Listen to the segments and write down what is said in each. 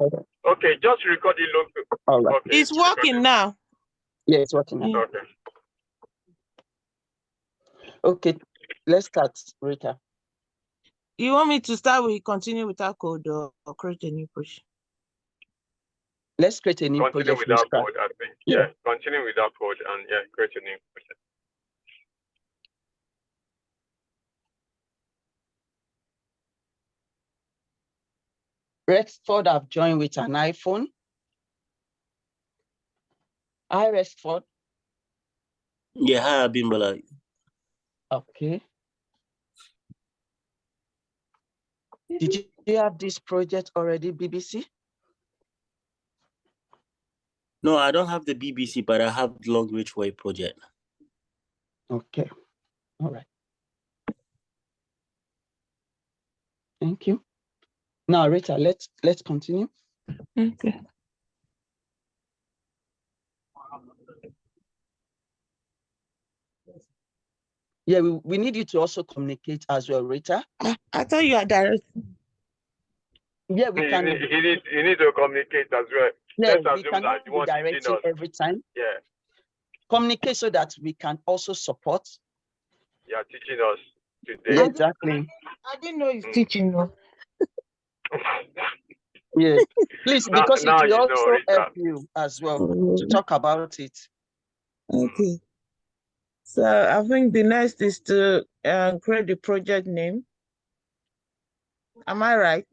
Okay, just record the logo. All right. Okay, It's working now. Yeah, it's working now. Yeah. Okay. Okay, let's start, Rita. You want me to start with continue without code or create a new project? Let's create a new Continue project. without code, I think. Yeah. Continue without code and create a new project. Rexford have joined with an iPhone. Hi, Rexford. Yeah, hi, Abimbola. Okay. Did you have this project already, BBC? No, I don't have the BBC, but I have the Long Reach Way project. Okay. All right. Thank you. Now, Rita, let's continue. Okay. Yeah, we need you to also communicate as well, Rita. I thought you are directing. Yeah, we can. You need to communicate as well. Yeah, Let's we assume cannot that you be want to directing us. every time. Yeah. Communicate so that we can also support. You are teaching us today. Yeah, exactly. I didn't know he's teaching. No. Yeah, please, because now it will you know, also Rita. help you as well to talk about it. Okay. So I think the next is to create the project name. Am I right?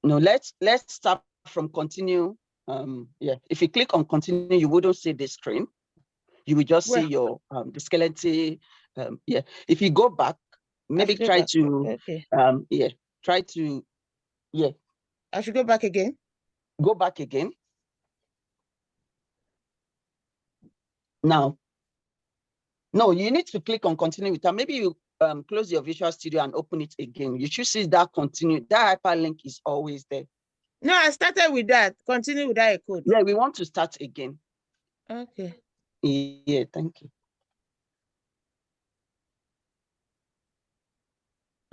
No, let's start from continue. Yeah, if you click on continue, you wouldn't see the screen. You will just see your the skeleton. Yeah, if you go back, maybe try to try to I should go back again. Go back again. Now, no, you need to click on continue with that. Maybe you close your Visual Studio and open it again. You should see that continue. That hyperlink is always there. No, I started with that. Continue without a code. Yeah, we want to start again. Okay. Yeah, thank you.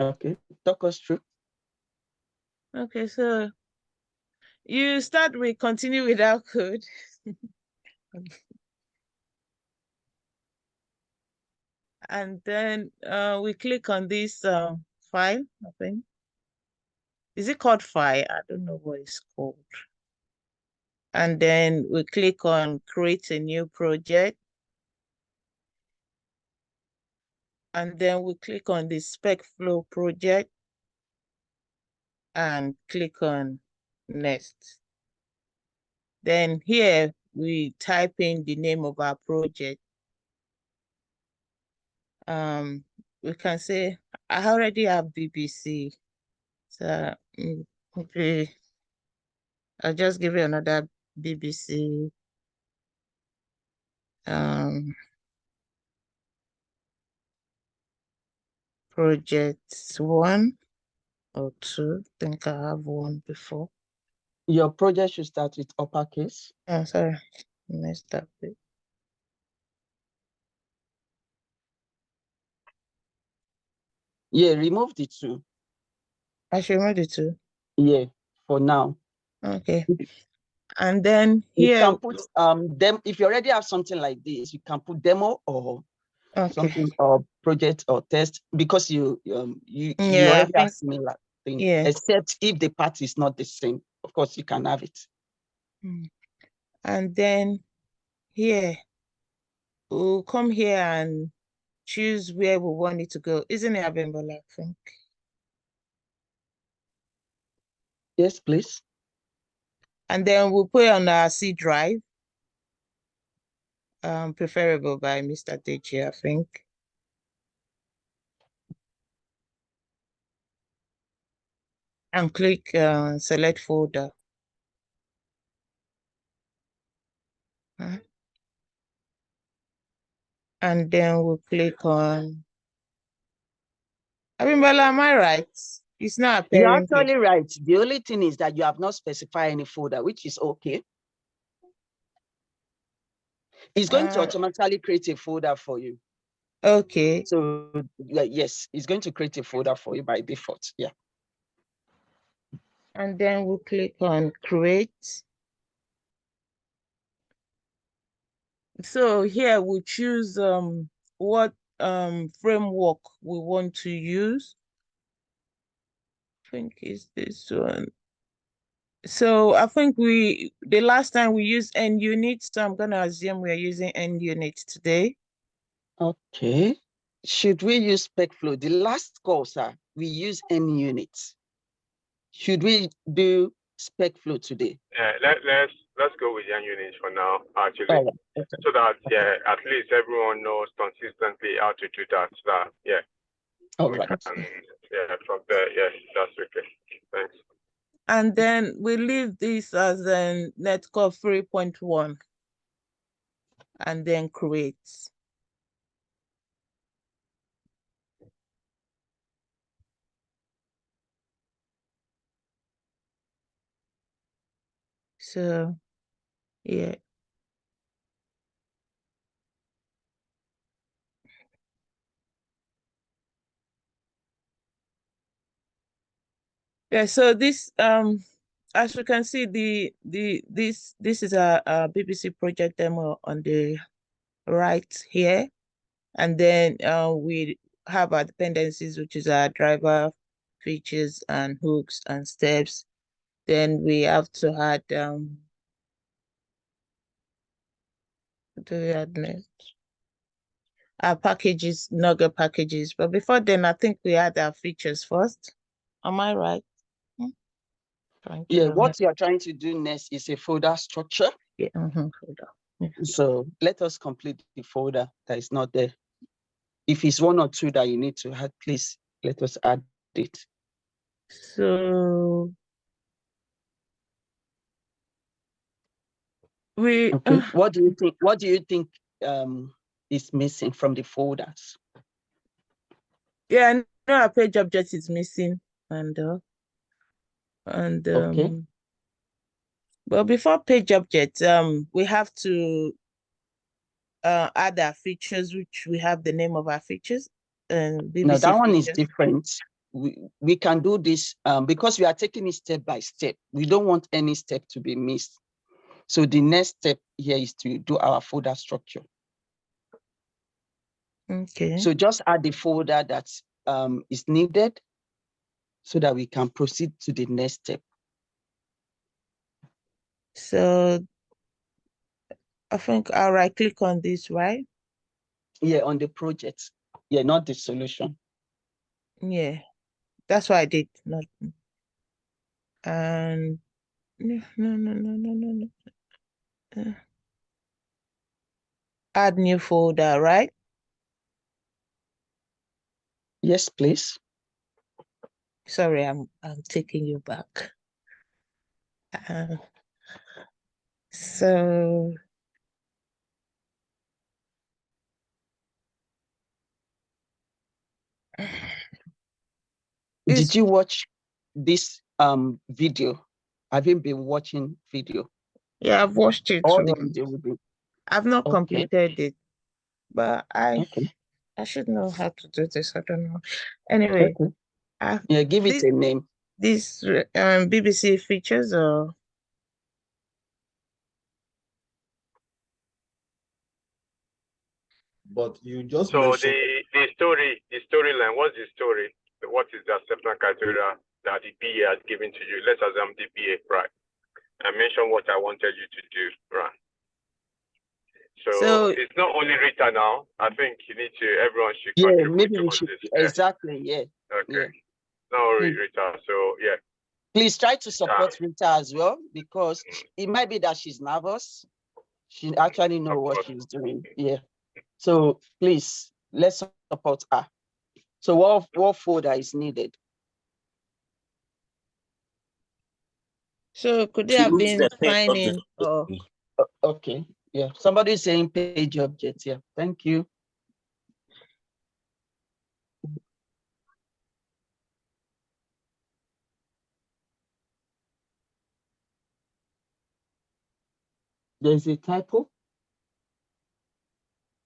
Okay, talk us through. Okay, so you start with continue without code. And then we click on this file, I think. Is it called file? I don't know what it's called. And then we click on create a new project. And then we click on the SpecFlow project and click on next. Then here we type in the name of our project. We can say, I already have BBC. So okay, I'll just give you another BBC. Project 1 or 2. I think I have one before. Your project should start with uppercase. Oh, sorry, messed up it. Yeah, remove the 2. I should remove the 2. Yeah, for now. Okay. And then here you can put them. If you already have something like this, you can put demo or something or project or test, because you already have similar thing. Yeah. Except if the part is not the same, of course you can have it. And then here we'll come here and choose where we want it to go. Isn't it, Abimbola? I think. Yes, please. And then we'll put it on our C drive. Preferable by Mr. Deji, I think. And click select folder. And then we'll click on. Abimbola, am I right? It's not appearing. You're actually right. The only thing is that you have not specified any folder, which is okay. It's going to automatically create a folder for you. Okay. So yes, it's going to create a folder for you by default. Yeah. And then we'll click on create. So here we choose what framework we want to use. I think it's this one. So I think the last time we used NUnit, so I'm gonna assume we're using NUnit today. Okay. Should we use SpecFlow? The last course, we use NUnit. Should we do SpecFlow today? Let's go with Yan units for now, actually, All right. Okay. so that at least everyone knows consistently how to do that. So that, All we right. can, from there, yes, that's okay. Thanks. And then we leave this as a Netcore 3.1 and then create. So, yeah. Yeah, so this as you can see, this is a BBC project demo on the right here. And then we have our dependencies, which is our driver features and hooks and steps. Then we have to add do we add next? Our packages, Nugget packages. But before then, I think we add our features first. Am I right? Trying to Yeah, remember. what you're trying to do next is a folder structure. Yeah, folder. Yeah. So let us complete the folder that is not there. If it's one or two that you need to add, please let us add it. So we Okay. What do you think? What do you think is missing from the folders? yeah, I know our page object is missing, and Okay. but before page object, we have to add our features, which we have the name of our features, and BBC No, that one is features. different. We can do this because we are taking it step by step. We don't want any step to be missed. So the next step here is to do our folder structure. Okay. So just add the folder that is needed so that we can proceed to the next step. So I think I'll right click on this, right? Yeah, on the project. Yeah, not the solution. Yeah, that's what I did. Not and no. Add new folder, right? Yes, please. Sorry, I'm taking you back. So Did you watch this video? Have you been watching video? yeah, I've watched it. All the video will be I've not okay. completed it, but I should know how to do this. I don't know. Anyway, Okay. Yeah, give it a name. This BBC features or But you just So mentioned the storyline, what's the story? What is the acceptance criteria that the PA has given to you? Let's assume the PA, right? I mentioned what I wanted you to do, right? So it's not only Rita now. I think you need to, everyone should contribute maybe we on should, this. exactly, yeah. Okay. Yeah. No, Rita, so yeah. Please try to support Rita as well, because it might be that she's nervous. She actually knows what she's doing. Yeah. So please, let's support her. So what folder is needed? so could they have been signing or okay. Yeah. Somebody saying page object. Yeah. Thank you. There's a typo.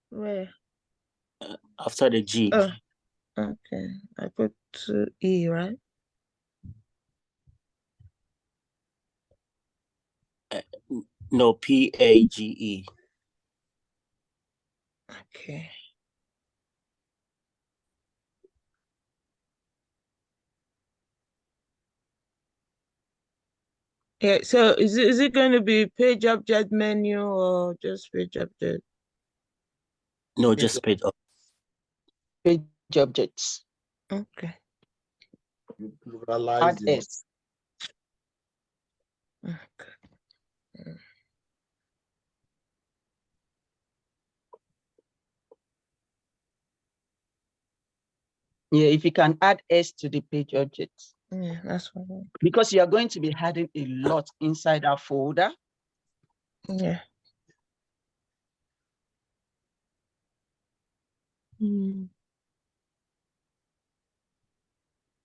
where? After the G. Oh, okay. I put 2E, right? No, PAGE. Okay. Yeah, so is it going to be page object menu or just page object? No, just page up. Page objects. Okay. You pluralize Add the S. Okay. Yeah, if you can add S to the page objects, Yeah, that's what. because you are going to be adding a lot inside our folder. Yeah. Mm.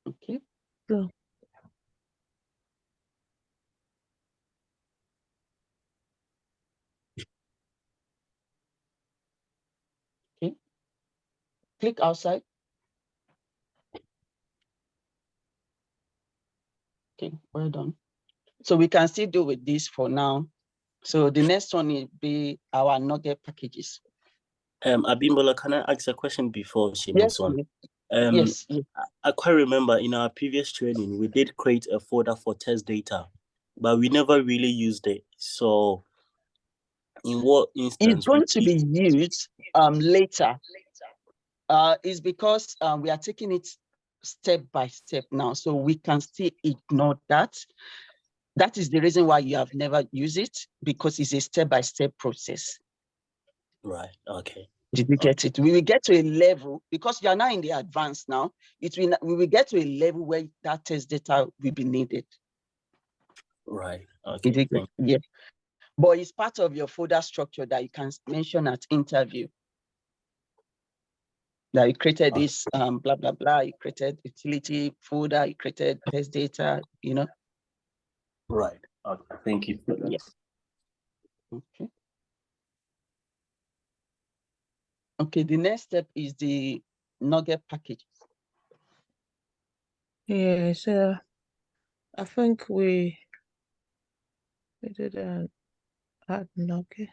Okay. So, Okay. Click outside. Okay, well done. So we can still do with this for now. So the next one will be our nugget packages. Abimbola, can I ask a question before she Yes, moves on? yes. I quite remember in our previous training, we did create a folder for test data, but we never really used it. So in what instance? It's going to be used later. It's because we are taking it step by step now, so we can still ignore that. That is the reason why you have never used it, because it's a step-by-step process. Right, okay. Did you get it? We will get to a level, because you are now in the advanced now, we will get to a level where that test data will be needed. Right, okay. Yeah. But it's part of your folder structure that you can mention at interview. That you created this blah, blah, blah, you created utility folder, you created test data, you know. Right, okay, thank you for that. Yeah. Okay. Okay, the next step is the nugget package. yeah, so I think we did add nugget.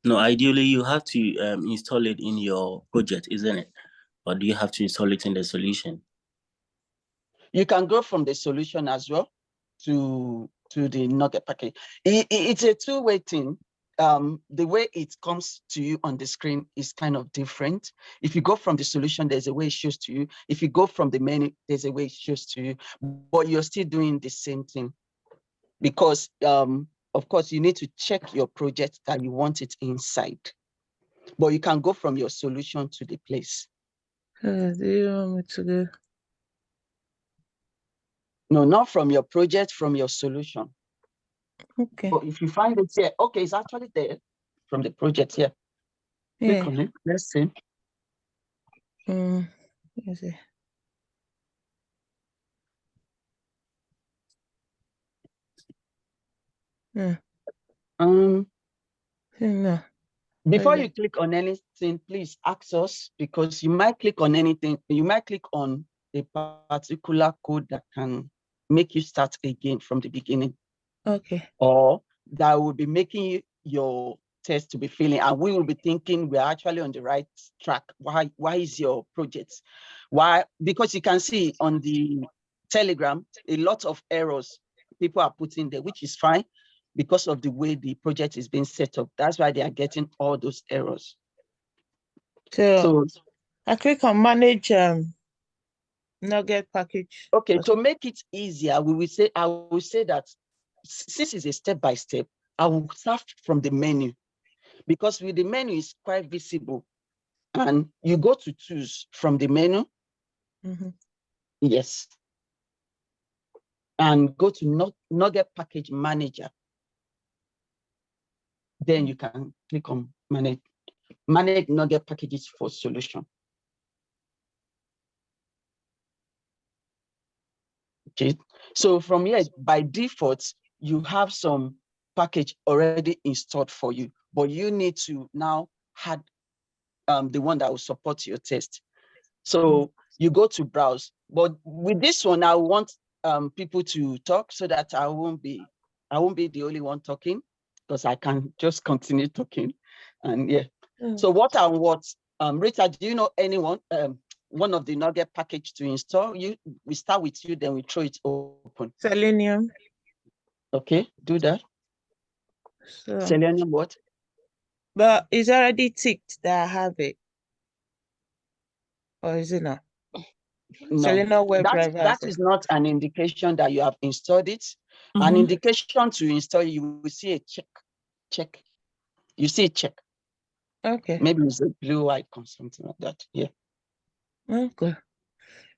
No, ideally you have to install it in your project, isn't it? Or do you have to install it in the solution? You can go from the solution as well to the nugget package. It's a two-way thing. The way it comes to you on the screen is kind of different. If you go from the solution, there's a way it shows to you. If you go from the menu, there's a way it shows to you, but you're still doing the same thing, because of course you need to check your project that you want it inside, but you can go from your solution to the place. Do you want me to go? No, not from your project, from your solution. Okay. But if you find it here, okay, it's actually there from the project here. Yeah. Click on it. Let's see. Let's see. Yeah. No. Before you click on anything, please ask us, because you might click on anything. You might click on a particular code that can make you start again from the beginning. Okay. Or that will be making your test to be failing, and we will be thinking we're actually on the right track. Why is your project? Why? Because you can see on the Telegram, a lot of errors people are putting there, which is fine, because of the way the project is being set up. That's why they are getting all those errors. So I click on manage nugget package. Okay, to make it easier, I will say that since it's a step-by-step, I will start from the menu, because with the menu is quite visible, and you go to choose from the menu. Yes. And go to Nugget Package Manager. Then you can click on manage Nugget packages for solution. Okay, so from here, by default, you have some package already installed for you, but you need to now add the one that will support your test. So you go to browse, but with this one, I want people to talk so that I won't be the only one talking. because I can just continue talking. And yeah. Mm. So what and what? Rita, do you know anyone? One of the Nugget package to install. We start with you, then we throw it open. Selenium. Okay, do that. So, Selenium what? but it's already ticked that I have it. Or is it not? No, Selenium WebDriver. that is not an indication that you have installed it. An Mhm. indication to install, you will see a check. You see a check. Okay. Maybe it's a blue icon, something like that. Yeah. Okay.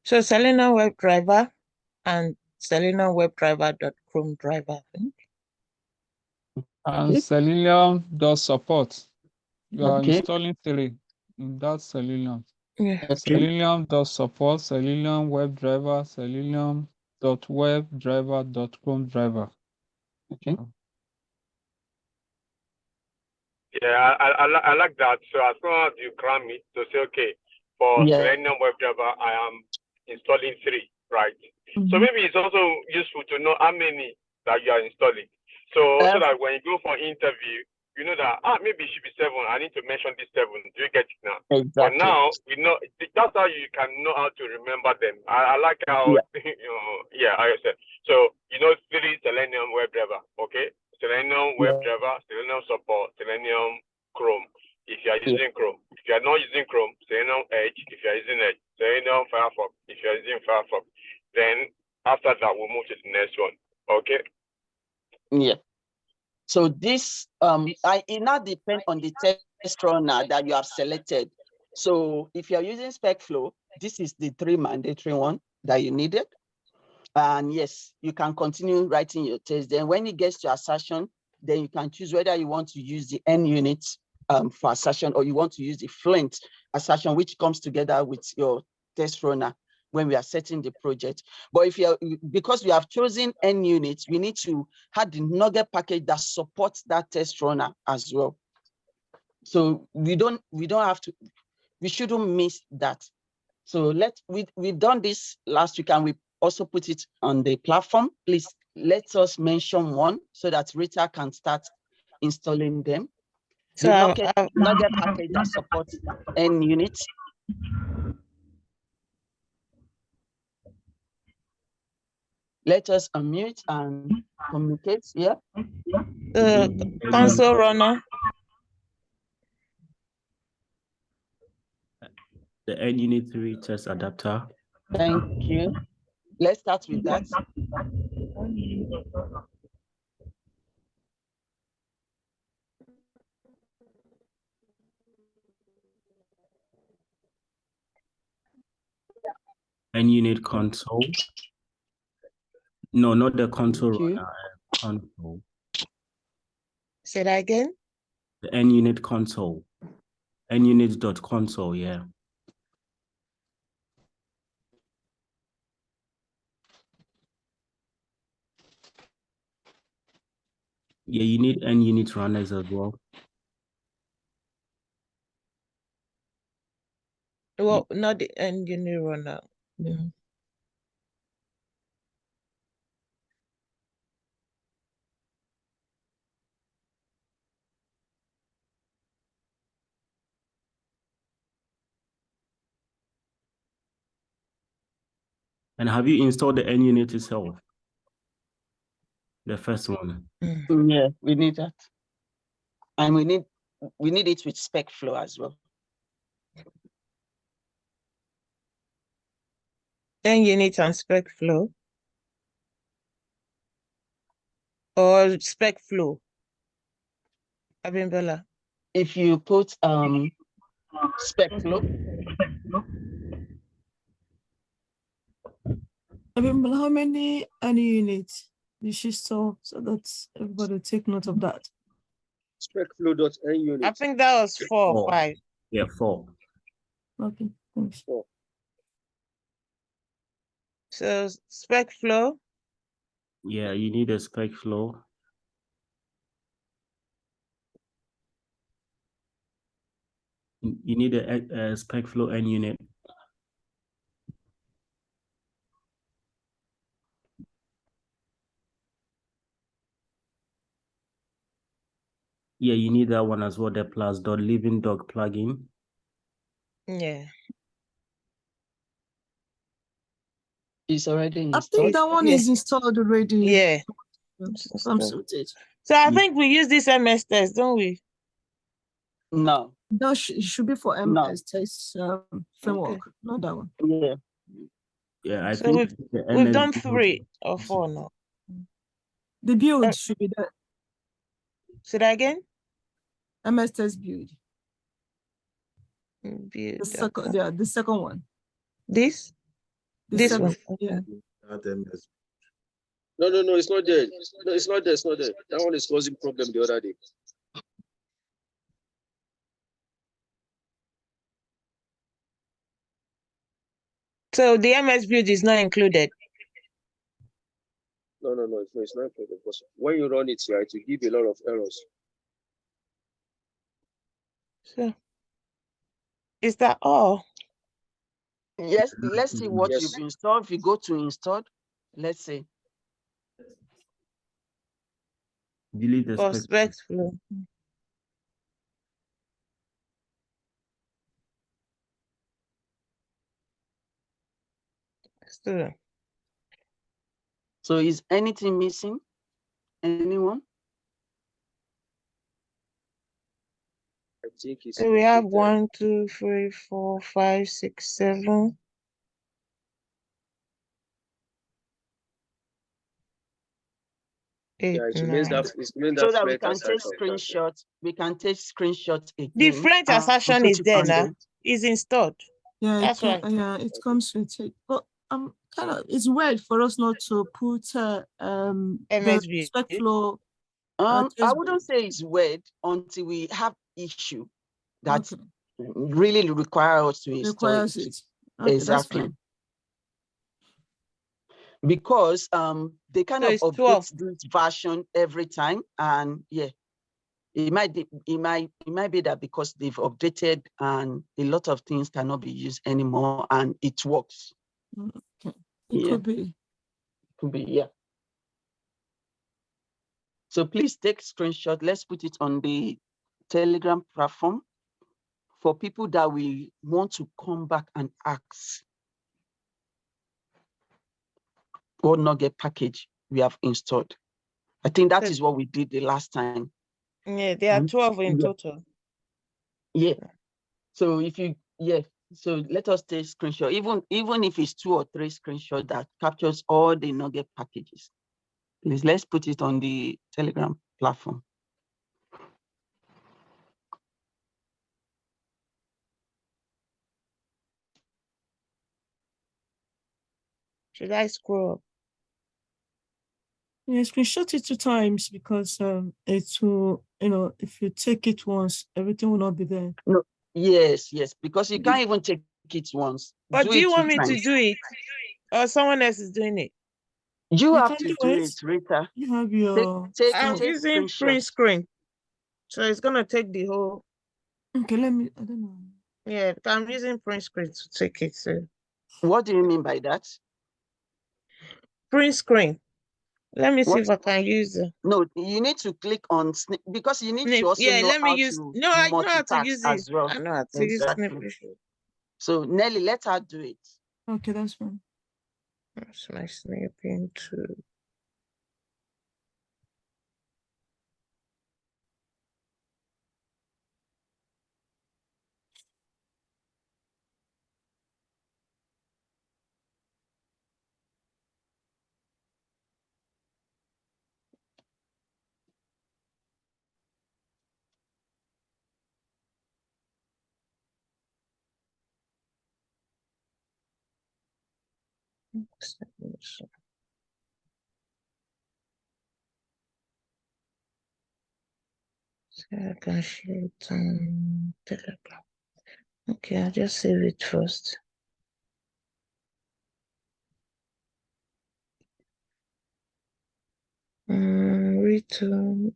So Selenium WebDriver and Selenium WebDriver.Chrome driver. I think. And Okay. Selenium does support. You are Okay. installing 3 in that Selenium. Yeah. Okay. Selenium does support Selenium WebDriver, Selenium.WebDriver.Chrome driver. Okay. Yeah, I like that. So as long as you cram it to say, okay, for Yeah. Selenium WebDriver, I am installing 3, right? So Mhm. maybe it's also useful to know how many that you are installing. So that when you go for interview, you know that maybe it should be 7. I need to mention this 7. Do you get it now? Exactly. But now we know that's how you can know how to remember them. I like how I said. So 3 Selenium WebDriver, okay? Selenium WebDriver, Selenium support, Selenium Chrome. If you are using Chrome, if you are not using Chrome, Selenium Edge. If you are using Edge, Selenium Firefox. If you are using Firefox, then after that we'll move to the next one. Okay. Yeah. So this it now depends on the test runner that you have selected. So if you're using SpecFlow, this is the 3 mandatory one that you needed. And yes, you can continue writing your test. Then when it gets to assertion, then you can choose whether you want to use the NUnit for assertion or you want to use the Flint assertion, which comes together with your test runner when we are setting the project. But because we have chosen NUnit, we need to have the Nugget package that supports that test runner as well. So we shouldn't miss that. So we've done this last week and we also put it on the platform. Please let us mention one so that Rita can start installing them. So The Nugget package that supports NUnit. Let us unmute and communicate. Yeah. console runner. The NUnit 3 test adapter. Thank you. Let's start with that. NUnit console. No, not the console runner. Console. Say that again. The NUnit console. NUnit.console, yeah. Yeah, you need NUnit runners as well. Well, not the NUnit runner. Yeah. And have you installed the NUnit itself? The first one. Yeah, we need that. And we need it with SpecFlow as well. NUnit and SpecFlow. Or SpecFlow. Abimbola. If you put SpecFlow. Abimbola, how many units did she store so that everybody take note of that? SpecFlow.NUnit. I think that was 4 or 5. Yeah, 4. Okay, thanks. So SpecFlow. Yeah, you need a SpecFlow. You need a SpecFlow NUnit. Yeah, you need that one as well. The plus dot living dog plugin. Yeah. It's already I think installed. that one Yeah. is installed already. Yeah. Comes with it. So I Yeah. think we use this MS test, don't we? No, That should be for no. MS test framework, not that one. Yeah. Yeah, I So think we've the we've MS done build- 3 or 4 now. The build Uh, should be the Say that again? MS test build. Build, The second, okay. yeah, the second one. This? The This second, one. yeah. Not MS. No, it's not there. No, it's not there. It's not there. That one is causing problem the other day. So the MS build is not included. No, it's not included. Because when you run it here, it will give a lot of errors. So is that all? Yes, let's see what Yes. you've installed. If you go to installed, let's see. delete the For spec. spec flow. So So is anything missing? Anyone? I think it's we have included. 1, 2, 3, 4, 5, 6, 7. Yeah, 8, it means 9. So that we French can take assertion. screenshots. We can take screenshots again. The French and assertion put is it there on now. the- It's installed. Yeah, That's right. it comes with it. But it's weird for us not to put the MSB. spec flow. I test wouldn't say it's weird until we have issue that Okay. really require us to install Requires it. it. Okay, that's Exactly. fine. Because they kind So of it's 12. update this version every time, and yeah, it might be that because they've updated and a lot of things cannot be used anymore, and it works. Okay. It Yeah. could be. Yeah. So please take screenshot. Let's put it on the Telegram platform for people that will want to come back and ask what Nugget package we have installed. I think that So- is what we did the last time. Yeah, there are 12 in Yeah. total. Yeah. So so let us take screenshot, even if it's 2 or 3 screenshots that captures all the Nugget packages. Please, let's put it on the Telegram platform. Should I scroll up? Yeah, screenshot it 2 times because it will, if you take it once, everything will not be there. No, yes, because you can't even take it once. But do you it want 2 me to times. do it? Or someone else is doing it? You You have can to do do it. it, Rita. You have your I'm Take using print screenshots. screen. So it's gonna take the whole. Okay, I don't know. Yeah, I'm using print screen to take it. So What do you mean by that? print screen. Let me see What? if I can use it. No, you need to click on because you need to also Yeah, know let me how use. to No, I know how to multitask use it. as well. I know how to use Exactly. Snapchat. So Nelly, let her do it. Okay, that's fine. That's my snapping tool. So I can share it on Telegram. Okay, I'll just save it first. Return.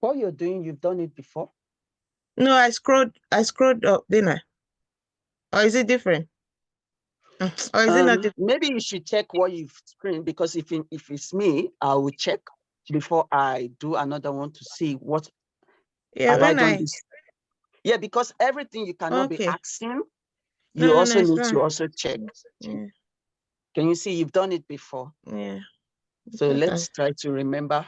What you're doing, you've done it before. No, I scrolled up, didn't I? Or is it different? Or is it not different? Maybe you should check what you've screened, because if it's me, I will check before I do another one to see what Yeah, have I when done I this. Yeah, because everything you cannot be okay. asking, No, you no, also it's need to fine. also check. Yeah, Can you see you've done it before? yeah. So Okay. let's try to remember.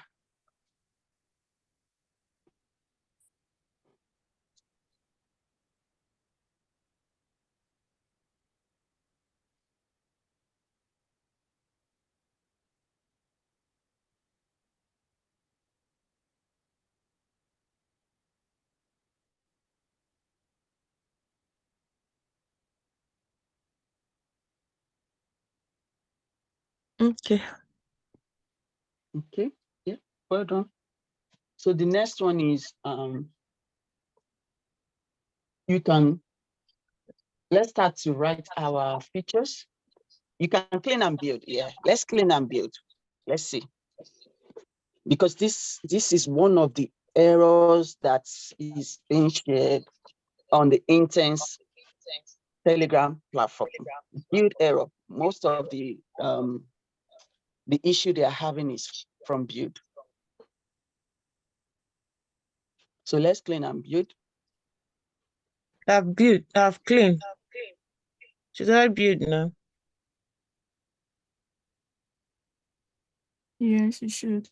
Okay. Okay, yeah, well done. So the next one is let's start to write our features. You can clean and build. Yeah, let's clean and build. Let's see. Because this is one of the errors that is being shared on the Intense Telegram platform. Build error. Most of the issue they are having is from build. So let's clean and build. I've cleaned. Should I build now? Yes, you should.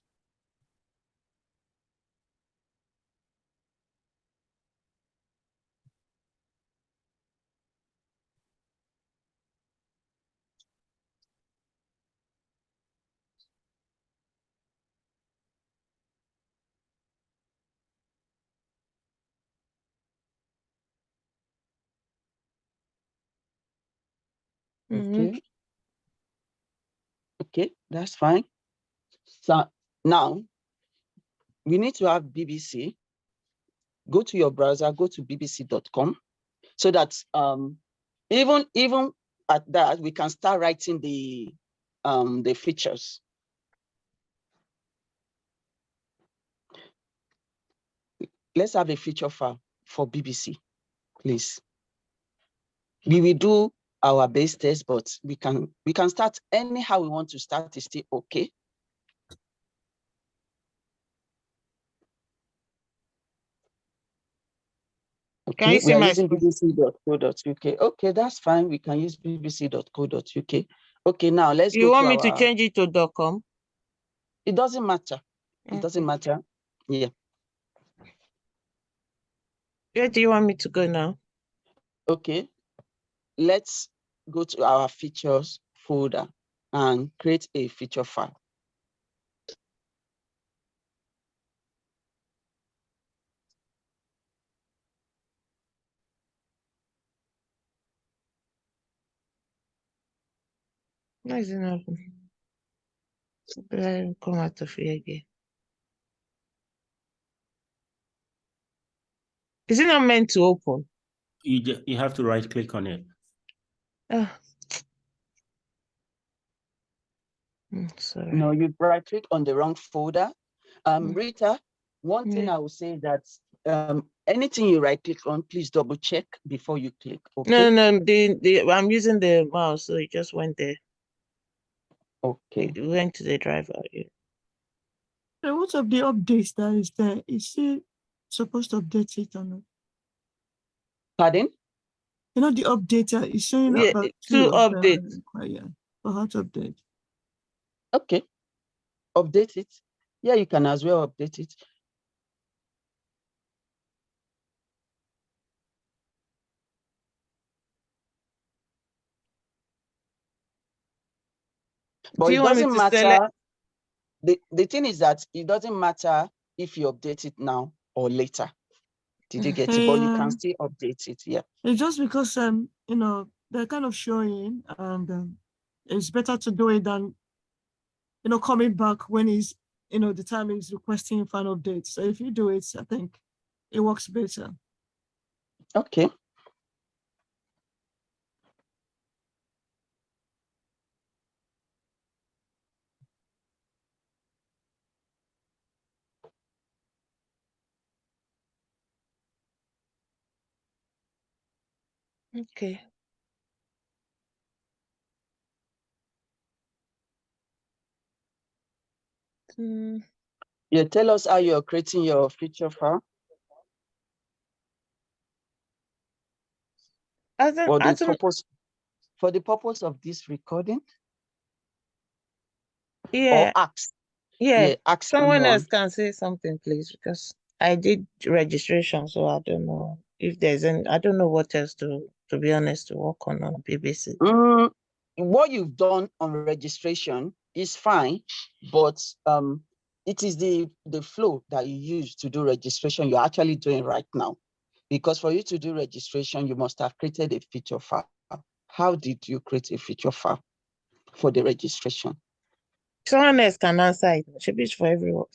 Okay. Okay, that's fine. So now we need to have BBC. Go to your browser, go to bbc.com, so that even at that we can start writing the features. Let's have a feature file for BBC, please. We will do our base test, but we can start anyhow we want to start. Is still okay. Can you Okay, we see are my using screen? bbc.co.uk. Okay, that's fine. We can use bbc.co.uk. Okay, now let's You go to want me to our. change it to .com? It doesn't matter. It Okay. doesn't matter. Yeah. Where do you want me to go now? Okay. Let's go to our features folder and create a feature file. No, it's not. I'll come out of here again. Is it not meant to open? You have to right click on it. Ah. Sorry. No, you right click on the wrong folder. Rita, one thing Yeah. I will say that anything you right click on, please double check before you click. No, Okay. no, I'm using the mouse, so it just went there. Okay. It went to the driver. Yeah. So what of the updates that is there? Is it supposed to update it or not? Pardon? You know, the updater is showing Yeah, about two two of them updates. require for how to update. Okay. Update it. Yeah, you can as well update it. But Do it you want me doesn't to select? matter. The thing is that it doesn't matter if you update it now or later. Did you get it? But you can still update it. Yeah. It's just because you know, they're kind of showing, and it's better to do it than, you know, coming back when he's, you know, the time is requesting final update. So if you do it, I think it works better. Okay. Okay. Yeah, tell us how you're creating your feature file for the purpose of this recording, yeah, or ask. yeah. Ask Someone someone. else can say something, please, because I did registration, so I don't know if there's any. I don't know what else to be honest, to work on BBC. What you've done on registration is fine, but it is the flow that you use to do registration you're actually doing right now. Because for you to do registration, you must have created a feature file. How did you create a feature file for the registration? Someone else can answer it. Should be for everyone.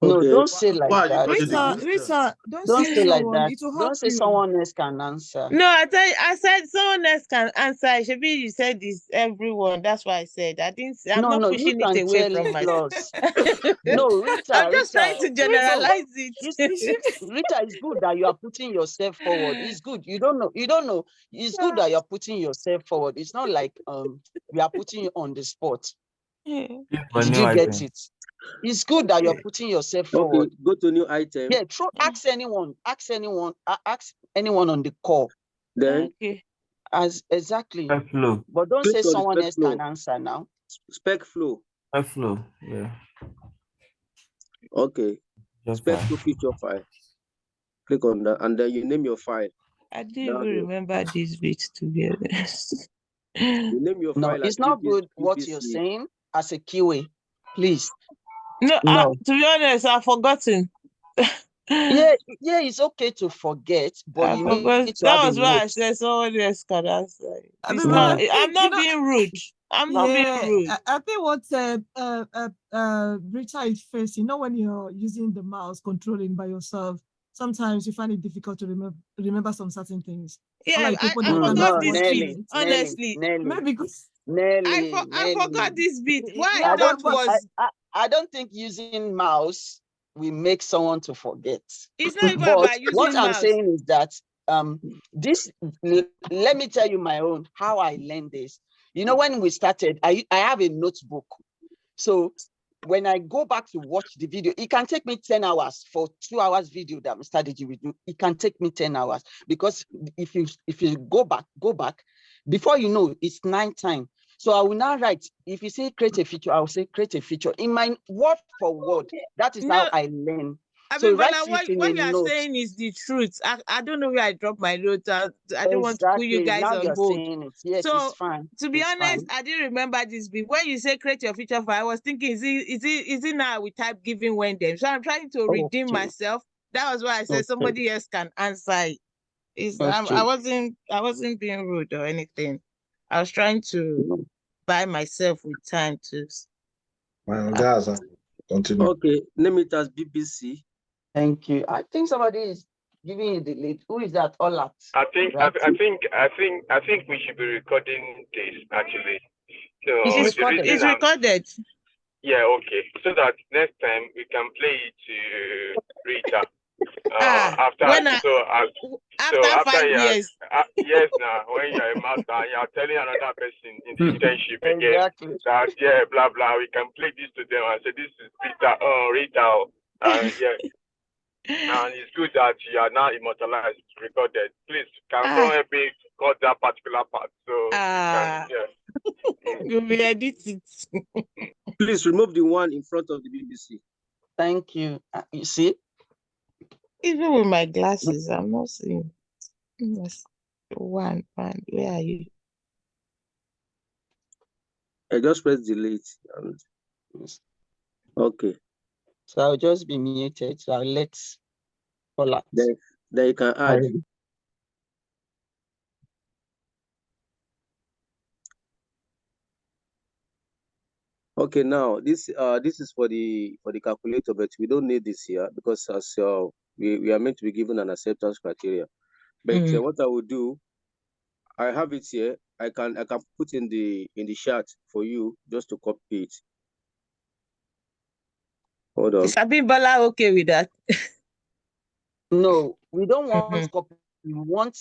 No, Okay. don't say like Why are you that. questioning the Rita, question? Rita, don't Don't say say like someone. that. It will help Don't say you. someone else can answer. No, I said someone else can answer. Should be you said this everyone. That's why I said I didn't. I'm not No, you pushing it can away tell from myself. us. No, Rita, I'm just trying to no. generalize You it. see, Rita, it's good that you are putting yourself forward. It's good. You don't know. It's good that you're putting yourself forward. It's not like we are putting you on the spot. Did you get it? It's good that you're putting yourself forward. Okay, go to new item. Yeah, ask anyone on the call. Then Okay. As exactly. Flow. But don't click say on the someone spec else flow. can answer now. Spec flow. Flow. Yeah. Okay. Just Spec fine. flow feature file. Click on that, and then you name your file. I didn't Now even remember this bit together. You name your No, file it's as not good what BBC. you're saying as a QA. Please. No, No. to be honest, I've forgotten. Yeah, it's okay to forget, but I you forgot. need to have That a was why I note. said someone else can answer. I It's don't know. not. I I'm think, not being rude. I'm not being rude. I think what Rita is facing, when you're using the mouse controlling by yourself, sometimes you find it difficult to remember some certain things. Yeah, Unlike people I that can forgot No, this watch bit. Nelly, it. Honestly, Maybe because I forgot this bit. What I Yeah, thought but was I don't think using mouse will make someone to forget. it's not even But about what using I'm mouse. saying is that let me tell you my own, how I learned this. When we started, I have a notebook. So when I go back to watch the video, it can take me 10 hours for 2 hours video that Mr. Deji will do. It can take me 10 hours because if you go back, before you know, it's night time. So I will now write, if you say create a feature, I will say create a feature in my word for word. That is how I learn. I So mean, but write it in what a you are note. saying is the truth. I don't know where I dropped my notes. I don't want to put you Exactly. guys Now on you're hold. saying it. Yes, So it's fine. to be It's honest, fine. I didn't remember this bit. When you say create your feature file, I was thinking, is it now we type giving when them? So I'm trying to redeem myself. That was why I said somebody else can answer it. I wasn't being rude or anything. I was trying to buy myself with time to. Gaza, continue. Okay, name it as BBC. Thank you. I think somebody is giving you the lead. Who is that? Ola. I think we should be recording this actually. So It's the reason It's recorded. Yeah, okay. So that next time we can play it to Rita. After 5 years. Yes, now when you're a master, you're telling another person in the internship again Exactly. that blah blah. We can play this to them and say this is Rita. And it's good that you are now immortalized, recorded. Please, can someone help me cut that particular part so you will edit it. Please remove the one in front of the BBC. Thank you. You see? Even with my glasses, I'm not seeing. One, where are you? I just press delete. Okay. So I'll just be muted. So I'll let Ola. Then you can add. Okay, now this is for the calculator, but we don't need this here because as we are meant to be given an acceptance criteria. But what I will do, I have it here. I can put in the chat for you just to copy it. Hold on. Is Abimbola okay with that? No, we don't want copy. We want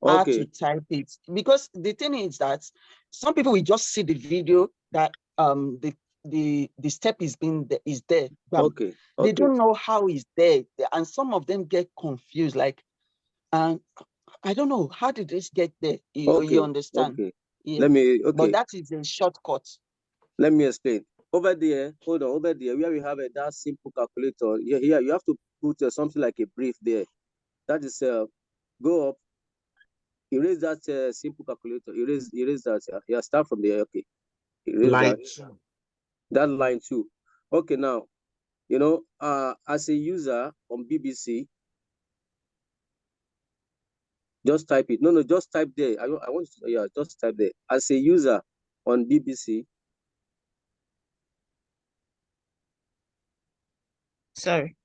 how to Okay. type it. Because the thing is that some people will just see the video that the step is there. Bam. Okay. They Okay. don't know how it's there. And some of them get confused, like, I don't know, how did this get there? You Okay. understand? Okay. Yeah. Let me. But Okay. that is a shortcut. Let me explain. Over there, hold on. Over there, where we have that simple calculator. Here you have to put something like a brief there. That is go up. Erase that simple calculator. Erase that. Yeah, start from there. Okay. Erase Line that. That line too. Okay, now, as a user on BBC, just type it. No, just type there. I want to, yeah, just type there. As a user on BBC. Sorry.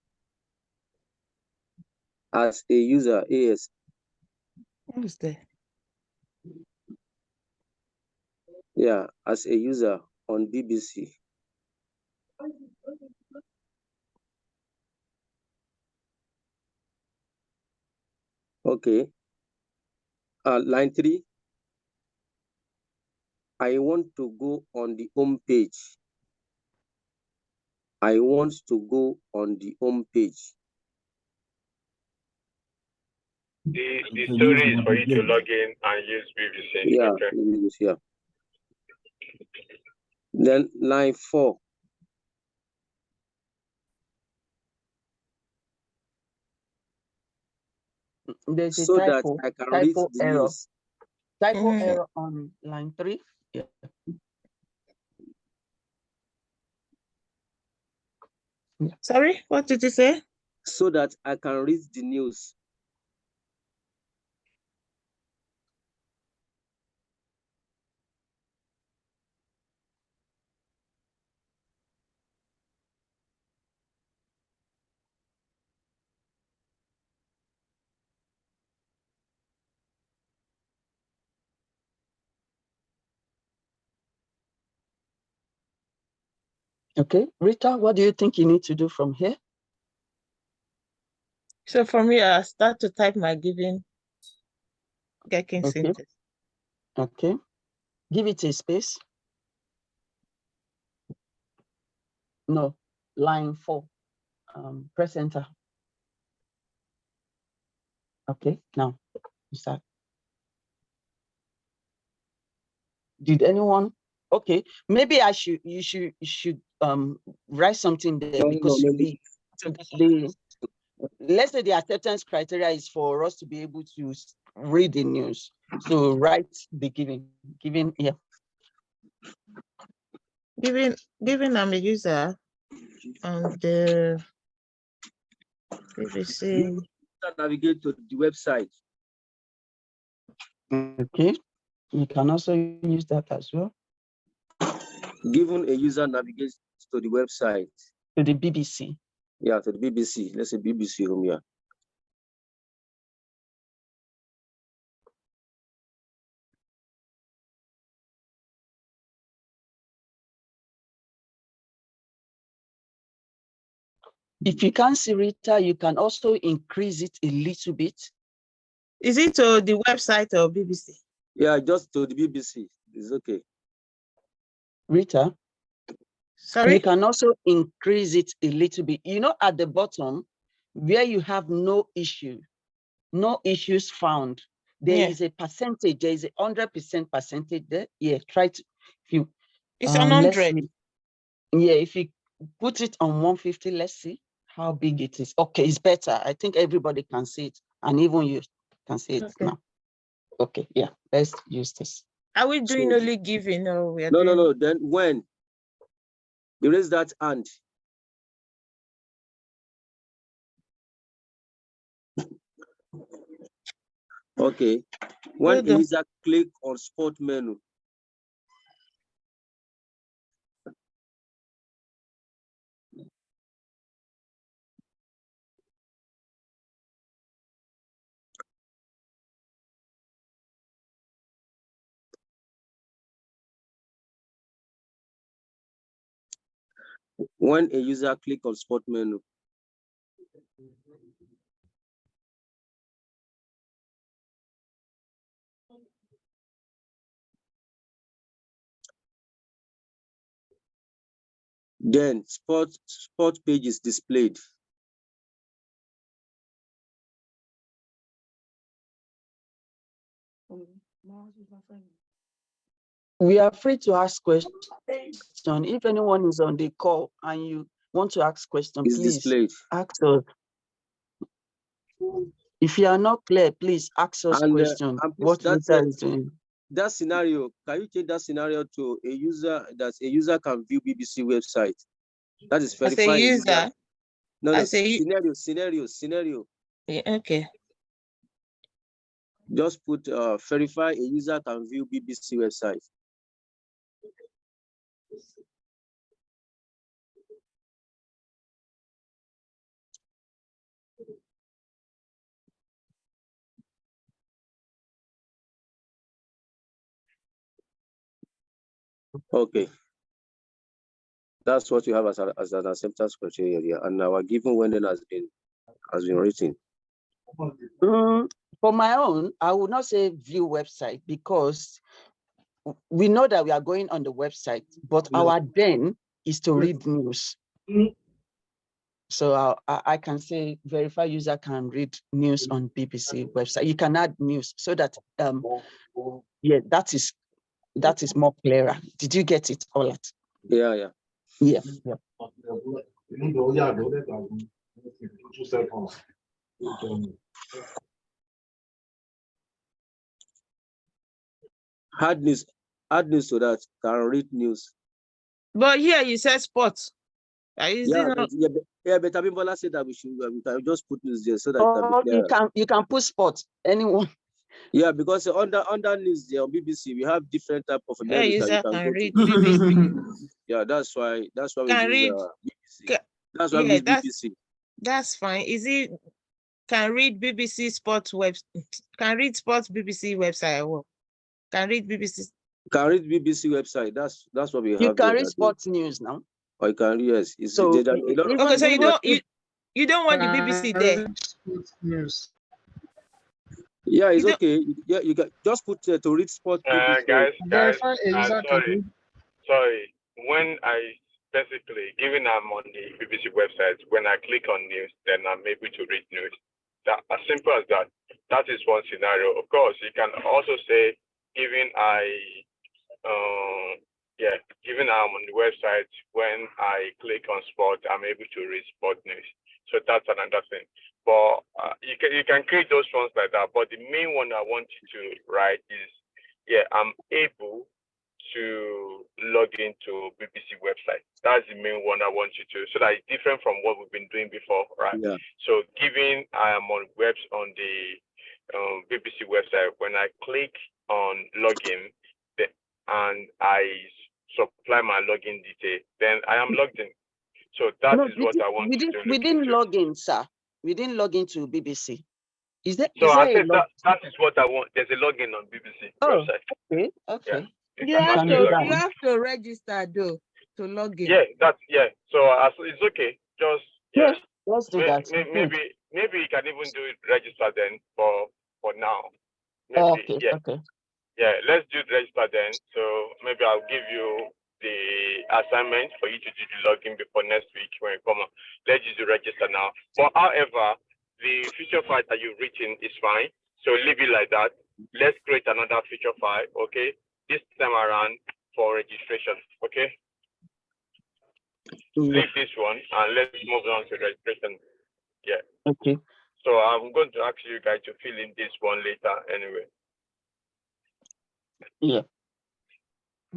As a user, AS. What is there? Yeah, as a user on BBC. Okay. Line 3. I want to go on the home page. I want to go on the home page. The story is for you to log in and use BBC. Yeah, Okay. yeah. Then line 4. There's a So that typo, I can read typo the error. news. Typo error on line 3. Yeah. Sorry, what did you say? So that I can read the news. Okay, Rita, what do you think you need to do from here? So for me, I start to type my given Gherkin Okay. syntax. Okay, give it a space. No, line 4. Press enter. Okay, now you start. Did anyone? Okay, maybe you should write something there, because let's say the acceptance criteria is for us to be able to read the news. So write the given here. Given I'm a user on the BBC. Navigate to the website. Okay, you can also use that as well. Given a user navigates to the website. To the BBC. Yeah, to the BBC. Let's say BBC home here. If you can't see Rita, you can also increase it a little bit. Is it to the website or BBC? Yeah, just to the BBC. It's okay. Rita? Sorry? You can also increase it a little bit. You know, at the bottom, where you have no issue, no issues found, there is a percentage, there is a 100% percentage there. Yeah, try to, if you, it's on 100. Yeah, if you put it on 150, let's see how big it is. Okay, it's better. I think everybody can see it, and even you can see it now. Okay, yeah, let's use this. Are we doing only giving, or we are No, doing... no. Then when you raise that hand, okay. When a user click on spot menu, when a user click on spot menu, Then sport page is displayed. We are free to ask questions. If anyone is on the call and you want to ask questions, Is please displayed. ask us. If you are not clear, please ask us And, questions. and please, What that's Rita is doing. that scenario, can you change that scenario to a user can view BBC website? That is As verify a user. No, As a scenario. yeah, okay. Just put verify a user can view BBC website. Okay. That's what you have as an acceptance criteria, and our given window has been written. For my own, I would not say view website because we know that we are going on the website, but our then is to read news. So I can say verify user can read news on BBC website. You can add news so that yeah, that is more clearer. Did you get it, Olat? Yeah. Add news so that can read news. But here you said sports. But Abimbola said that we can just put news there so that it can be clear. You can put sports, anyone. Yeah, because under news there on BBC we have different type of Hey, news that you can read go to. BBC. Yeah, that's why we Can use read. BBC. That's why we use BBC. That's fine. Is it can read BBC sports web? Can read sports BBC website? Or can read BBC? Can read BBC website. That's what we have. You can read sports news now. Or you can yes. So you don't want the BBC there. News. Yeah, it's okay. Yeah, you can just put to read sports. Guys, sorry. When I basically, given I'm on the BBC website, when I click on news, then I'm able to read news. That as simple as that. That is one scenario. Of course, you can also say, given I'm on the website, when I click on sport, I'm able to read sport news. So that's another thing. But you can create those ones like that. But the main one I want you to write is, I'm able to log into BBC website. That's the main one I want you to, so that it's different from what we've been doing before, right? Yeah. So given I am on the BBC website, when I click on login and I supply my login detail, then I am logged in. So that is what I want you to do. We didn't log in, sir. We didn't log into BBC. Is that so? I said that is what I want. There's a login on BBC website. Okay. Yeah. You have to register though to log in. Yeah, so it's okay. Just let's do that. Maybe you can even do it register then for now. Maybe, okay. Yeah, let's do the register then. So maybe I'll give you the assignment for you to do the login before next week when you come on. Let's do the register now. But however, the feature file that you've written is fine. So leave it like that. Let's create another feature file, okay? This time around for registration, okay? Leave this one and let's move on to registration. Yeah. Okay. So I'm going to ask you guys to fill in this one later anyway. Yeah.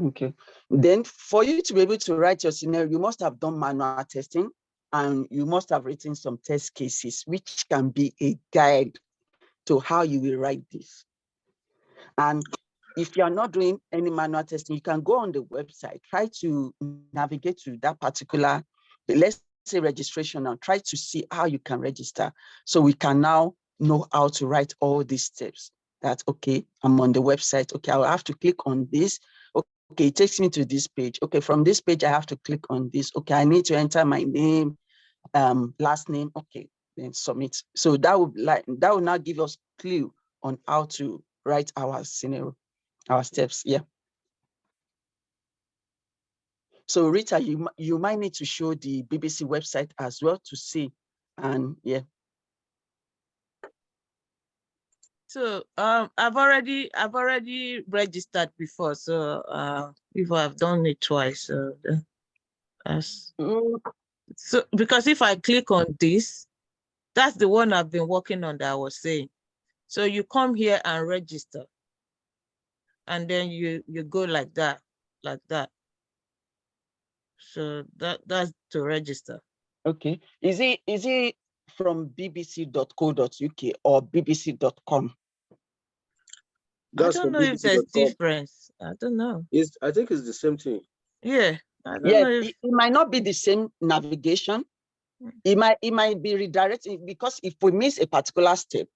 Okay. Then for you to be able to write your scenario, you must have done manual testing and you must have written some test cases, which can be a guide to how you will write this. And if you're not doing any manual testing, you can go on the website, try to navigate to that particular, let's say registration, and try to see how you can register. So we can now know how to write all these steps. That, okay, I'm on the website. Okay, I'll have to click on this. Okay, it takes me to this page. Okay, from this page, I have to click on this. Okay, I need to enter my name, last name. Okay, then submit. So that will now give us clue on how to write our scenario, our steps. Yeah. So Rita, you might need to show the BBC website as well to see. And yeah. So I've already registered before. So before I've done it twice. So so because if I click on this, that's the one I've been working on that I was saying. So you come here and register. And then you go like that. So that's to register. Okay. Is it from bbc.co.uk or bbc.com? I don't know if there's difference. I don't know. I think it's the same thing. Yeah. I don't Yeah, know if... it might not be the same navigation. It might be redirecting, because if we miss a particular step,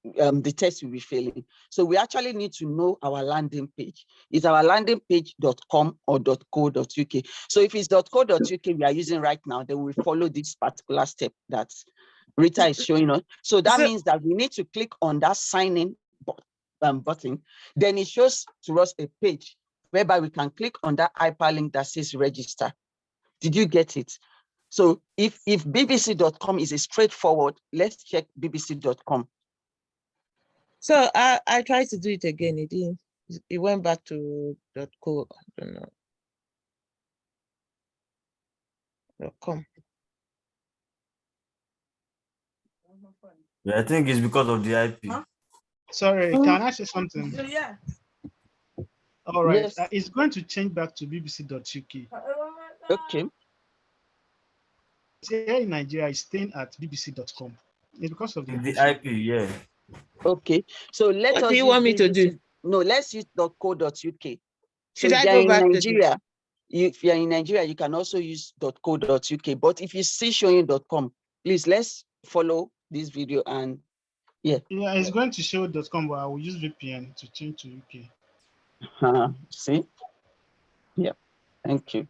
the test will be failing. So we actually need to know our landing page. Is our landing page.com or .co.uk? So if it's .co.uk we are using right now, then we follow this particular step that Rita is showing us. So that means that we need to click on that sign in button. Then it shows to us a page whereby we can click on that hyperlink that says register. Did you get it? So if bbc.com is a straightforward, let's check bbc.com. So I tried to do it again. It didn't. It went back to .co. I don't know. .com. Yeah, I think it's because of the IP. Huh? Sorry, can I say something? Yeah. All right. Yes. It's going to change back to bbc.uk. Okay. Here in Nigeria, it's staying at bbc.com. It's because of the IP, yeah. Okay. So what do you want me to do? No, let's use .co.uk. Should I go back Nigeria? If you're in Nigeria, you can also use .co.uk. But if you see showing .com, please let's follow this video and yeah. Yeah, it's going to show .com, but I will use VPN to change to UK. See? Yeah. Thank you.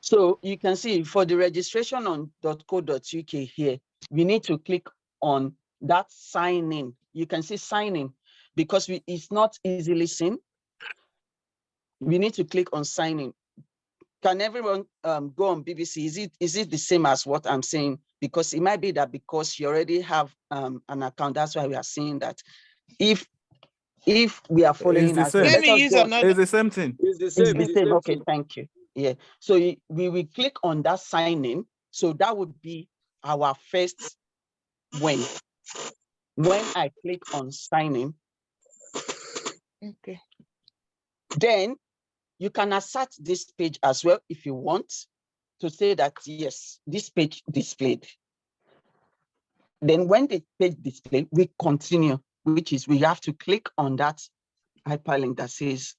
So you can see for the registration on .co.uk here, we need to click on that sign in. You can see sign in because it's not easily seen. We need to click on sign in. Can everyone go on BBC? Is it the same as what I'm saying? Because it might be that because you already have an account, that's why we are seeing that. If we are following, it's the same. Let me use another. It's the same thing. It's the same. It's the same. Okay, thank you. Yeah. So we will click on that sign in. So that would be our first when I click on sign in. Okay. Then you can assert this page as well if you want to say that, yes, this page displayed. Then when the page displayed, we continue, which is we have to click on that hyperlink that says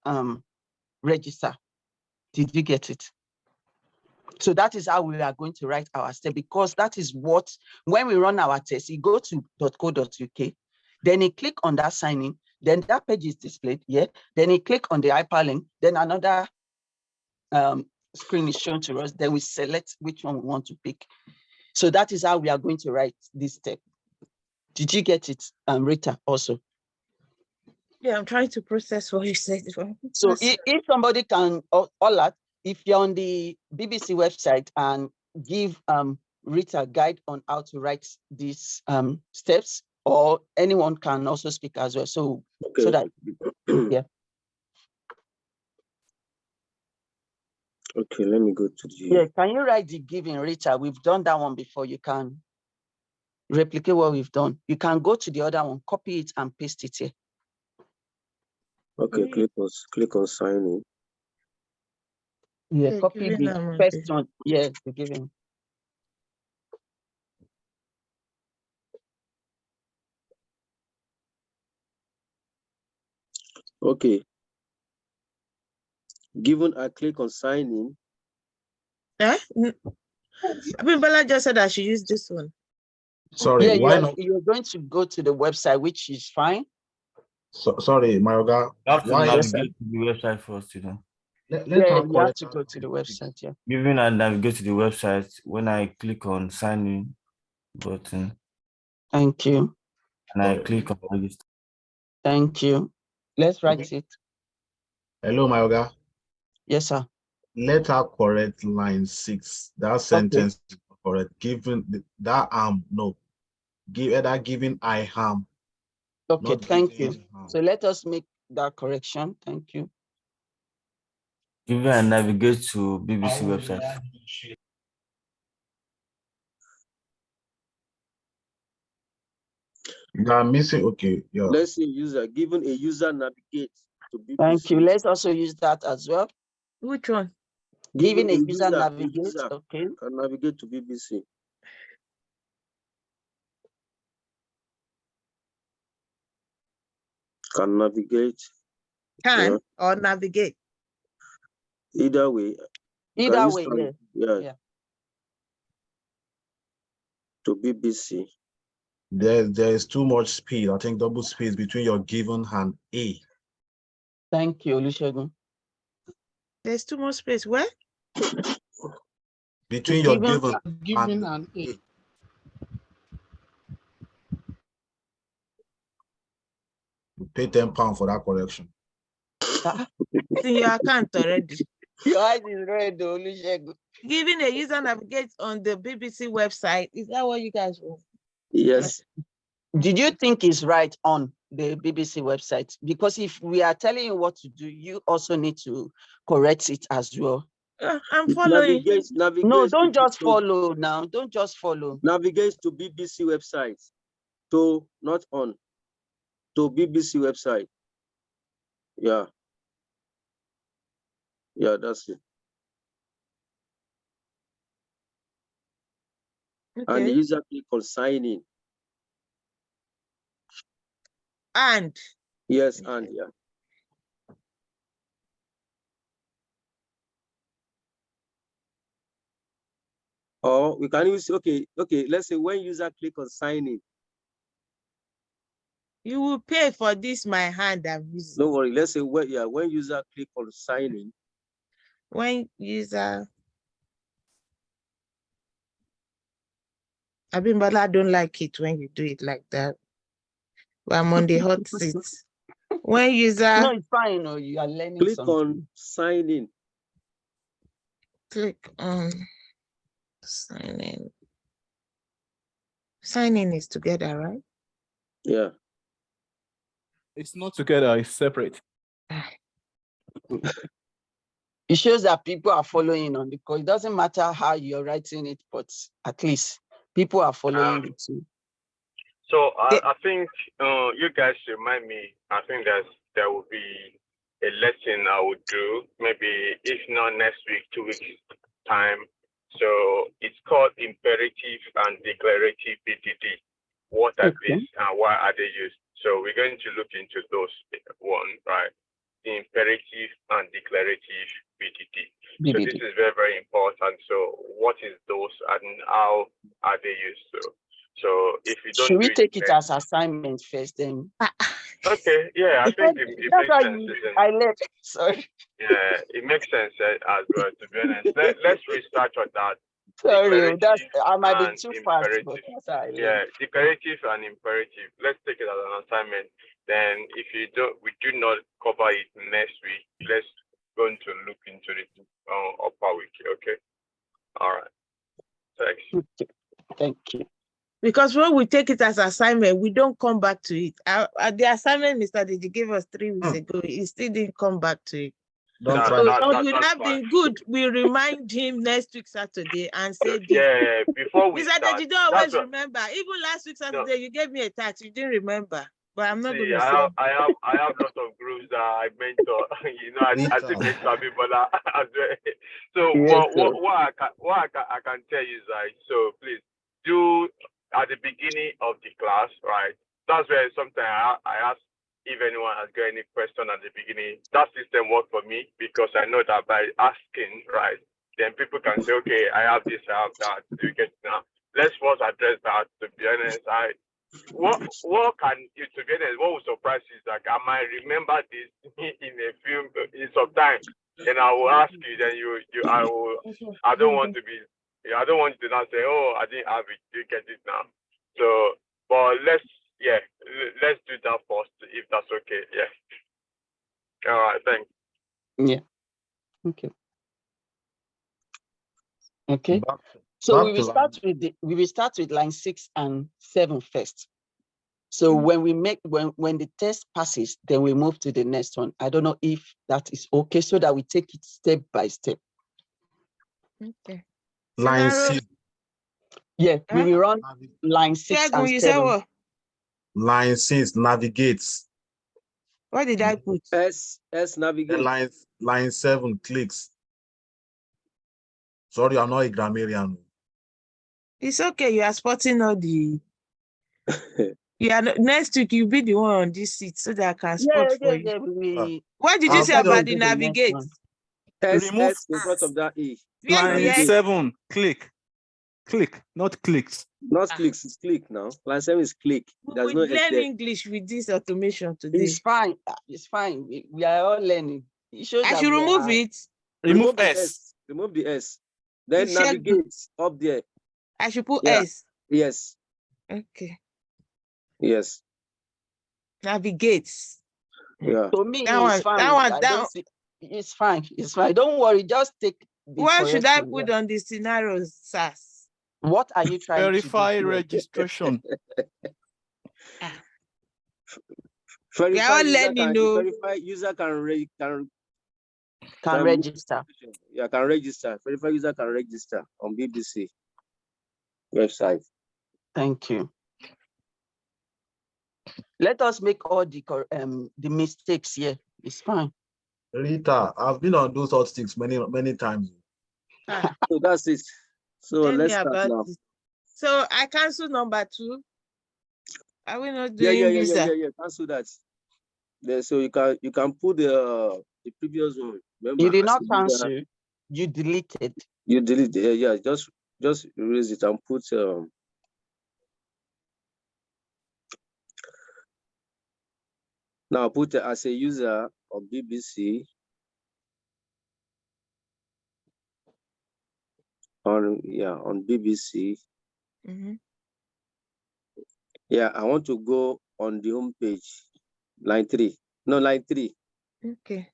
register. Did you get it? So that is how we are going to write our step, because that is what, when we run our test, you go to .co.uk, then you click on that sign in, then that page is displayed, yeah. Then you click on the hyperlink, then another screen is shown to us, then we select which one we want to pick. So that is how we are going to write this step. Did you get it, Rita, also? Yeah, I'm trying to process what you said. So if somebody can, Ola, if you're on the BBC website and give Rita a guide on how to write these steps, or anyone can also speak as well. So, okay. So that, yeah. Okay, let me go to the... Yeah, can you write the giving, Rita? We've done that one before. You can replicate what we've done. You can go to the other one, copy it and paste it here. Okay, click on sign in. Yeah, copy the first one. Yeah, the giving. Okay. Given I click on sign in. I mean, Bella just said I should use this one. Sorry, yeah, why not? You're going to go to the website, which is fine. So, sorry, Mayoga. You have to navigate to the website first, you know. You have to go to the website, yeah. Even I navigate to the website, when I click on sign in button. Thank you. And I click on register. Thank you. Let's write it. Hello, Mayoga. Yes, sir. let her correct line 6. That sentence is correct. Given that no. Give either giving I harm. Okay, not thank giving you. harm. So let us make that correction. Thank you. Give it and navigate to BBC website. You are missing. Okay, yeah. Let's say user, given a user navigate to BBC. Thank you. Let's also use that as well. Which one? Giving a user user navigate. Okay. can navigate to BBC. Can navigate. Can or navigate? Either way. Either way, yeah. Yeah. To BBC. There is too much speed. I think double space between your given and A. Thank you, Olusegun. There's too much space. Where? Between your given and A. Pay £10 for that correction. It's in your account already. Your eyes is red, Olusegun. Giving a user navigate on the BBC website. Is that what you guys want? Yes. Did you think it's right on the BBC website? Because if we are telling you what to do, you also need to correct it as well. I'm following. Navigate no, don't just follow now. Don't just follow. Navigate to BBC website. To not on. To BBC website. Yeah. Yeah, that's it. Okay. And the user click on sign in. And. Yes, and yeah. Or we can use, okay, let's say when user click on sign in. You will pay for this, my hand. Don't worry, let's say when user click on sign in. When user. Abimbola, I don't like it when you do it like that. But I'm on the hot seat. When user. No, it's fine. No, you are learning click something. on sign in. Click on sign in. Sign in is together, right? Yeah. It's not together, it's separate. It shows that people are following on the code. It doesn't matter how you're writing it, but at least people are following it too. So I think you guys remind me. I think there will be a lesson I would do, maybe if not next week, 2 weeks time. So it's called imperative and declarative BDD. What are these and why are they used? So we're going to look into those one, right? The imperative and declarative BDD. So this is very, very important. So what is those and how are they used? So if you don't, should we take it as assignment first then? Okay, yeah, I think it makes sense. I left. Sorry. Yeah, it makes sense as well. To be honest, let's research on that. Sorry, I might be too fast. But yeah, declarative and imperative. Let's take it as an assignment. Then, if we do not cover it next week. Let's going to look into it upper week. Okay. All right. Thanks. Thank you. Because when we take it as assignment, we don't come back to it. The assignment Mr. Didi gave us 3 weeks ago, he still didn't come back to it. So it would have been good. We remind him next week Saturday and say this. Yeah, before we Mr. start. Didi, you don't always remember. Even last week Saturday, you gave me a tax. You didn't remember. But I'm not going to say. I have lots of groups that I mentor. I think it's Abimbola as well. So what I can tell you is like, so please do at the beginning of the class, right? That's where sometimes I ask if anyone has got any question at the beginning. That system worked for me because I know that by asking, right, then people can say, okay, I have this, I have that. Do you get now? Let's first address that. To be honest, what can you, to be honest, what will surprise you is like I might remember this in some time, and I will ask you. Then I don't want you to not say, oh, I didn't have it. You get it now. So, but let's do that first, if that's okay. Yeah. All right. Thanks. Yeah. Okay. Okay. So we will start with line 6 and 7 first. So when we make when the test passes, then we move to the next one. I don't know if that is okay, so that we take it step by step. Okay. Line Scenario- 6. Yeah, we will run line 6 Shegun, and you said 7. what? Line 6 navigates. What did I put? S navigate. Then line 7 clicks. Sorry, I'm not a grammarian. It's okay. You are spotting all the. Yeah, next week you'll be the one on this seat so that I can spot for you. What did you say about the navigate? Remove in front of that E. line 7. Click. Click, not clicks. Not clicks, it's click now. Line 7 is click. There's no We learn S there. English with this automation today. It's fine. It's fine. We are all learning. It shows I that should we remove are- it. Remove the S. Remove the S. Then You check navigate up there. I should put Yeah. S. Yes. Okay. Yes. Navigates. Yeah. To me, That it's one- fine. that one- I that don't one- see- It's fine. It's fine. Don't worry. Just take the What should I correct one, put yeah. on the scenarios, SAS? What are you trying Verify to do? registration. We are all learning, no. Verify user can Can register. Yeah, can register. Verify user can register on BBC website. Thank you. Let us make all the mistakes here. It's fine. Rita, I've been on those hot sticks many times. So that's it. So Tell me let's start about now. it. So I cancel number 2. Are we not doing Yeah. Cancel that. There, so you can put the previous one. Remember, You did not as a user, cancel. You deleted. You delete it. Yeah, just erase it and put now put as a user of BBC on BBC. Yeah, I want to go on the home page. Line 3. No, line 3. Okay.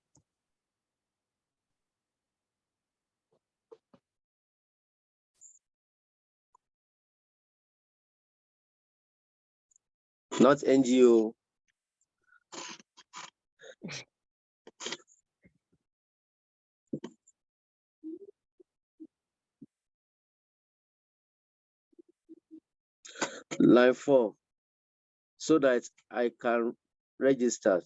Not NGO. Line 4. So that I can register.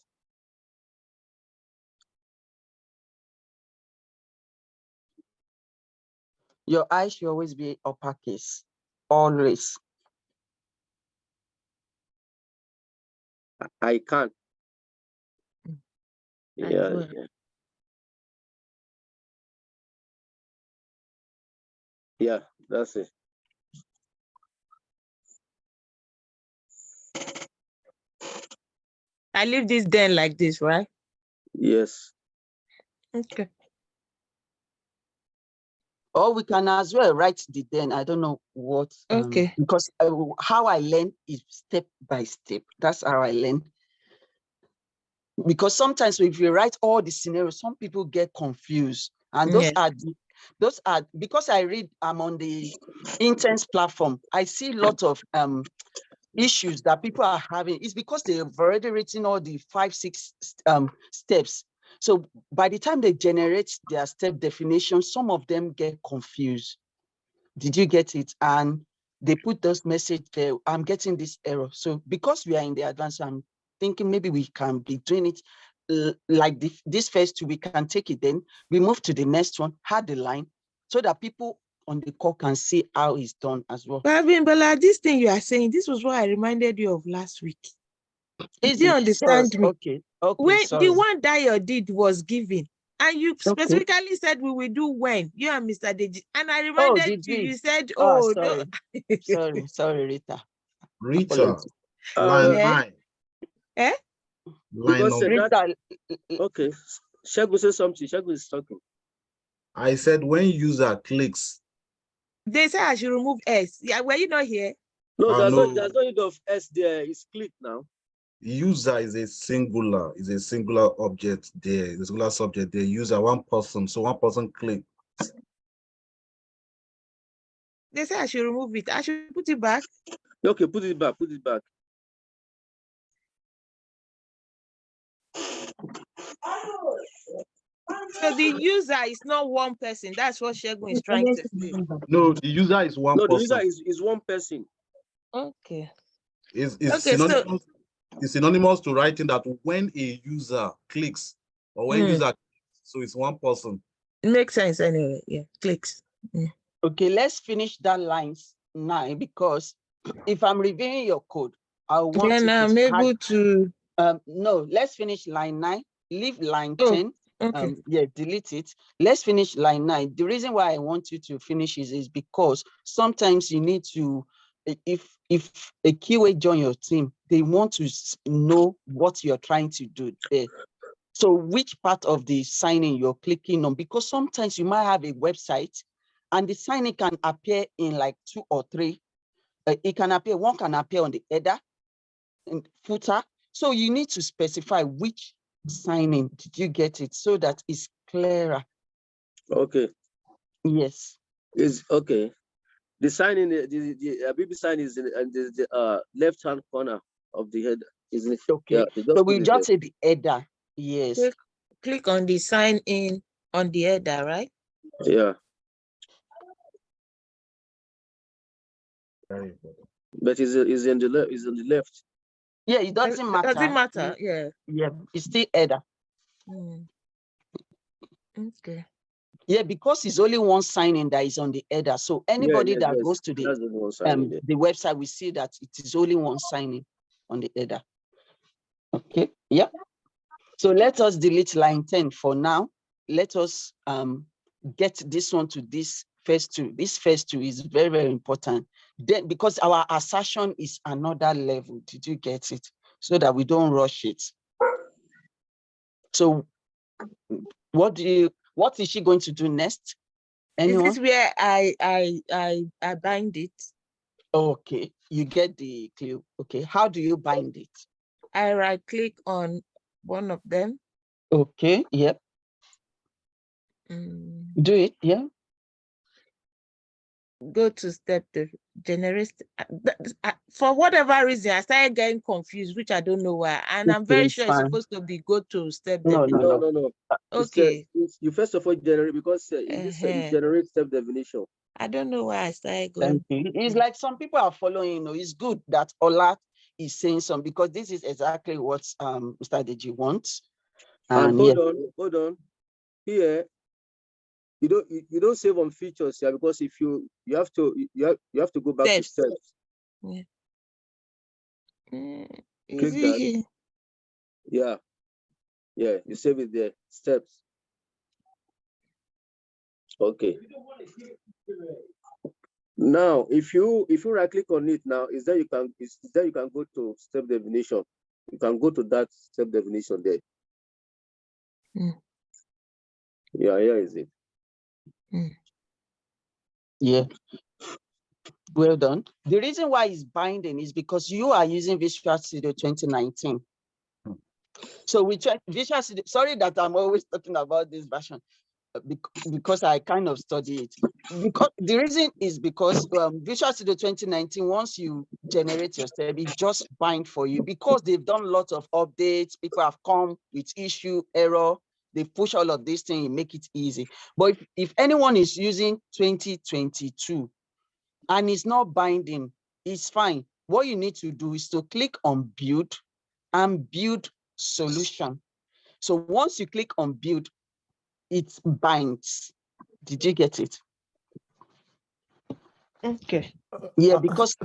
Your eyes should always be uppercase. Always. I can. Like Yeah, what? yeah. Yeah, that's it. I leave this then like this, right? Yes. Okay. Or we can as well write the then. I don't know what. Okay. Because how I learn is step by step. That's how I learn. Because sometimes if you write all the scenarios, some people get confused. And those are because I'm on the Intense platform. I see a lot of issues that people are having. It's because they have already written all the 5, 6 steps. So by the time they generate their step definition, some of them get confused. Did you get it? And they put those message there, I'm getting this error. So because we are in the advanced, I'm thinking maybe we can be doing it like this first 2, we can take it, then we move to the next one, add the line, so that people on the call can see how it's done as well. But this thing you are saying, this was what I reminded you of last week. Did you understand me? Okay. When sorry. the one that you did was given, and you specifically said we will do when, you and Mr. Deji, and I reminded you, you said, oh, sorry. no. sorry, Rita. Rita, line 9. Eh? Line number. Okay. Shegun say something. Shegun is talking. I said when user clicks. They say I should remove S. Yeah, were you not here? No, there's no need of S there. It's click now. User is a singular object there. It's a singular subject there. User, one person. So one person clicks. They say I should remove it. I should put it back. Okay, put it back. Put it back. So the user is not one person. That's what Shegun is trying to say. No, the user is one No, the person. user is one person. Okay. It's Okay, so synonymous. It's synonymous to writing that when a user clicks or when user, so it's one person. it makes sense anyway. Yeah, clicks. Okay, let's finish that lines 9 because if I'm reviewing your code, I want Then you I'm to able add, to. no, let's finish line 9, leave line Oh, 10. okay. Yeah, delete it. Let's finish line 9. The reason why I want you to finish is because sometimes you need to, if a QA join your team, they want to know what you're trying to do there. So which part of the signing you're clicking on, because sometimes you might have a website and the signing can appear in like 2 or 3. It can appear, one can appear on the header and footer. So you need to specify which signing did you get it so that it's clearer. Okay. Yes. Is okay. The sign in the BB sign is in the left hand corner of the head, isn't it? Okay. Yeah, So we just say the header. Yes. Click on the sign in on the header, right? Yeah. But is in the left? Is on the left? Yeah, it doesn't matter. Does it matter? Yeah. Yeah, it's still header. Okay. Yeah, because it's only one signing that is on the header. So anybody that goes to the website will see that it is only one signing on the header. Okay. Yeah. So let us delete line 10 for now. Let us get this one to this first 2. This first 2 is very, very important. Then because our assertion is another level. Did you get it? So that we don't rush it. So what is she going to do next? Anyone? Is this where I bind it? Okay, you get the clue. Okay, how do you bind it? I right click on one of them. Okay, yep. Do it, yeah. Go to step to generate. For whatever reason, I started getting confused, which I don't know why. And I'm very sure it's supposed to be go to step. No. Okay. You first of all generate because it generates step definition. I don't know why I started going. It's like some people are following, you know, it's good that Ola is saying some because this is exactly what Mr. Deji wants. And hold on. Here, you don't save on features here because if you have to go back to steps. Yeah. Click that. Yeah, you save it there. Steps. Okay. Now, if you right click on it now, is that you can go to step definition. You can go to that step definition there. Yeah, here is it. Yeah. Well done. The reason why it's binding is because you are using Visual Studio 2019. So we try Visual Studio. Sorry that I'm always talking about this version because I kind of study it. Because the reason is because Visual Studio 2019, once you generate your step, it just bind for you because they've done lots of updates. People have come with issue, error. They push all of these things and make it easy. But if anyone is using 2022 and it's not binding, it's fine. What you need to do is to click on build and build solution. So once you click on build, it binds. Did you get it? Okay. Yeah, because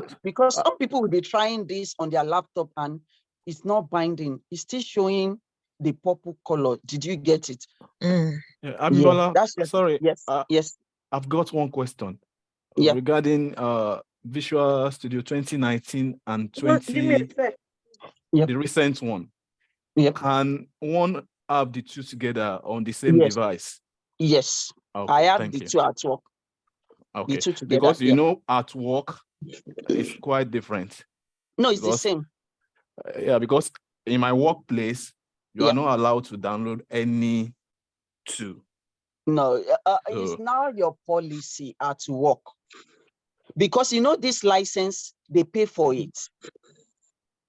some people will be trying this on their laptop and it's not binding. It's still showing the purple color. Did you get it? Yeah, Abimbola, sorry. Yes. Yes. I've got one question regarding Visual Studio 2019 and 20, the recent one. Can one have the two together on the same device? Yes. Okay, I have the two at work. Okay, the two together, because you know at work it's quite different. No, it's the same. Yeah, because in my workplace, you are not allowed to download any two. No, it's now your policy at work. because you know this license, they pay for it.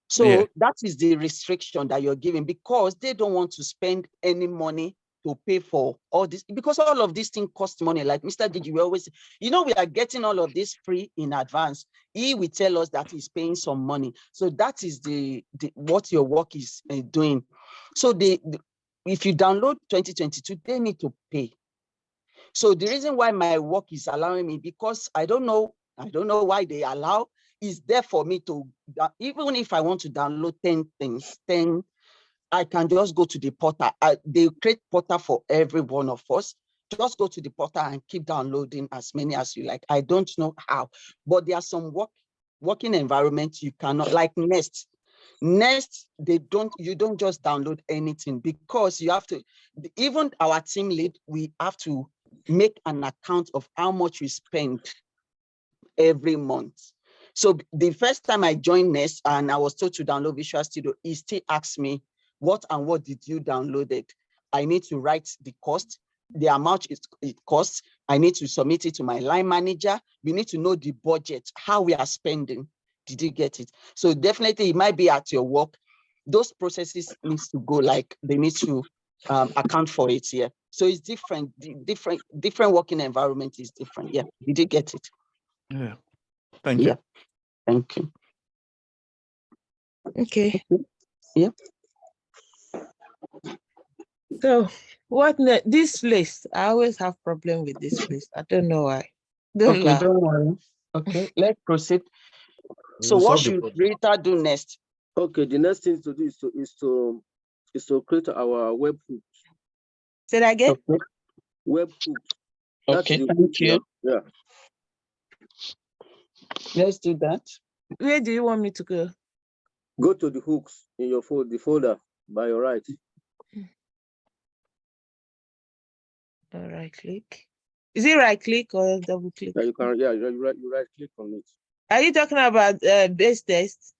So Yeah. that is the restriction that you're giving, because they don't want to spend any money to pay for all this, because all of these things cost money. Like Mr. Digi, we always, you know, we are getting all of this free in advance. He will tell us that he's paying some money. So that is the what your work is doing. So if you download 2022, they need to pay. So the reason why my work is allowing me, because I don't know why they allow, is there for me to, even if I want to download 10 things, I can just go to the portal. They create portal for every one of us. Just go to the portal and keep downloading as many as you like. I don't know how, but there are some working environments you cannot, like Nest. Nest, you don't just download anything, because you have to, even our team lead, we have to make an account of how much we spend every month. So the first time I joined Nest and I was told to download Visual Studio, he still asked me, what did you download it? I need to write the cost, the amount it costs. I need to submit it to my line manager. We need to know the budget, how we are spending. Did you get it? So definitely it might be at your work. Those processes needs to go, like they need to account for it here. So it's different, different working environment is different. Yeah, did you get it? Yeah. Thank you. Thank you. Okay. Yeah. So this place, I always have problem with this place. I don't know why. Don't worry. Okay, let's proceed. So what should Rita do next? Okay, the next thing to do is to create our webhook. Say that again? Okay. Webhook. Okay, thank you. Yeah. Let's do that. Where do you want me to go? Go to the hooks in your folder by your right. Right click. Is it right click or double click? Yeah, you right click on it. Are you talking about base test?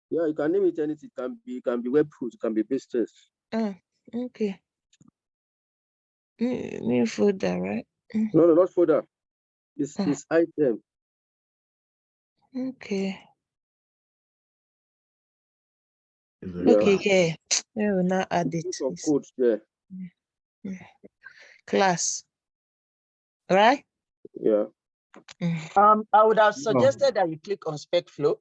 Yeah, you can name it anything. It can be webhook, it can be base test. Oh, okay. New folder, right? No, not folder. It's item. Okay. Yeah. Okay. Yeah, we'll now add it. Code there. Class. Right? Yeah. I would have suggested that you click on spec flow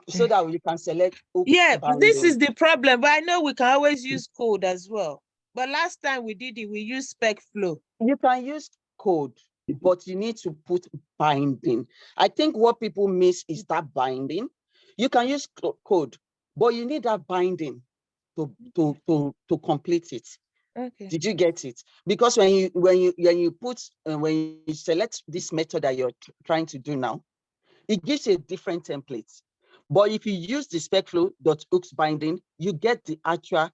so that you can select. Yeah, this is the problem, but I know we can always use code as well. But last time we did it, we used spec flow. You can use code, but you need to put binding. I think what people miss is that binding. You can use code, but you need that binding to complete it. Okay. Did you get it? Because when you select this method that you're trying to do now, it gives you a different template. But if you use the specflow.hooks binding, you get the actual.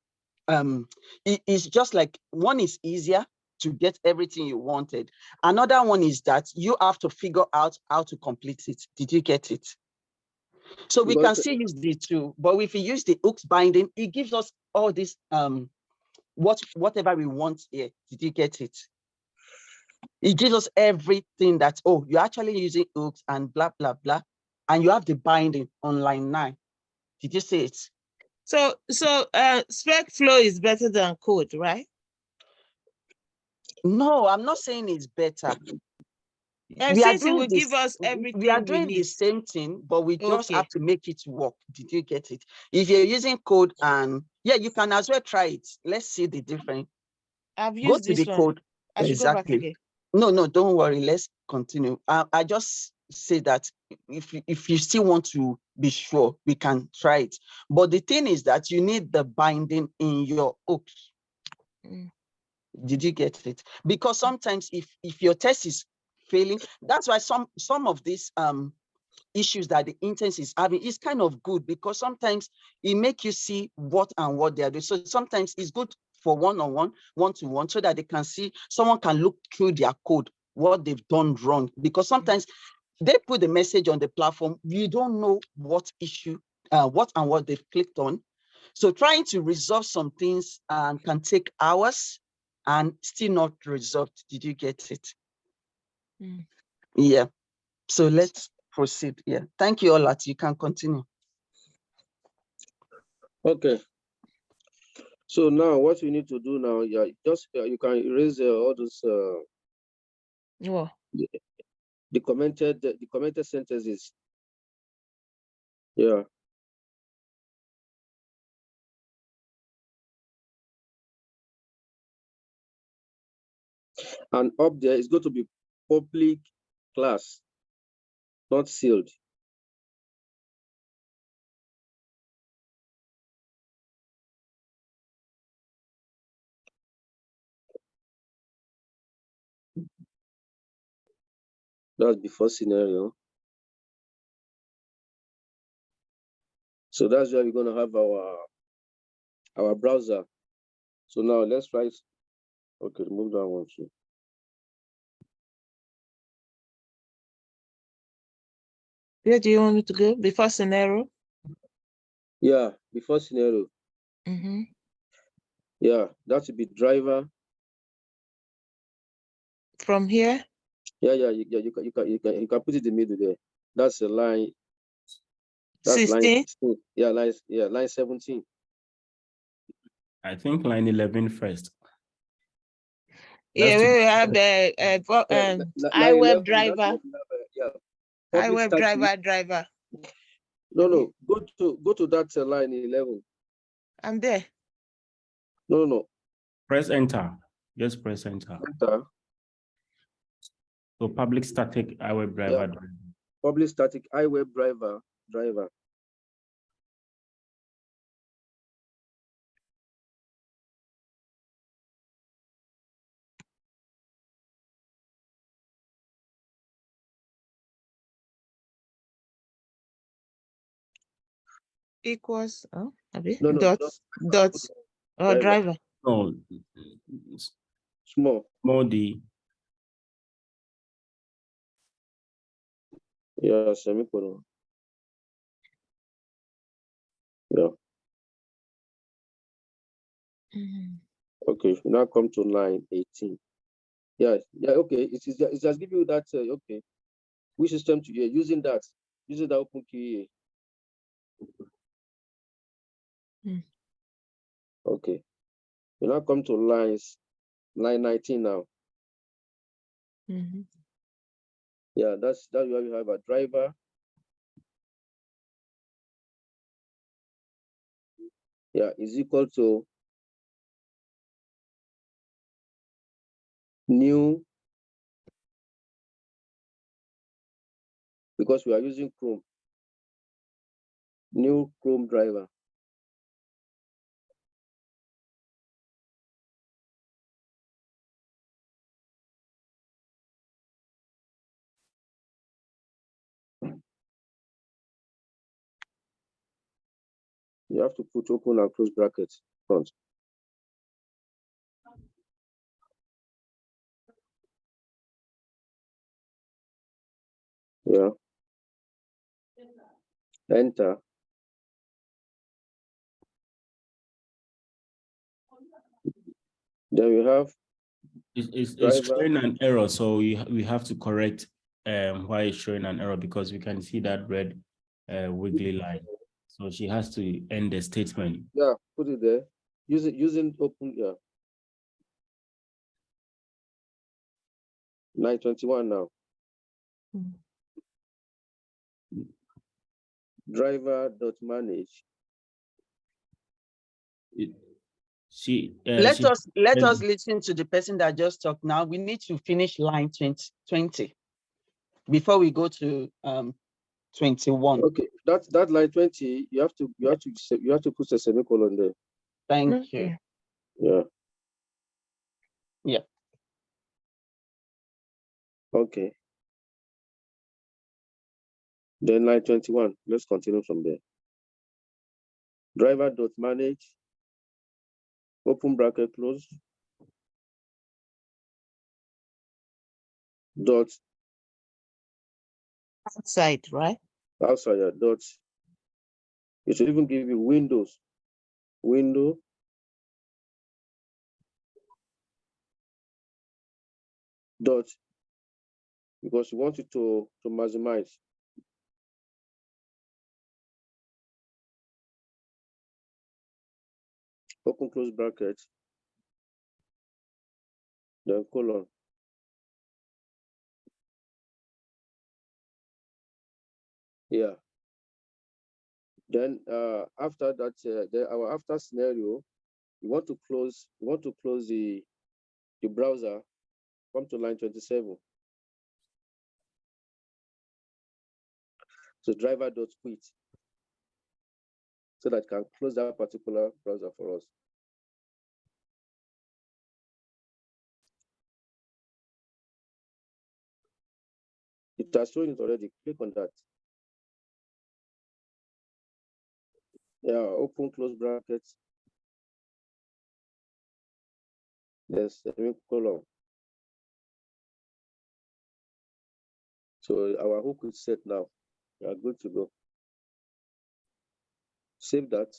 It's just like one is easier to get everything you wanted. Another one is that you have to figure out how to complete it. Did you get it? So we can still use the two, but if you use the hooks binding, it gives us all this whatever we want here. Did you get it? It gives us everything that, oh, you're actually using hooks and blah, blah, blah. And you have the binding on line 9. Did you see it? So spec flow is better than code, right? No, I'm not saying it's better. Since it will give us everything we are doing the same thing, but we just have to make it work. Did you get it? If you're using code, and yeah, you can as well try it. Let's see the difference. I've used this one. Code. I should go back again. No, don't worry. Let's continue. I just say that if you still want to be sure, we can try it. But the thing is that you need the binding in your hooks. Did you get it? Because sometimes if your test is failing, that's why some of these issues that the intern is having is kind of good, because sometimes it makes you see what they are doing. So sometimes it's good for one-on-one, one-to-one, so that they can see, someone can look through their code, what they've done wrong. Because sometimes they put the message on the platform, you don't know what issue, what they've clicked on. So trying to resolve some things can take hours and still not resolved. Did you get it? Yeah. So let's proceed. Yeah. Thank you, Olat. You can continue. Okay. So now what we need to do now, yeah, just you can erase all those the commented sentences. Yeah. And up there is going to be public class, not sealed. That's the first scenario. So that's where we're going to have our browser. So now let's try. Okay, remove that one too. Where do you want me to go? Before scenario? Yeah, before scenario. Mm-hmm. Yeah, that would be driver. From here? Yeah, you can put it in the middle there. That's a line. That's 16? line 16. Yeah, line 17. I think line 11 first. Yeah, That's we have the iWeb driver. Yeah. iWeb driver. No. Go to that line 11. I'm there. No. Press enter. Just press enter. Enter. So public static iWeb driver. Yeah. Public static iWeb driver. Equals No, dot driver. No. Small D. Yeah, semicolon. Yeah. Okay, now come to line 18. Yeah, okay. It's just give you that. Okay, which system to using that open key. Okay, you now come to line 19 now. Yeah, that's where you have a driver. Yeah, is equal to new, because we are using Chrome. New Chrome driver. You have to put open and close brackets front. Yeah. Enter. Then we have it's showing an error, so we have to correct why it's showing an error, because we can see that red wiggly line. So she has to end the statement. Yeah, put it there. Using open, yeah. Line 21 now. Driver.manage. Let us listen to the person that just talked now. We need to finish line 20 before we go to 21. Okay, that line 20, you have to put a semicolon there. Thank you. Yeah. Yeah. Okay. Then line 21, let's continue from there. Driver.manage, open bracket, close. Dot. Outside, right? Outside, yeah, dot. It should even give you Windows. Window. Dot. Because you want it to maximize. open close bracket, then colon. Yeah. Then after that, then our after scenario, we want to close the browser, come to line 27. So driver.quit, so that can close that particular browser for us. It has shown it already. Click on that. Yeah, open close brackets. Yes, semicolon. So our hook is set now. We are good to go. Save that.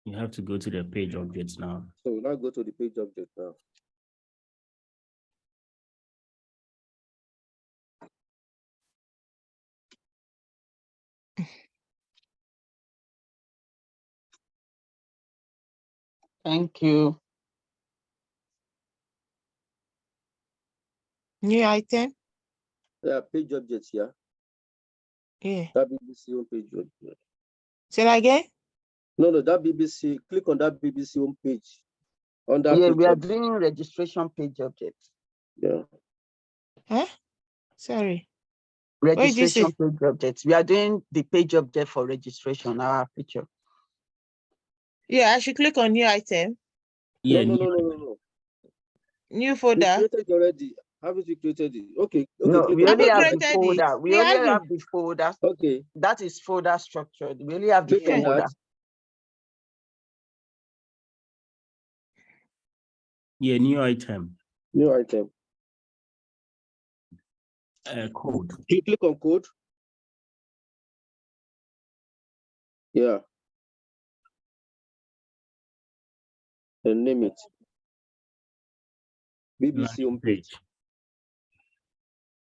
You have to go to the page objects now. So we'll now go to the page object now. Thank you. New item. Yeah, page objects here. Yeah. That BBC home page. Say that again? No, that BBC. Click on that BBC home page. On that Yeah, page we are object. doing registration page objects. Yeah. Huh? Sorry. Registration page objects. We are doing the page object for registration, our feature. Yeah, I should click on new item. Yeah, No. New folder. We created already. Haven't we created it? Okay. No, click we on only that. have the folder. We only have the folder. Okay. That is folder structured. We only have the Click on folder. that. Yeah, new item. New item. Code. Click on code. Yeah. And name it. BBC home page.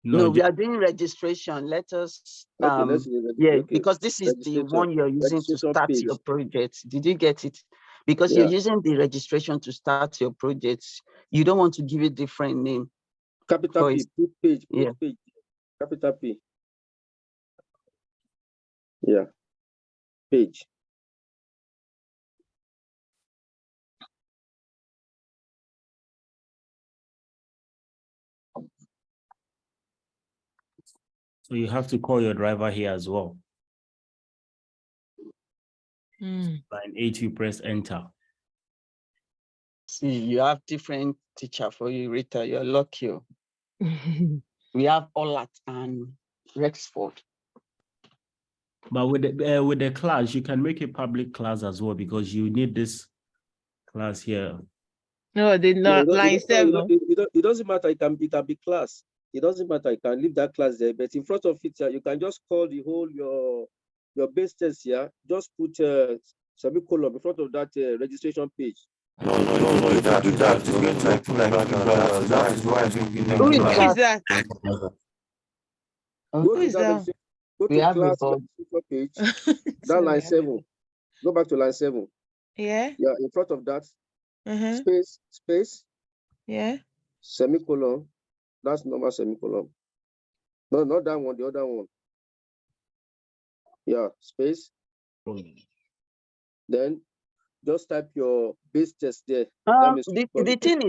No, we are doing registration. Let us because this is the one you're using to start your project. Did you get it? Because you're using the registration to start your project. You don't want to give it different name. Capital P, page, page, capital P. Yeah. Page. So you have to call your driver here as well. Line 8, you press enter. See, you have different teacher for you, Rita. You're lucky. We have Olat and Rexford. But with the class, you can make a public class as well, because you need this class here. No, line 7. It doesn't matter. It can be class. It doesn't matter. You can leave that class there, but in front of it, you can just call the whole your base test here. Just put semicolon in front of that registration page. No, you can't do that. It's going to like that is why I think you Who is that? Who is that? Go to class registration page. That line 7. Go back to line 7. Yeah. Yeah, in front of that. Space. Yeah. Semicolon. That's normal semicolon. No, not that one, the other one. Yeah, space. Then just type your base test there. The thing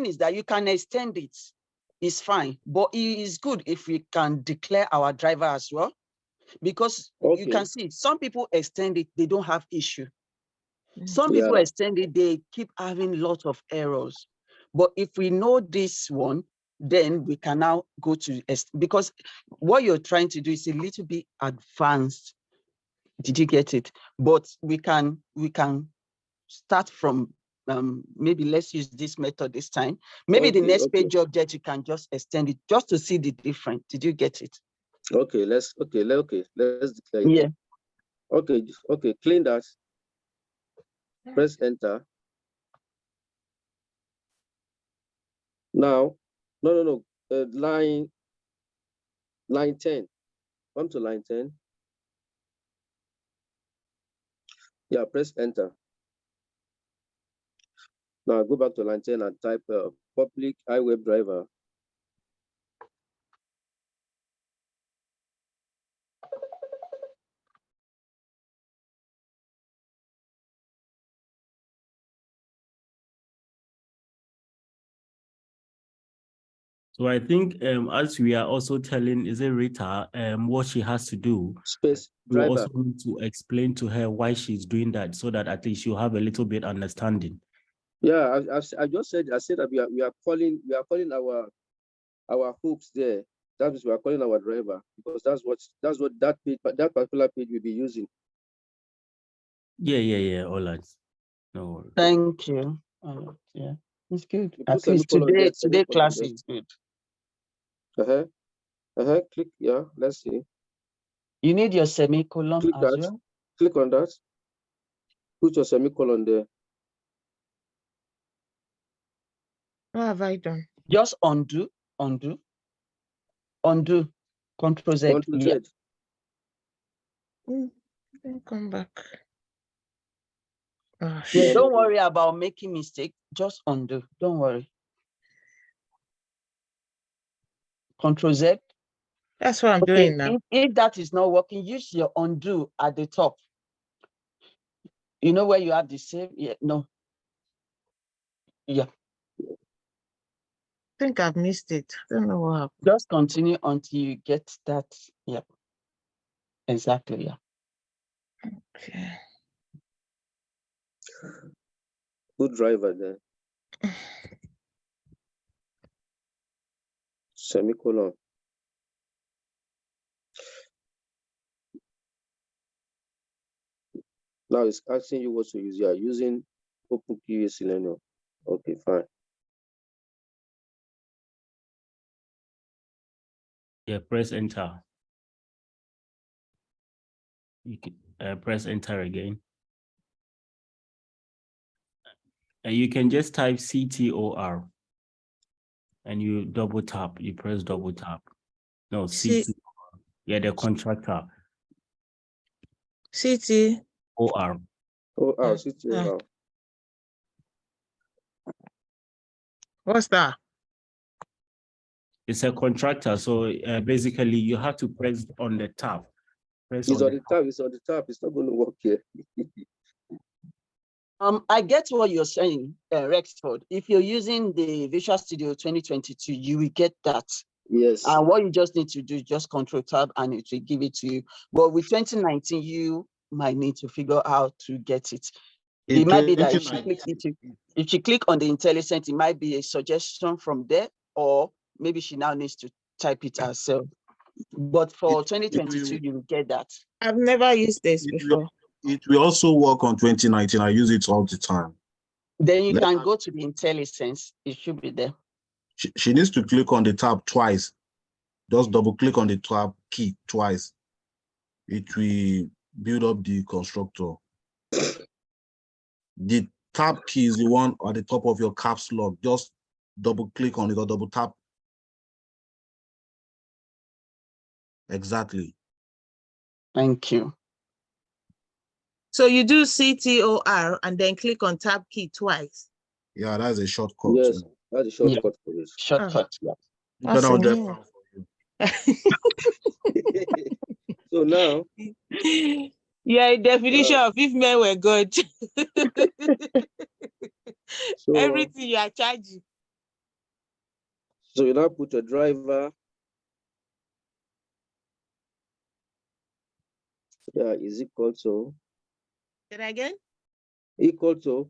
is that you can extend it. It's fine, but it is good if we can declare our driver as well, because you can see some people extend it, they don't have issue. Some people extend it, they keep having lots of errors. But if we know this one, then we can now go to, because what you're trying to do is a little bit advanced. Did you get it? But we can start from maybe let's use this method this time. Maybe the next page object, you can just extend it just to see the difference. Did you get it? Okay, let's declare it. Yeah. Okay, clean that. Press enter. Now, no. Line 10. Come to line 10. Yeah, press enter. Now go back to line 10 and type public iWebDriver. So I think as we are also telling, is it Rita, what she has to do, space we driver. also need to explain to her why she's doing that so that at least you have a little bit understanding. Yeah, I just said that we are calling our hooks there. That means we are calling our driver because that's what that particular page will be using. Yeah. All right. No. Thank you. Yeah, it's good. At least today class is good. Click. Yeah, let's see. You need your semicolon Click as that. well. Click on that. Put your semicolon there. What have I done? Just undo. Control Z. Control Z. Then come back. Oh, yeah, don't worry about making mistake. Just undo. Don't worry. Control Z. That's what I'm doing now. If that is not working, use your undo at the top. You know where you have the save? Yeah, no. Yeah. I think I've missed it. I don't know what happened. Just continue until you get that. Yep. Exactly. Yeah. Okay. Good driver there. Semicolon. Now it's asking you what to use. You are using OpenQA Selenium. Okay, fine. Yeah, press enter. You can press enter again. And you can just type CTOR and you double tap, you press double tap. No, CTOR. Yeah, the contractor. CT. OR. CTOR. What's that? It's a contractor. So basically you have to press on the tab. It's on the tab. It's on the tab. It's not going to work here. I get what you're saying, Rexford. If you're using the Visual Studio 2022, you will get that. Yes. And what you just need to do is just Control Tab and it will give it to you. But with 2019, you might need to figure out how to get it. It might be that if she click on the IntelliSense, it might be a suggestion from there, or maybe she now needs to type it herself. But for 2022, you will get that. I've never used this before. It will also work on 2019. I use it all the time. Then you can go to the IntelliSense. It should be there. She needs to click on the tab twice. Just double click on the tab key twice. It will build up the constructor. The tab key is the one at the top of your caps lock. Just double click on it or double tap. Exactly. Thank you. So you do CTOR and then click on tab key twice. Yeah, that's a shortcut. Yes, that's a shortcut for this. Shortcut. Yeah. So now. Yeah, definition of if men were good. So, everything you are charging. So you now put a driver. Yeah, is equal to. Say that again? Equal to.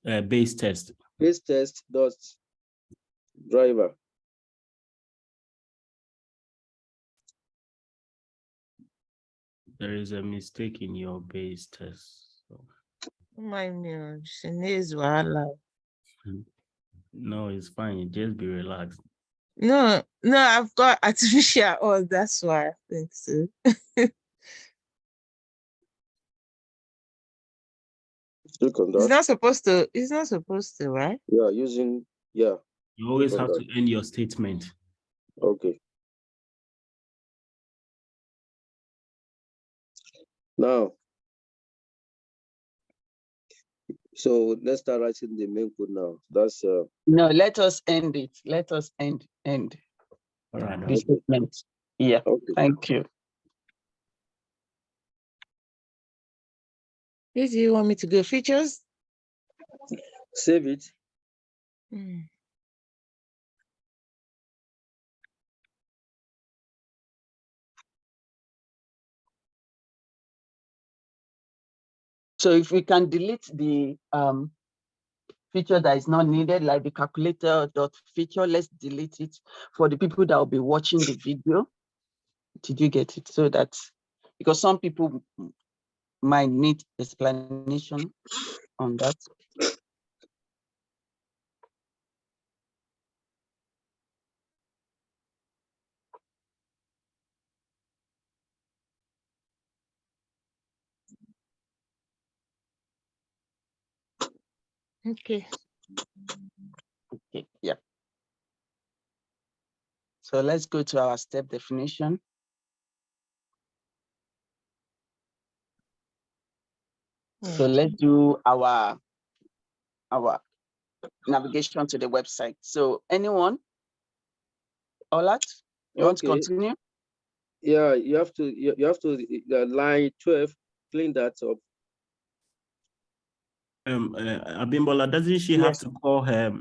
Base test. Base test dot driver. There is a mistake in your base test. So. My mirror, Shanice Wala. No, it's fine. Just be relaxed. No, I've got artificial. Oh, that's why I think so. Click on It's that. not supposed to. It's not supposed to, right? Yeah, using, yeah. You always Click on have that. to end your statement. Okay. Now, so let's start writing the main code now. That's No, let us end it. Let us end All right. the statement. Yeah. okay. Thank you. Where do you want me to go? Features? Save it. Hmm. So if we can delete the feature that is not needed, like the calculator dot feature, let's delete it for the people that will be watching the video. Did you get it? So that, because some people might need explanation on that. Okay. Okay, yeah. So let's go to our step definition. So let's do our navigation to the website. So anyone? Olat, you want to continue? Yeah, you have to line 12, clean that up. Abimbola, doesn't she have to call her?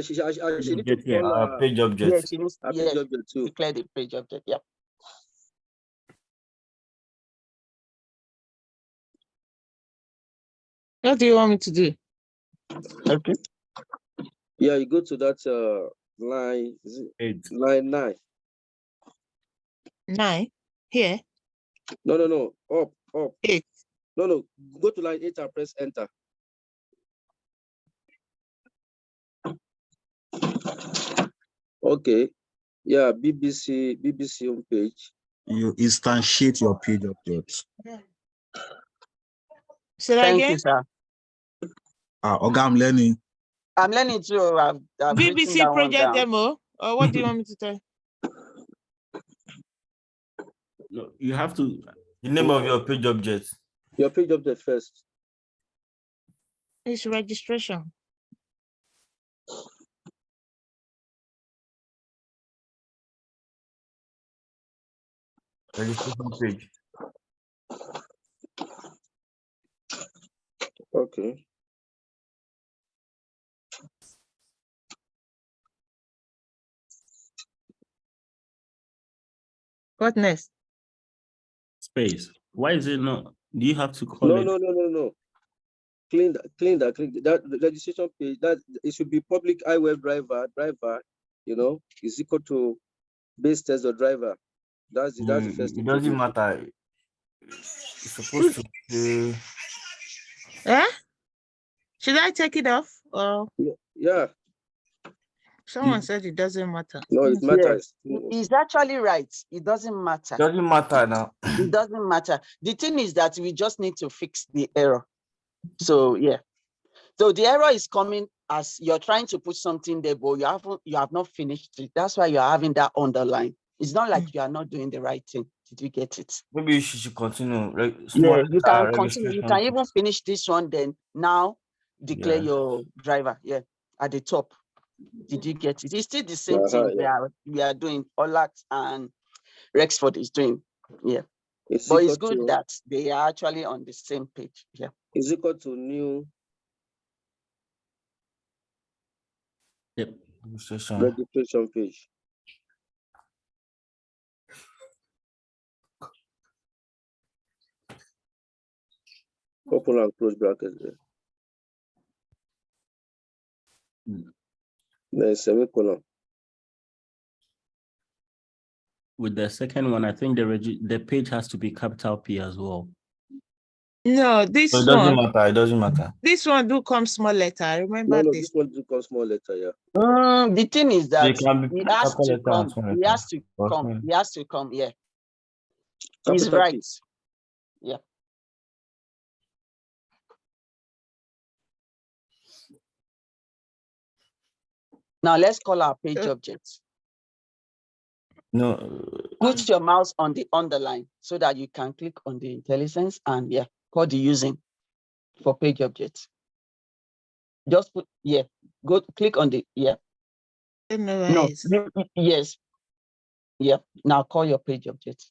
She need to Object here. call Page object. Yes, she needs, page yes, object too. declare the page object, yeah. What do you want me to do? Okay. Yeah, you go to that line, line 9. 9 here. No, up. 8. No, go to line 8 and press enter. Okay. Yeah, BBC homepage. You instantiate your page object. Say that Thank again? you, sir. Oga, I'm learning. I'm learning too. I've written BBC that one project down. demo. Or what do you want me to tell? No, you have to. The name of your page object. Your page object first. It's registration. Registration page. Okay. What next? Space. Why is it not? Do you have to call it? No. Clean that. The registration page. That it should be public iWeb driver. You know, is equal to base test or driver. That's the first thing. It doesn't matter. It's supposed to be. Eh? Should I take it off? Or yeah. Someone said it doesn't matter. No, it matters. Yes. He's actually right. It doesn't matter. Doesn't matter now. It doesn't matter. The thing is that we just need to fix the error. So yeah. So the error is coming as you're trying to put something there, but you have not finished it. That's why you're having that underline. It's not like you are not doing the right thing. Did you get it? Maybe you should continue. Yeah, you can continue. You can even finish this one, then now declare your driver. Yeah, at the top. Did you get it? It's still the same thing we are doing. Olat and Rexford is doing. Yeah. But it's good that they are actually on the same page. Yeah. Is equal to new registration page. Open and close brackets there. Then semicolon. With the second one, I think the page has to be capital P as well. No, this So it doesn't one. matter. It doesn't matter. This one do come small letter. I remember No, this. this one do come small letter, yeah. The thing is So that it can be he has capital to letter and come. small He letter. has to come. Okay. He has to come. Yeah, he's Capital right. P. Yeah. Now let's call our page objects. No. Put your mouse on the underline so that you can click on the IntelliSense and yeah, call the using for page objects. Just put, yeah, go click on the, yeah. No, yes. Yep. Now call your page object.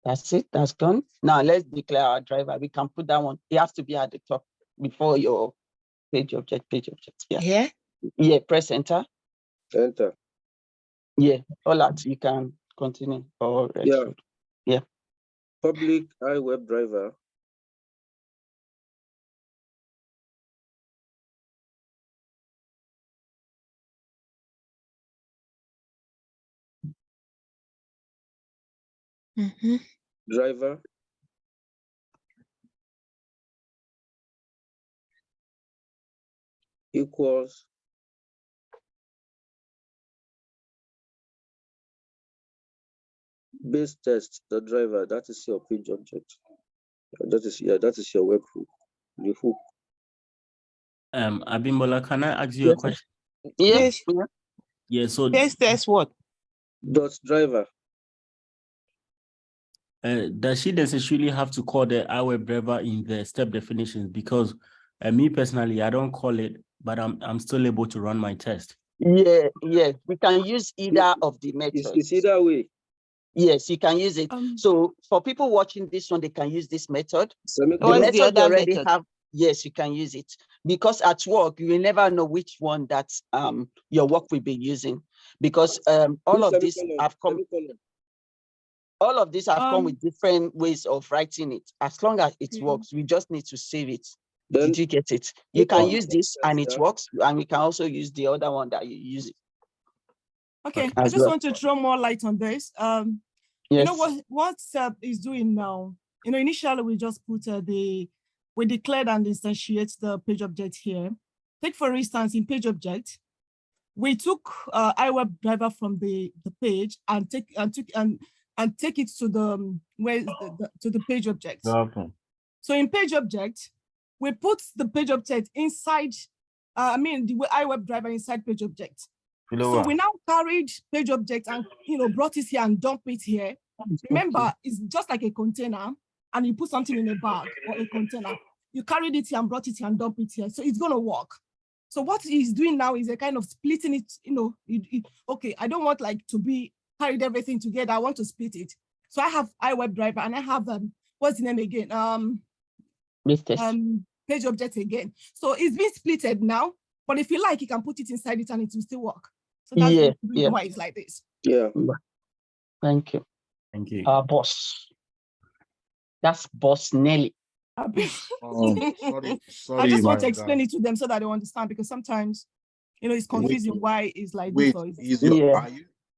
That's it. That's done. Now let's declare our driver. We can put that one. It has to be at the top before your page object. Yeah. Yeah. Yeah. Press enter. Enter. Yeah. All that you can continue. Or Yeah. Yeah. Public iWebDriver. Driver. Equals base test the driver. That is your page object. That is your webhook. The hook. Abimbola, can I ask you a question? Yes. Yeah. So test what? Dot driver. Does she necessarily have to call the iWebDriver in the step definitions? Because me personally, I don't call it, but I'm still able to run my test. Yeah. We can use either of the methods. It's either way. Yes, you can use it. So for people watching this one, they can use this method. The What's method the other you already method? have, yes, you can use it. Because at work, you will never know which one that your work will be using. Because all of these have come with different ways of writing it. As long as it works, we just need to save it. Did you get it? You can use this and it works, and we can also use the other one that you use it. Okay, I just want to throw more light on this. You know what is doing now? You know, initially we just put we declared and instantiate the page object here. Take for instance, in page object, we took iWebDriver from the page and take it to the to the page object. Okay. So in page object, we put the page object inside. The iWebDriver inside page object. So we now carried page object and brought it here and dumped it here. Remember, it's just like a container, and you put something in a bag or a container. You carried it here and brought it here and dumped it here. So it's gonna work. So what he's doing now is a kind of splitting it. Okay, I don't want like to be carried everything together. I want to split it. So I have iWebDriver and I have what's the name again? Page object again. So it's been splitted now. But if you like, you can put it inside it and it will still work. So that's the reason why it's like this. Yeah. Thank you. Thank you. Boss. That's Boss Nelly. Sorry. I just want to explain it to them so that they understand, because sometimes, it's confusing why it's like this.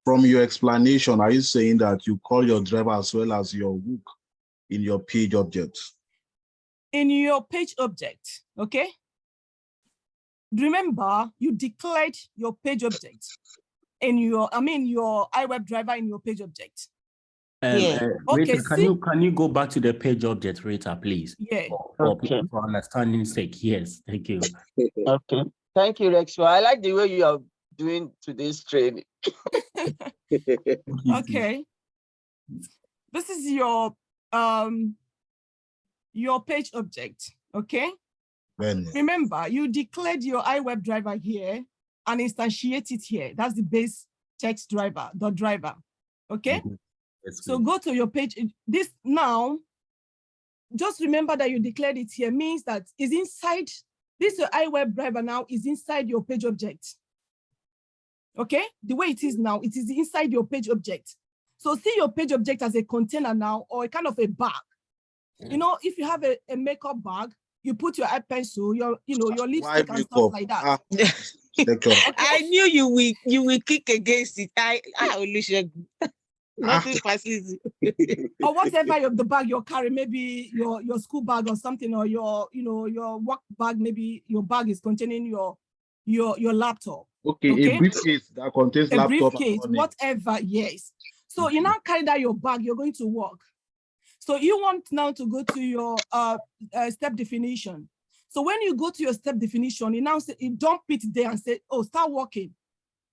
From your explanation, are you saying that you call your driver as well as your hook in your page object? In your page object, okay? Remember, you declared your page object in your iWebDriver in your page object. Rita, can you go back to the page object, Rita, please? Yeah. For understanding sake, yes, thank you. Okay, thank you, Rex. I like the way you are doing today's training. Okay, this is your page object. Okay. Remember, you declared your iWebDriver here and instantiate it here. That's the base text driver, the driver. Okay. So go to your page. This now, just remember that you declared it here means that is inside this iWebDriver now is inside your page object. Okay, the way it is now, it is inside your page object. So see your page object as a container now, or a kind of a bag. If you have a makeup bag, you put your eye pencil, your lipstick and stuff like that. I knew you will kick against it. Nothing facility. Or whatever of the bag you're carrying, maybe your school bag or something, or your your work bag, maybe your bag is containing your laptop. Okay, a briefcase that contains a laptop briefcase, and money. whatever, yes. So you now carry that your bag, you're going to work. So you want now to go to your step definition. So when you go to your step definition, you now say, you dump it there and say, oh, start working.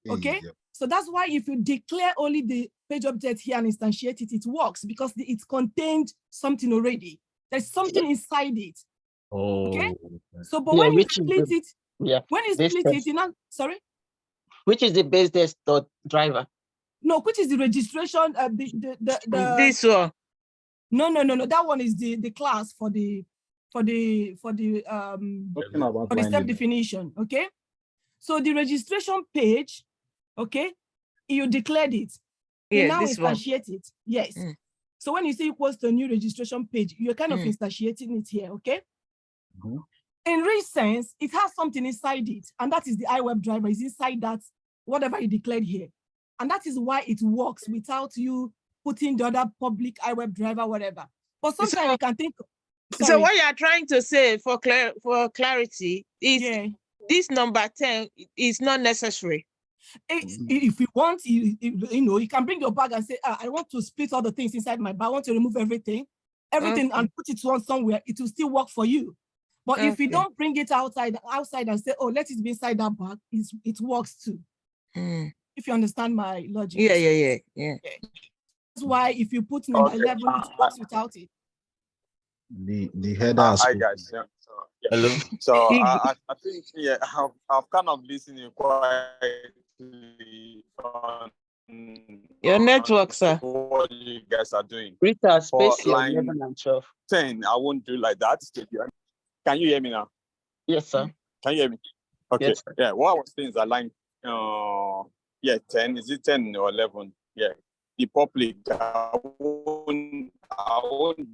Okay. Yeah. So that's why if you declare only the page object here and instantiate it, it works because it contained something already. There's something inside it. Oh. Okay. So, but when you split it, when you split it, you know, sorry. Which is the base test driver? No, which is the registration? This one. No. That one is the class for the step definition. Okay. So the registration page, okay, you declared it. You now instantiate it. Yes. So when you say equals to a new registration page, you're kind of instantiating it here. Okay. In real sense, it has something inside it, and that is the iWeb driver is inside that, whatever you declared here. And that is why it works without you putting the other public iWeb driver, whatever. But sometimes you can think. Sorry. So what you are trying to say for clarity is this number 10 is not necessary. If you want, you know, you can bring your bag and say, I want to split all the things inside my bag. I want to remove everything and put it on somewhere. It will still work for you. But if you don't bring it outside and say, oh, let it be inside that bag, it works too. If you understand my logic. Yeah. That's why if you put number 11, it works without it. The header. Hi guys. Yeah. Hello. So I think I've kind of listening quietly on your network, sir. What you guys are doing. Rita, space line 11 and 12. 10, I won't do like that. Can you hear me now? Yes, sir. Can you hear me? Okay. Yes, sir. Yeah. What I was saying is line 10. Is it 10 or 11? Yeah. The public, I won't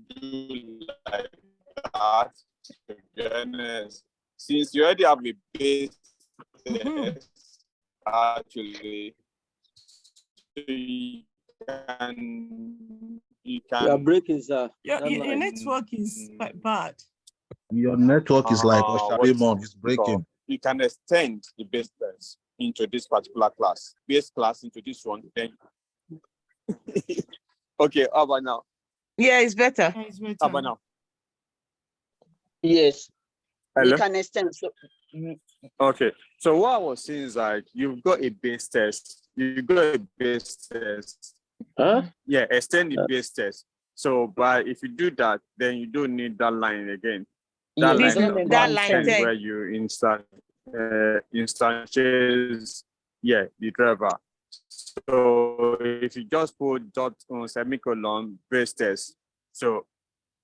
do like that, to be honest. Since you already have a base test, actually, you can. You are breaking, sir. Your network is quite bad. Your network is like it's breaking. So you can extend the base test into this particular class, base class into this one, then. Okay, how about now? Yeah, it's better. How about now? Yes. Hello? You can extend. So, okay, so what I was saying is like you've got a base test. Huh? Yeah, extend the base test. So, but if you do that, then you don't need that line again. That line 10 where you instantiate, the driver. So if you just put dot semicolon base test, so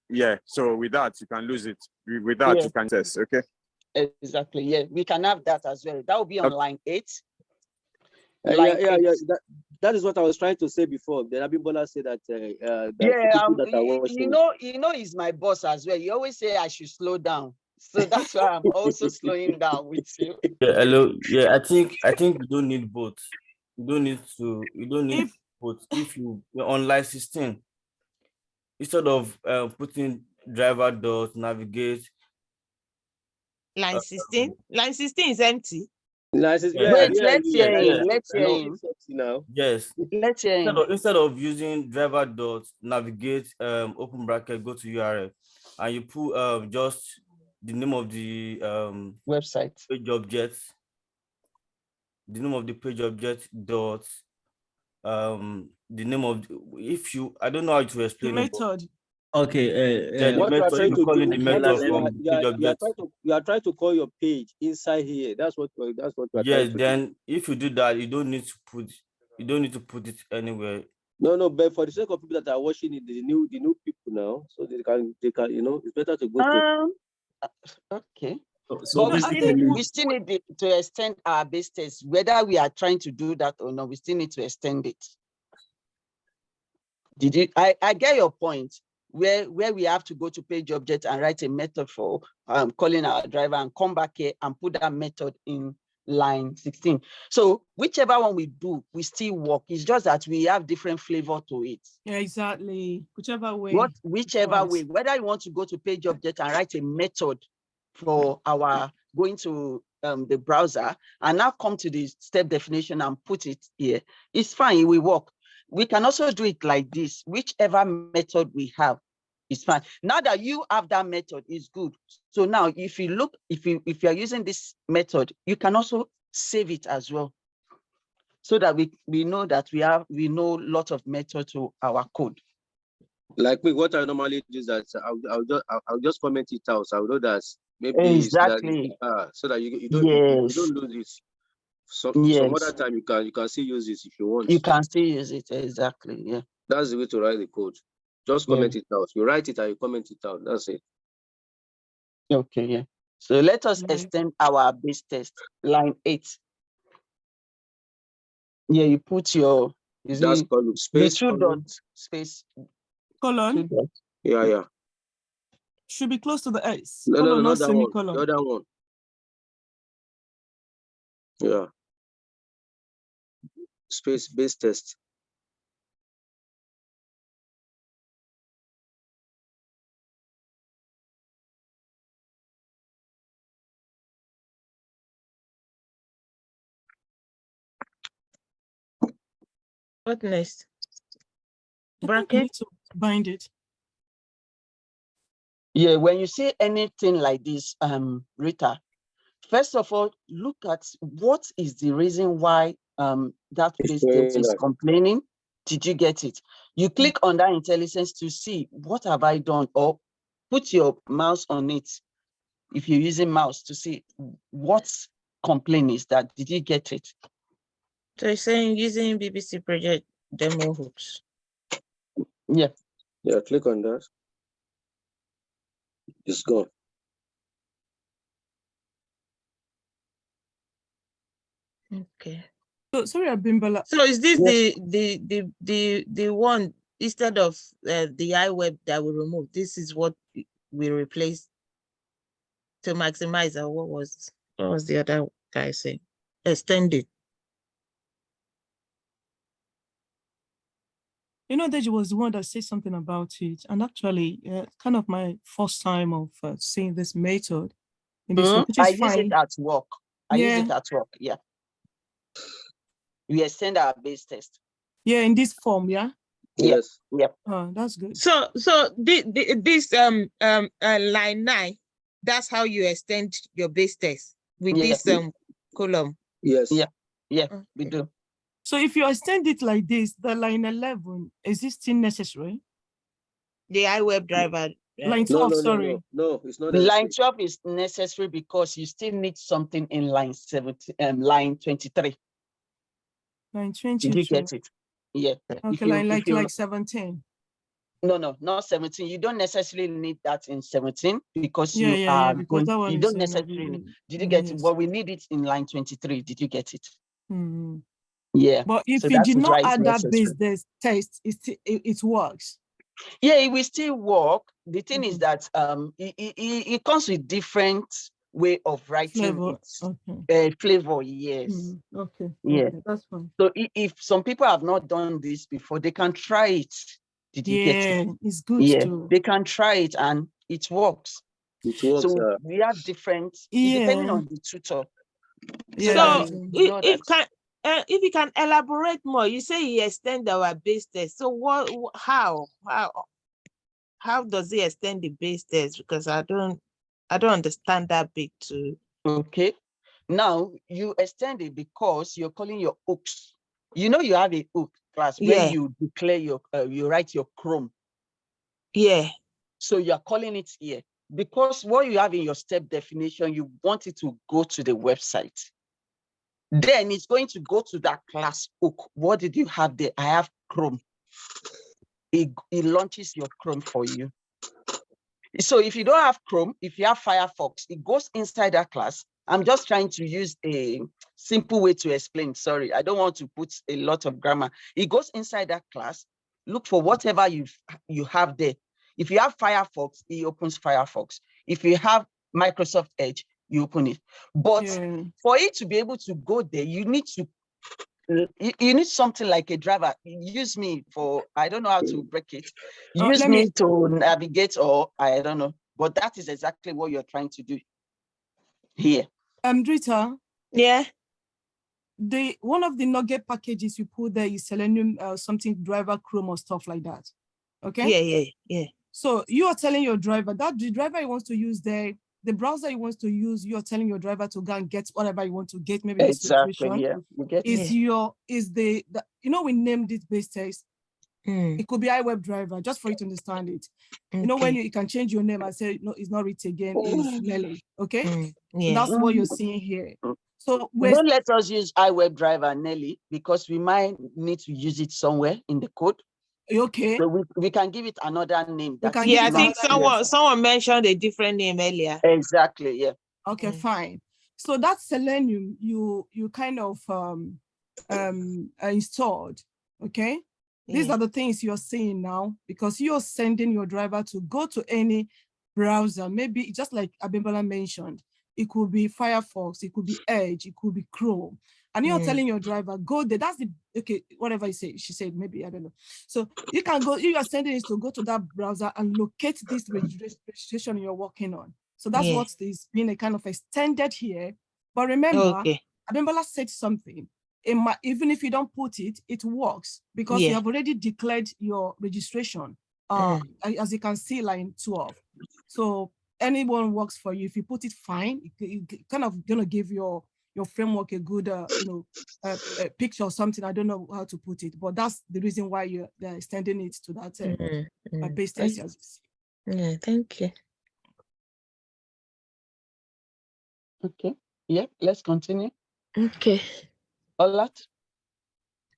with that you can lose it. With that you can test. Okay. Exactly. Yeah, we can have that as well. That will be on line 8. That is what I was trying to say before. The Abimbola said that. He's my boss as well. You always say I should slow down, so that's why I'm also slowing down with you. Yeah, hello. Yeah, I think you don't need both. You don't need both. If you're on line 16, instead of putting driver dot navigate. Line 16. Line 16 is empty. Let's hear him. Yes. Let's hear him. Instead of using driver dot navigate open bracket, go to URL, and you put just the name of the website page object. The name of the page object dot the name of I don't know how to explain the it. Method. Okay, what you are trying to do, you are trying to call your page inside here. That's what you are yes, trying to then do. if you do that, you don't need to put it anywhere. No, but for the sake of people that are watching it, the new people now, so they can it's better to go to. Okay. So but we still need to extend our base test, whether we are trying to do that or not. We still need to extend it. I get your point, where we have to go to page object and write a method for calling our driver and come back here and put that method in line 16. So whichever one we do, we still work. It's just that we have different flavor to it. Yeah, exactly. Whichever way. Whichever way, whether you want to go to page object and write a method for our going to the browser and now come to the step definition and put it here, it's fine, it will work. We can also do it like this. Whichever method we have is fine. Now that you have that method, is good. So now if you look, if you are using this method, you can also save it as well, so that we know that we know lots of methods to our code. Like me, what I normally do is that I'll just comment it out. So I know that maybe exactly so that you don't lose it. Some other time you can still use this if you want. You can still use it, exactly. Yeah. That's the way to write the code. Just comment it out. You write it and you comment it out. That's it. Okay, yeah. So let us extend our base test, line 8. Yeah, you put your that's called space, the 2 dots, space, colon. Yeah. Should be close to the S. No, colon, not that one. semicolon. The other one. Yeah. Space base test. What next? Bracket to bind it. Yeah, when you see anything like this, Rita, first of all, look at what is the reason why that base test is complaining. Did you get it? You click on that IntelliSense to see what have I done, or put your mouse on it if you're using mouse to see what complaint is that. Did you get it? So you're saying using BBC project demo hooks. Yeah. Yeah, click on that. It's gone. Okay. So sorry, Abimbala. So is this the one instead of the iWeb that we removed? This is what we replaced to maximize. Or what was the other guy saying? Extended. You know, Deji was the one that said something about it, and actually, kind of my first time of seeing this method in this way, which is use it at work. I use it at work. Yeah. We extend our base test. Yeah, in this form. Yeah. Yes. Yep. Oh, that's good. So this line 9, that's how you extend your base test with this column. Yes. Yeah, we do. So if you extend it like this, the line 11, is this still necessary? The iWeb driver. Line 12, sorry. No, it's not necessary. Line 12 is necessary because you still need something in line 17, line 23. Line 23. Did you get it? Yeah. Okay, like 17. No, not 17. You don't necessarily need that in 17 because you don't necessarily need. Did you get it? Well, we need it in line 23. Did you get it? Mm-hmm. Yeah. But if you did not add that base test, it works. Yeah, it will still work. The thing is that it comes with different way of writing flavor. Yes. Okay. Yeah. Okay, that's fine. So if some people have not done this before, they can try it. Did you get it? It's good too. They can try it and it works. It works. So we have different depending on the tutor. So if you can elaborate more, you say you extend our base test. So how does he extend the base test? Because I don't understand that bit too. Okay. Now you extend it because you're calling your hooks. You know you have a hook class where you declare your you write your Chrome. Yeah. So you're calling it here because what you have in your step definition, you want it to go to the website. Then it's going to go to that class hook. What did you have there? I have Chrome. It launches your Chrome for you. So if you don't have Chrome, if you have Firefox, it goes inside that class. I'm just trying to use a simple way to explain. Sorry, I don't want to put a lot of grammar. It goes inside that class. Look for whatever you have there. If you have Firefox, it opens Firefox. If you have Microsoft Edge, you open it. But for it to be able to go there, you need to you need something like a driver. Use me for, I don't know how to break it. Use me to navigate, or I don't know. But that is exactly what you're trying to do here. Rita. Yeah. One of the nugget packages you put there is Selenium, something driver Chrome or stuff like that. Okay. Yeah. So you are telling your driver that the driver he wants to use there, the browser he wants to use, you are telling your driver to go and get whatever you want to get. Maybe exactly. Yeah. Is the you know, we named it base text. It could be iWebDriver, just for you to understand it. You know, when you can change your name and say, no, it's not Rita again, it's Nelly. Okay. So that's what you're seeing here. So don't let us use iWebDriver, Nelly, because we might need to use it somewhere in the code. Okay. So we can give it another name. I think someone mentioned a different name earlier. Exactly. Yeah. Okay, fine. So that Selenium you kind of installed. Okay. These are the things you're seeing now, because you're sending your driver to go to any browser, maybe just like Abimbola mentioned. It could be Firefox, it could be Edge, it could be Chrome. And you're telling your driver, go there. That's whatever she said, maybe, I don't know. So you can go, you are sending it to go to that browser and locate this registration you're working on. So that's what is being a kind of extended here. But remember, Abimbola said something. Even if you don't put it, it works, because you have already declared your registration. As you can see, line 12. So anyone works for you. If you put it fine, it kind of gonna give your framework a good a picture or something. I don't know how to put it, but that's the reason why they're extending it to that base test. Yeah, thank you. Okay. Yeah, let's continue. Okay. Olat?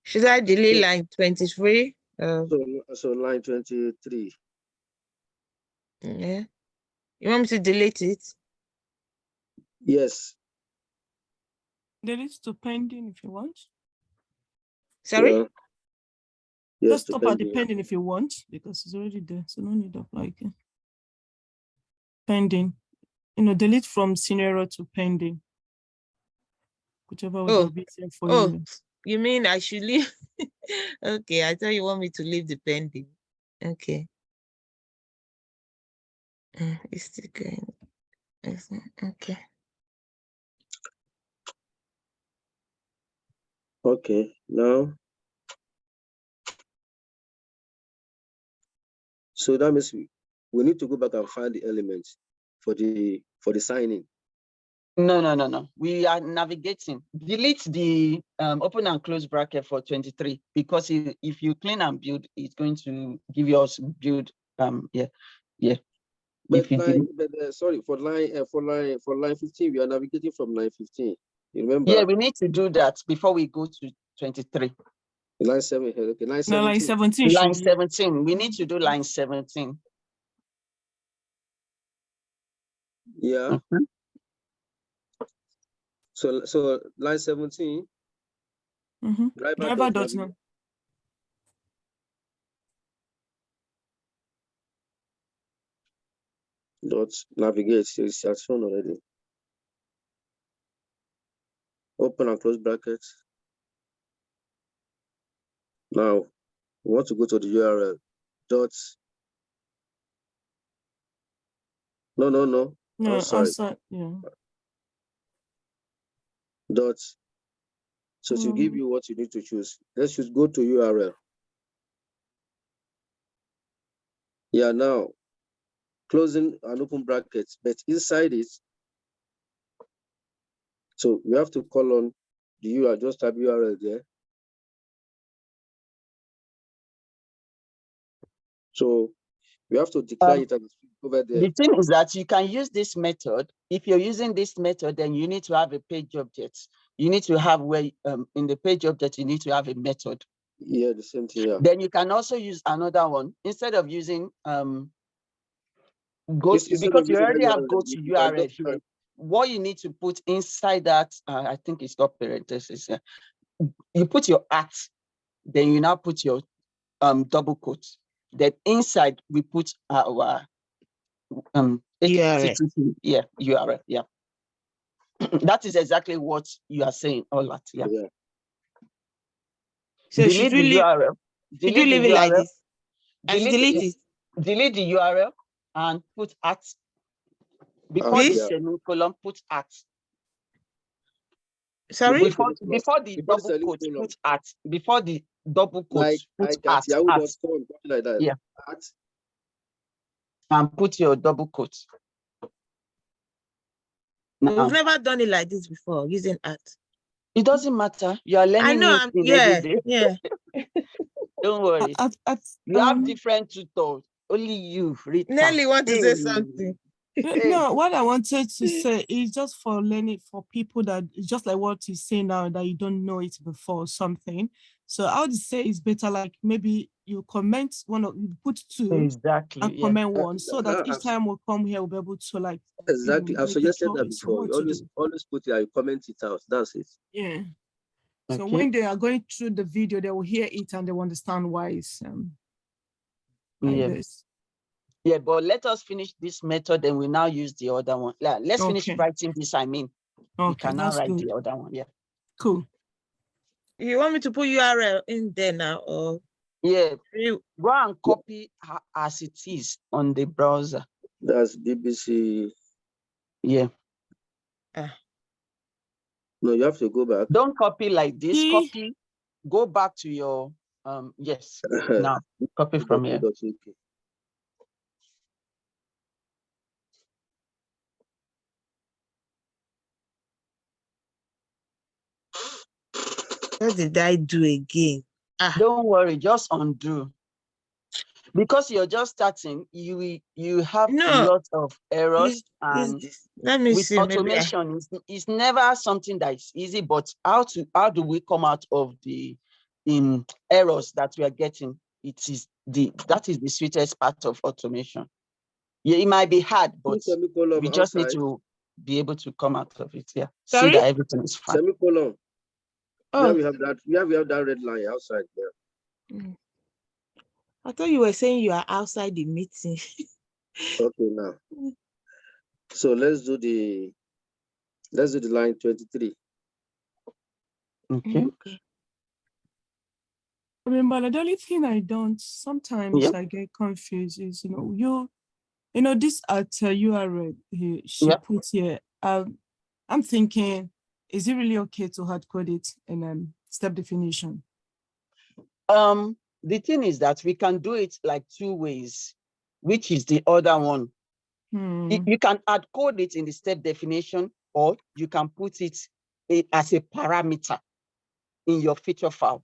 Should I delete line 23? So line 23. Yeah. You want me to delete it? Yes. Delete to pending if you want. Sorry? Yeah. Yes, just stop at the pending if you want, because it's already there. So no need of pending. Delete from scenario to pending. Whichever would be easier for you. You mean I should leave? Okay, I thought you want me to leave the pending. Okay. It's still going. Okay. Okay, now. So that means we need to go back and find the elements for the signing. No. We are navigating. Delete the open and close bracket for 23, because if you clean and build, it's going to give you us build. Yeah. But sorry, for line 15, we are navigating from line 15. You remember? Yeah, we need to do that before we go to 23. Line 7. Okay, line 17. No, line 17. Line 17. We need to do line 17. Yeah. Okay. So line 17. Driver does not. Dot navigate. It's shown already. Open and close brackets. Now we want to go to the URL. Dot. No. No, oh, sorry. Yeah. Dot. So to give you what you need to choose, let's just go to URL. Yeah, now closing and open brackets, but inside it, so we have to call on the URL, just type URL there. So we have to declare it as over there. The thing is that you can use this method. If you're using this method, then you need to have a page object. You need to have where in the page object, you need to have a method. Yeah, the same thing. Yeah. Then you can also use another one instead of using because you already have go to URL here. What you need to put inside that, I think it's got parentheses. You put your @ then you now put your double quotes. Then inside we put our URL. URL. Yeah. That is exactly what you are saying, all that. Yeah. So delete should we the leave, URL. should we Delete the leave it like URL. this? I should delete it. Delete the URL and put at before the semicolon. Put at. Sorry. Before the double quote. Put at. Before the double quote. Put at. Yahoo.com, like that. Yeah. At. And put your double quote. We've never done it like this before, using at. It doesn't matter. You are learning. I know. Every day. Yeah. Don't worry. You have different tutors. Only you, Rita. Nelly want to say something. No, what I wanted to say is just for learning for people that just like what you say now that you don't know it before or something. So I would say it's better like maybe you comment one of you put two exactly and comment one so that each time we'll come here we'll be able to like exactly. I've suggested that before. You always put it, you comment it out. That's it. Yeah. So when they are going through the video, they will hear it and they will understand why it's like this. Yeah, but let us finish this method and we now use the other one. Let's finish writing this, we can now write the other one. Yeah. Cool. You want me to put URL in there now or? Yeah, go and copy as it is on the browser. That's BBC. Yeah. No, you have to go back. Don't copy like this. Copy. Go back to your yes. Now copy from here. What did I do again? Don't worry, just undo. Because you're just starting, you have a lot of errors, and let me with see, automation, it's never something that is easy. But how do we come out of the errors that we are getting? That is the sweetest part of automation. Yeah, it might be hard, but we just need to be able to come out of it. Yeah, sorry? See that everything is fine. Semicolon. Oh, yeah, we have that. We have that red line outside there. I thought you were saying you are outside the meeting. Okay, now. So let's do the line 23. Okay. Remember, the only thing I don't sometimes I get confused is this at URL she put here. I'm thinking, is it really okay to hard code it in step definition? The thing is that we can do it like two ways, which is the other one. You can hard code it in the step definition, or you can put it as a parameter in your feature file.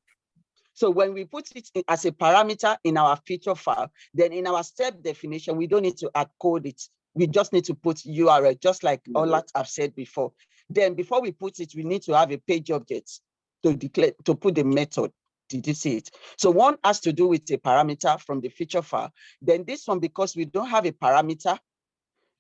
So when we put it as a parameter in our feature file, then in our step definition, we don't need to hard code it. We just need to put URL, just like all that I've said before. Then before we put it, we need to have a page object to put the method. Did you see it? So one has to do with a parameter from the feature file. Then this one, because we don't have a parameter,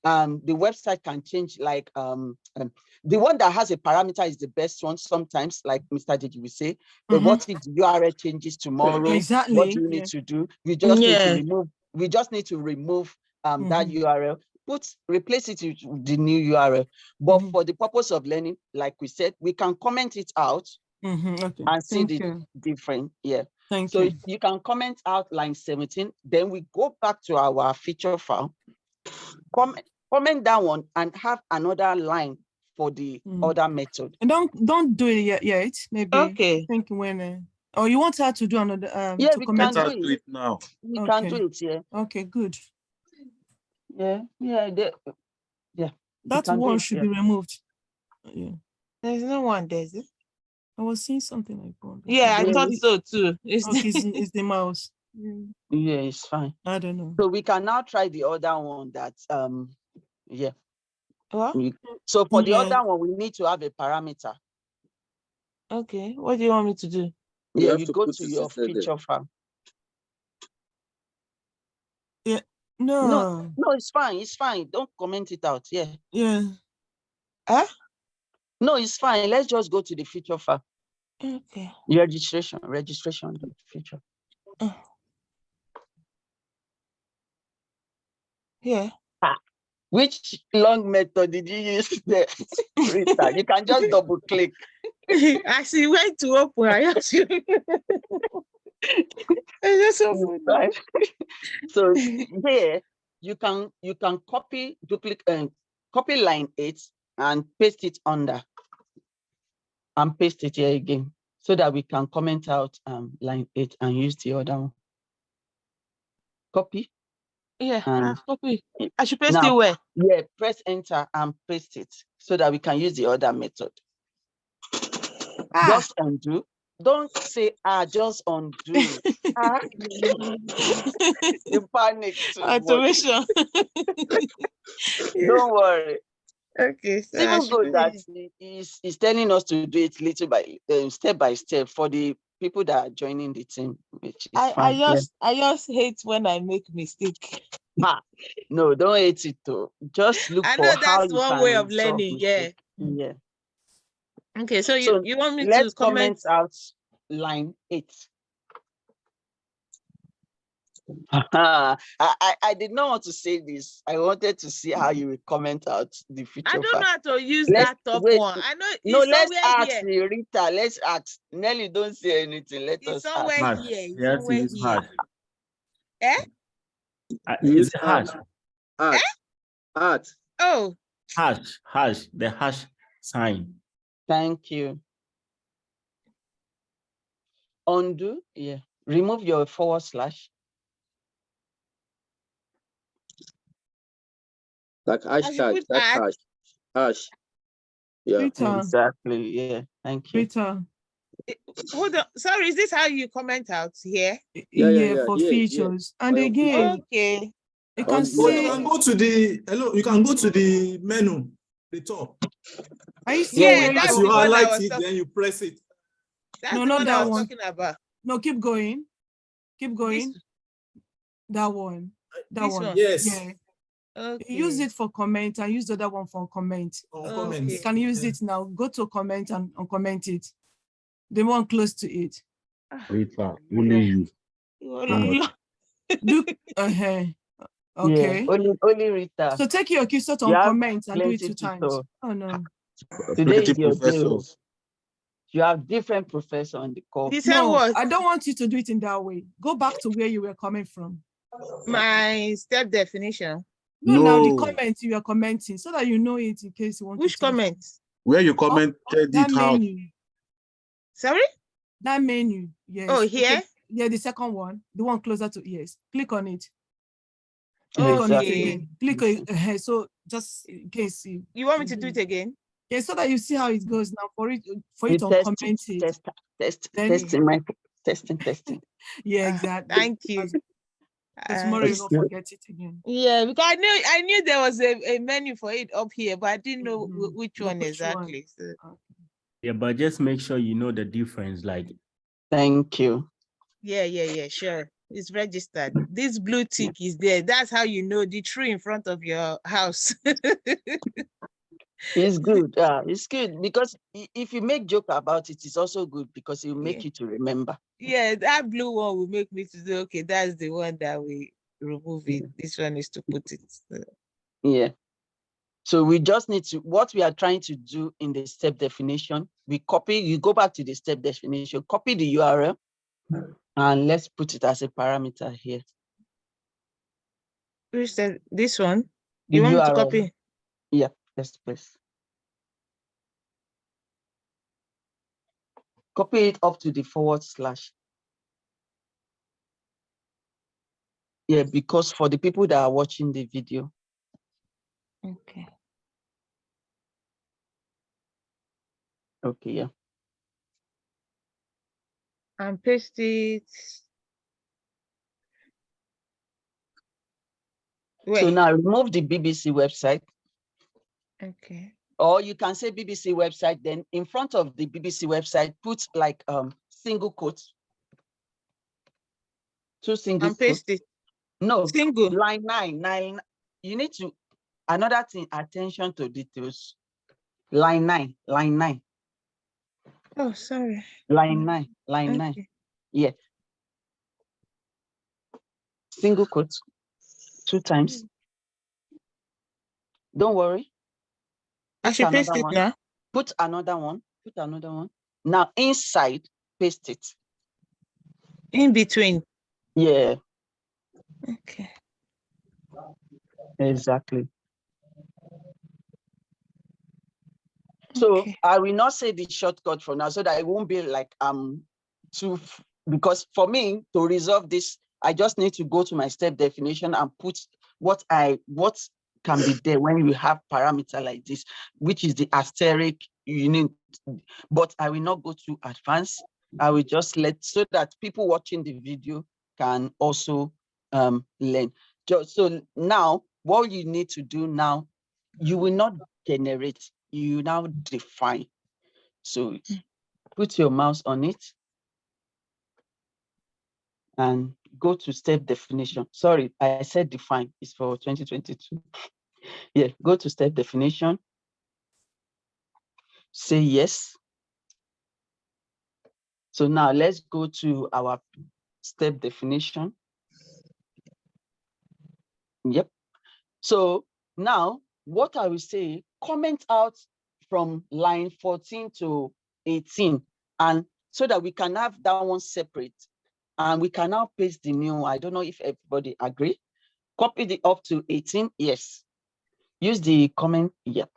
the website can change. Like the one that has a parameter is the best one sometimes, like Mr. Didi will say. But what if the URL changes tomorrow? Exactly. What do you need to do? We just need to remove. We just need to remove that URL. Replace it with the new URL. But for the purpose of learning, like we said, we can comment it out and see the difference. Yeah. So you can comment out line 17. Then we go back to our feature file. Comment that one and have another line for the other method. And don't do it yet. Maybe. Okay. I think when or you want her to do another yeah, to we comment can do it now. We can do it, yeah. Okay, good. Yeah. That one should be removed. Yeah. There's no one there, is it? I was seeing something like that. Yeah, I thought so too. It's the mouse. Yeah, it's fine. I don't know. So we can now try the other one that yeah. What? So for the other one, we need to have a parameter. Okay. What do you want me to do? Yeah, you go to your feature file. Yeah. No, it's fine. It's fine. Don't comment it out. Yeah. Yeah. Huh? No, it's fine. Let's just go to the feature file. Okay. Registration feature. Yeah. Which long method did you use there, Rita? You can just double click. As he went to open, I asked you. It's just so funny. So here you can copy copy line 8 and paste it under, and paste it here again, so that we can comment out line 8 and use the other one. Copy. Yeah, And copy. I should paste now, it where? Yeah, press enter and paste it so that we can use the other method. Just undo. Don't say just undo. You panic too much. Automation. Don't worry. Okay. So Even good that he's telling us to do it little by step by step for the people that are joining the team, which is fine. I just hate when I make mistake. No, don't hate it though. Just look I for know how that's you one can way of solve learning. mistake. Yeah. Yeah. Okay, so you want me let's to comment out line 8. I did not want to say this. I wanted to see how you will comment out the future. I don't know how to use let's, that top wait, one. I know it's no, let's somewhere ask here. Rita. Let's ask Nelly. Don't say anything. Let It's us somewhere ask. here. It's Yes, somewhere it's here. hard. Use It's hard. Art. Oh. Hash. The hash sign. Thank you. Undo. Yeah. Remove your /. Like hashtag. That's hash. Yeah. Rita. Exactly. Yeah. Thank you. Rita. Hold on. Sorry, is this how you comment out here? Yeah, for features. And again, okay. You can you can go to the you can go to the menu, the top. I see where that's you the one I highlight was it, then you press it. That's the one I was talking about. No, keep going. Keep going. That one. This one. Yes. Yeah. Okay. Use it for comment and use the other one for comment. Comments. You can use it now. Go to comment and uncomment it. The one close to it. Rita, only you. Do okay. Yeah, only Rita. So take your cursor to comment and do it 2 times. Oh no. Today is your day. You have different professors on the call. No, I don't want you to do it in that way. Go back to where you were coming from. My step definition. No, now the comments you are commenting so that you know it in case you want. Which comments? Where you commented that it out. menu. Sorry? That menu. Yes. Oh, here? Okay. Yeah, the second one, the one closer to ears. Click on it. Click on it again. Click on it. So just in case you want me to do it again? Yeah, so that you see how it goes now for it to comment it. Testing. Yeah, exactly. Thank you. Tomorrow you won't forget it again. Yeah, because I knew there was a menu for it up here, but I didn't know which one exactly. So. Yeah, but just make sure you know the difference. Like, thank you. Yeah, sure. It's registered. This blue tick is there. That's how you know the tree in front of your house. It's good. It's good because if you make joke about it, it's also good because it will make you to remember. Yeah, that blue one will make me to say, okay, that's the one that we remove it. This one is to put it. Yeah. So we just need to, what we are trying to do in the step definition, we copy, you go back to the step definition, copy the URL, and let's put it as a parameter here. Which said this one? The you want URL. me to copy? Yeah, yes, please. Copy it up to the /. Yeah, because for the people that are watching the video. Okay. Okay, yeah. And paste it. Wait. So now remove the BBC website. Okay. Or you can say BBC website, then in front of the BBC website, put like single quotes. 2 single and paste quotes. it. No, single. Line 9. You need to, another thing, attention to details. Line 9. Oh, sorry. Line 9. Yeah. Single quotes 2 times. Don't worry. I should paste it now. Put another one. Put another one. Now inside, paste it. In between. Yeah. Okay. Exactly. So I will not say the shortcut for now so that it won't be like because for me to resolve this, I just need to go to my step definition and put what can be there when you have parameter like this, which is the asterisk unit. But I will not go too advanced. I will just so that people watching the video can also learn. So now what you need to do now, you will not generate, you now define. So put your mouse on it and go to step definition. Sorry, I said define, it's for 2022. Yeah, go to step definition. Say yes. So now let's go to our step definition. Yep. So now what I will say, comment out from line 14 to 18, and so that we can have that one separate. And we can now paste the new. I don't know if everybody agree. Copy the up to 18. Yes. Use the comment. Yep.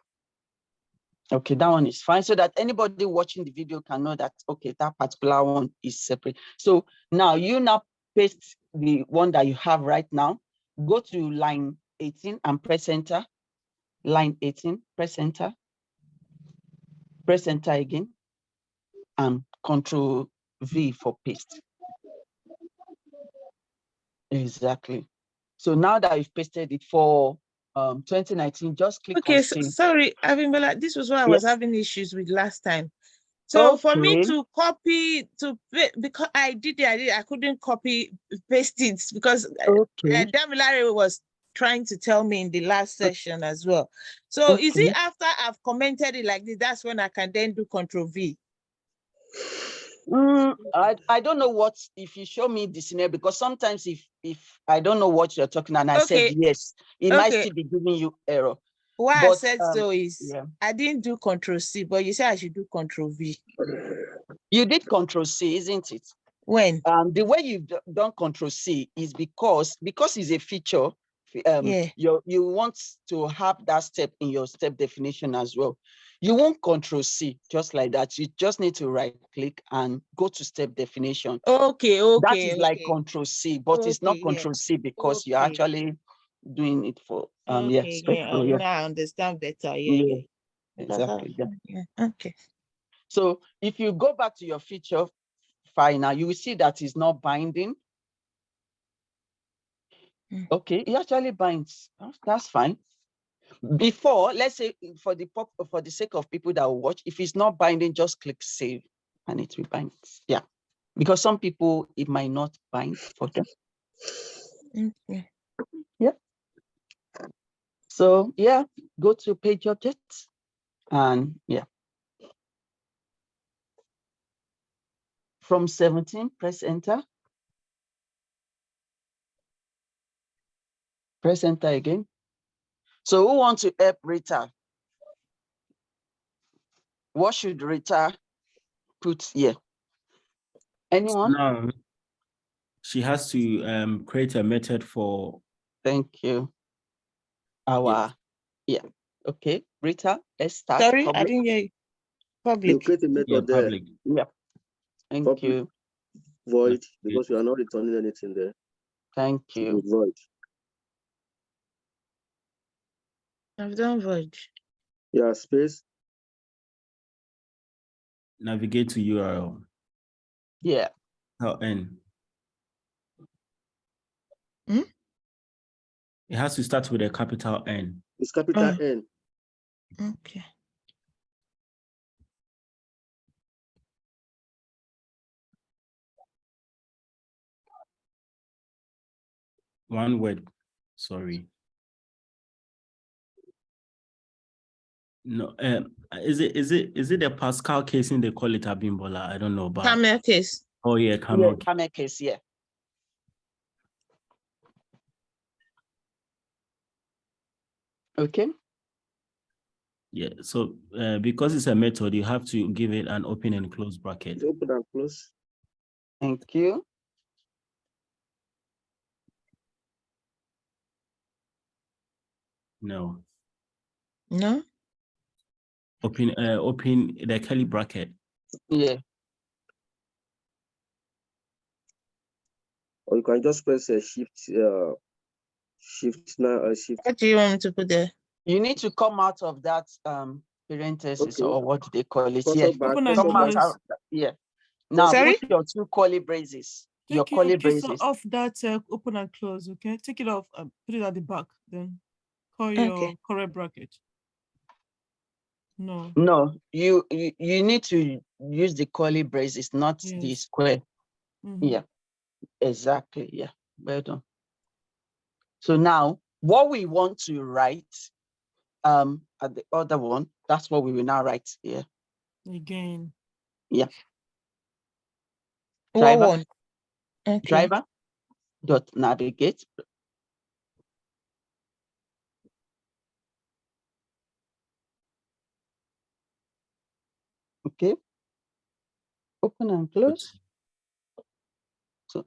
Okay, that one is fine. So that anybody watching the video can know that, okay, that particular one is separate. So now you now paste the one that you have right now. Go to line 18 and press enter. Line 18, press enter. Press enter again. And Control V for paste. Exactly. So now that you've pasted it for 2019, just click on save. Sorry, Abimbola, this was what I was having issues with last time. So for me to copy, because I couldn't copy paste it because Damilare was trying to tell me in the last session as well. So is it after I've commented it like this, that's when I can then do Control V? I don't know what, if you show me the scenario, because sometimes if I don't know what you're talking and I said yes, it might still be giving you error. Why I said so is I didn't do Control C, but you said I should do Control V. You did Control C, isn't it? When? The way you've done Control C is because it's a feature. You want to have that step in your step definition as well. You won't Control C just like that. You just need to right click and go to step definition. That is like Control C, but it's not Control C because you're actually doing it for now I understand better. Exactly. Okay. So if you go back to your feature file now, you will see that it's not binding. Okay, it actually binds. That's fine. Before, let's say for the sake of people that will watch, if it's not binding, just click save and it will bind. Yeah, because some people it might not bind for them. Yeah. So yeah, go to page objects and from 17, press enter. Press enter again. So who wants to help Rita? What should Rita put here? Anyone? No. She has to create a method for. Thank you. Okay, Rita, let's start. Sorry, I didn't hear you. Public. You create a method there. Public. Yeah. Thank you. Void, because you are not returning anything there. Thank you. Void. I've done void. Yeah, space. Navigate to URL. Yeah. N. It has to start with a capital N. It's capital N. Okay. One word. Sorry. No, is it a Pascal casing they call it Abimbola? I don't know, but Camel case. Oh yeah, camel case, yeah. Okay. Yeah, so because it's a method, you have to give it an open and close bracket. Open and close. Thank you. No. No? Open the curly bracket. Yeah. Or you can just press a shift shift. What do you want me to put there? You need to come out of that parenthesis, Okay. or what do they call it? Cursor Yeah. back, Open and cursor Come out. back. close. Yeah. Now Sorry? put your two curly braces. Your Take your curly cursor braces. off that open and close, okay? Take it off and put it at the back, then call your Okay. correct bracket. No. No, you need to use the curly braces, not the Yes. square. Mhm. Yeah, exactly. Yeah, well done. So now what we want to write at the other one, that's what we will now write here. Again. Yeah. What Driver, one? Okay. driver dot navigate. Okay. Open and close. So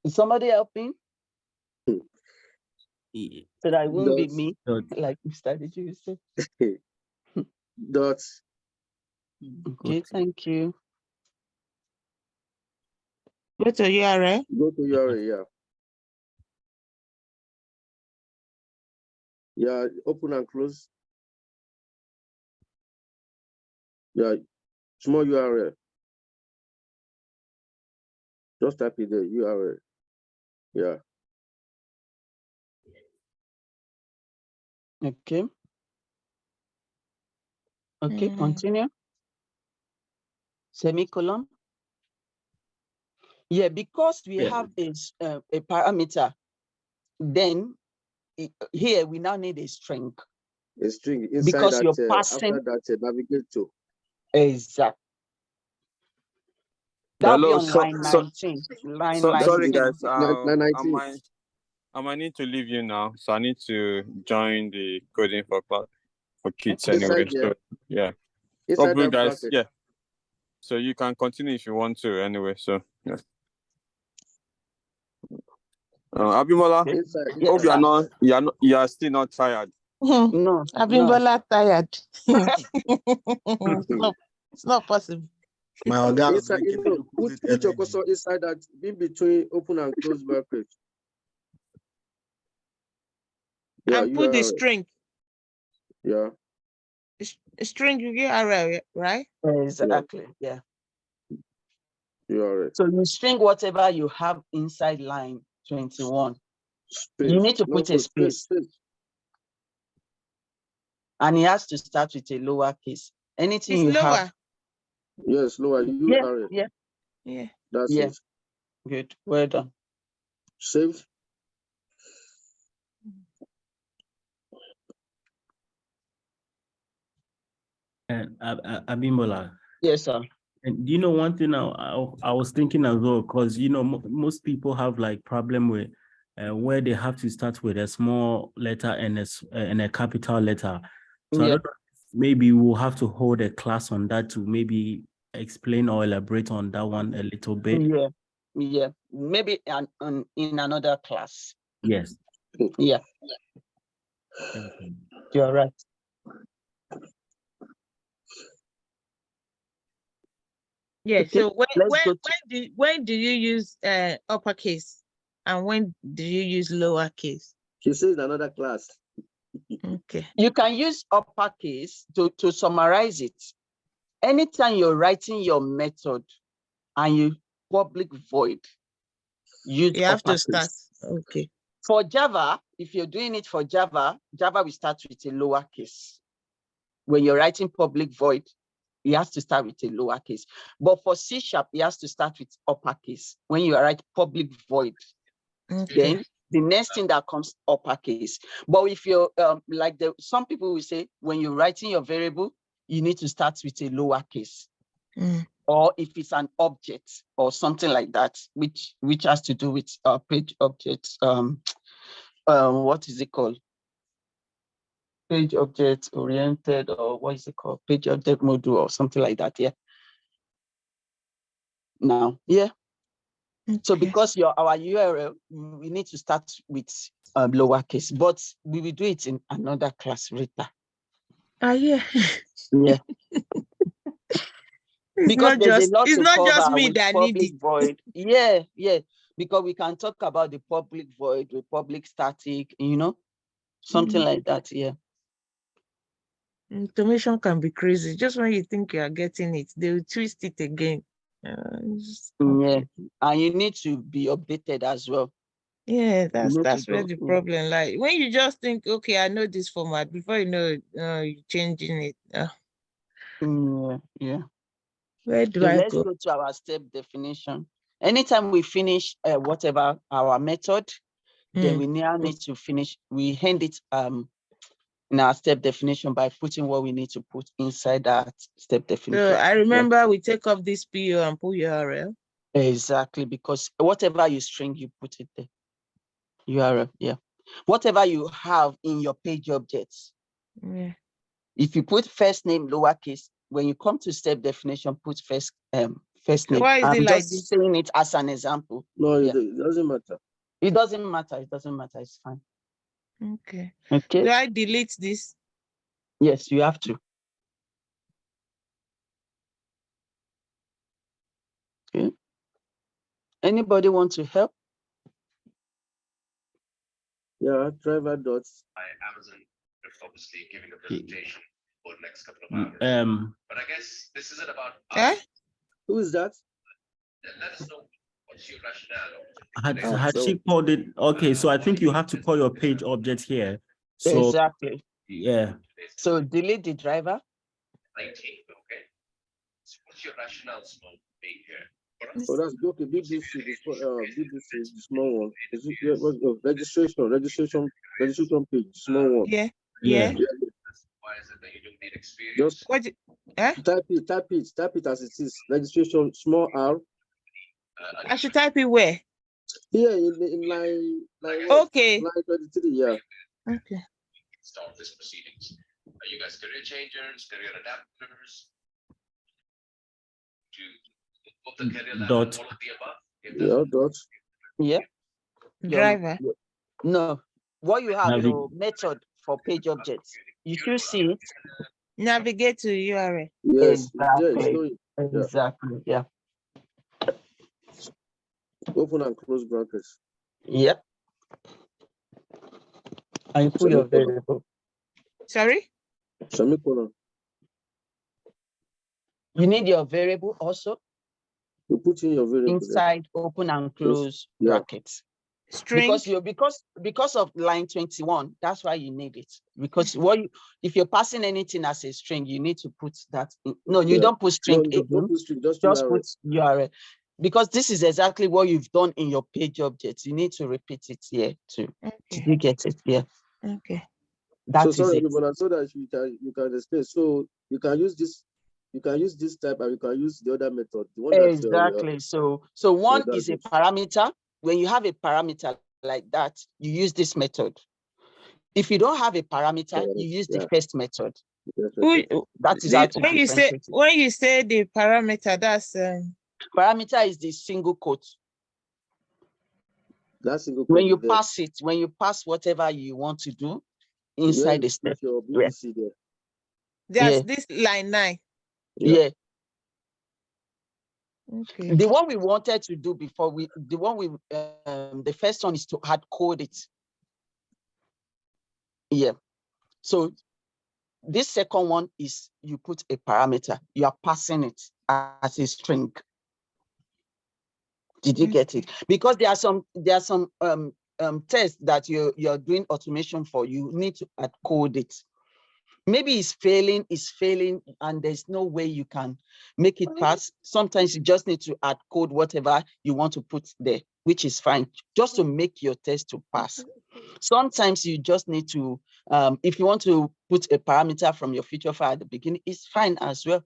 is somebody helping? So that it won't be me, like Mr. Did you say? Dot. Okay, thank you. Go to URL. Go to URL, yeah. Yeah, open and close. Yeah, small URL. Just type in the URL. Yeah. Okay. Okay, continue. Semicolon. Yeah, because we have a parameter, then here we now need a string. A string inside because that, you're passing. after that, navigate to. Exactly. That'll be Hello, on line 19. Line sorry 19. guys, line I might need to leave you now, so I need to join the coding for class for kids Okay. anyway. Inside So yeah, Inside okay, that guys. bracket. Yeah, so you can continue if you want to anyway. So yeah. Abimola, Yes, hope sir. you are still not tired. No, Abimbola tired. It's not possible. My guy is Inside, making put your cursor inside that, in between open and close bracket. Yeah, And put the URL. string. Yeah. String URL, right? Exactly. Yeah. URL. So you string whatever you have inside line 21. Space. You need to put a space. And it has to start with a lowercase. Anything It's you lower. have. Yes, lower URL. Yeah. That's it. Good. Well done. Save. And Abimbola. Yes, sir. And you know, one thing I was thinking as well, because you know most people have like problem with where they have to start with a small letter and a capital letter. So I don't know, maybe we'll have to hold a class on that to maybe explain or elaborate on that one a little bit. Yeah. Maybe in another class. Yes. Yeah. Okay. You're right. Yeah. Okay, So when do you use uppercase and when do you use lowercase? She says another class. Okay. You can use uppercase to summarize it. Anytime you're writing your method and you public void, use You have uppercase. to start. Okay. For Java, if you're doing it for Java will start with a lowercase. When you're writing public void, it has to start with a lowercase. But for C#, it has to start with uppercase. When you write public void, then the next thing that comes uppercase. But if you're like some people will say, when you're writing your variable, you need to start with a lowercase. Or if it's an object or something like that, which has to do with page objects. What is it called? page object oriented, or what is it called? Page object module or something like that. Yeah. Now, yeah. Okay. So because our URL, we need to start with lowercase, but we will do it in another class later. Yeah. Yeah. Because there's a lot it's to not cover just me with that need public it. void. Yeah, yeah. Because we can talk about the public void, the public static, something like that. Yeah. Automation can be crazy. Just when you think you are getting it, they will twist it again. Yeah, and you need to be updated as well. Yeah, that's where the problem lies. When you just think, okay, I know this format, before you know it, you're changing it. Yeah. Where do So I let's go? go to our step definition. Anytime we finish whatever our method, then we now need to finish. We end it in our step definition by putting what we need to put inside that step definition. So I remember we take off this PO and put URL. Exactly, because whatever you string, you put it there. URL, yeah. Whatever you have in your page objects. Yeah. If you put first name lowercase, when you come to step definition, put first name. Why is I'm it like just this? saying it as an example. No, it doesn't matter. It doesn't matter. It doesn't matter. It's fine. Okay. Okay. Do I delete this? Yes, you have to. Okay. Anybody want to help? Yeah, driver dots. Amazon is obviously giving a presentation for the next couple of hours. But I guess this isn't about us. Who is that? Let us know what's your rationale. Had she called it? Okay, so I think you have to call your page object here. So exactly. Yeah. So delete the driver. 19, okay. So what's your rationale being here? Oh, that's okay. BBC, the small one. Is it registration page, small one? Yeah. Why is it that you don't need experience? Just type it as it is. Registration, small R. I should type it where? Here in line okay. Line 23, yeah. Okay. Start this proceedings. Are you guys career changers, career adapters? To the career ladder, all of the above? Yeah, dot. Yeah. Driver. No. What you have your method for page objects. You should see it. Navigate to URL. Yes. Exactly. Exactly. Yeah. Open and close brackets. Yep. And put your variable. Sorry? Semicolon. You need your variable also. You put in your variable inside open and close brackets. String. Because of line 21, that's why you need it. Because if you're passing anything as a string, you need to put that in. No, you don't put string again. Don't put string, just put URL. Because this is exactly what you've done in your page objects. You need to repeat it here too. Okay. Did you get it? Yeah. Okay. That so sorry, is it. but so that you can explain. So you can use this. You can use this type, and you can use the other method. The one exactly. So one is a parameter. When you have a parameter like that, you use this method. If you don't have a parameter, you use the first method. That is how to differentiate it. When you say the parameter, that's parameter is the single quote. That's single quote. When you pass it, when you pass whatever you want to do inside the step. There's this line 9. Yeah. Okay. The one we wanted to do before the first one is to hard code it. Yeah. So this second one is you put a parameter. You are passing it as a string. Did you get it? Because there are some tests that you're doing automation for. You need to hard code it. Maybe it's failing, and there's no way you can make it pass. Sometimes you just need to add code whatever you want to put there, which is fine, just to make your test to pass. Sometimes you just need to, if you want to put a parameter from your feature file at the beginning, it's fine as well.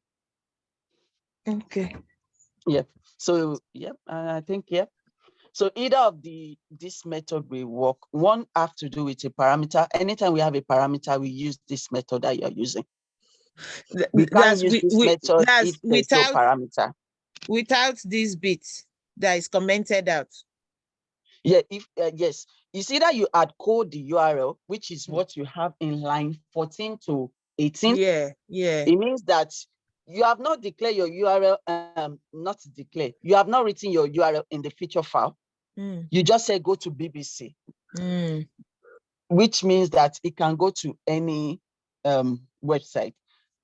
Okay. Yeah. So, yeah, I think, yeah. So either of this method will work. One have to do with a parameter. Anytime we have a parameter, we use this method that you're using. We can't use this method if there's no parameter. Without this bit that is commented out. Yeah, yes. It's either you add code the URL, which is what you have in line 14 to 18. Yeah. It means that you have not declared your URL, you have not written your URL in the feature file. You just say go to BBC, which means that it can go to any website.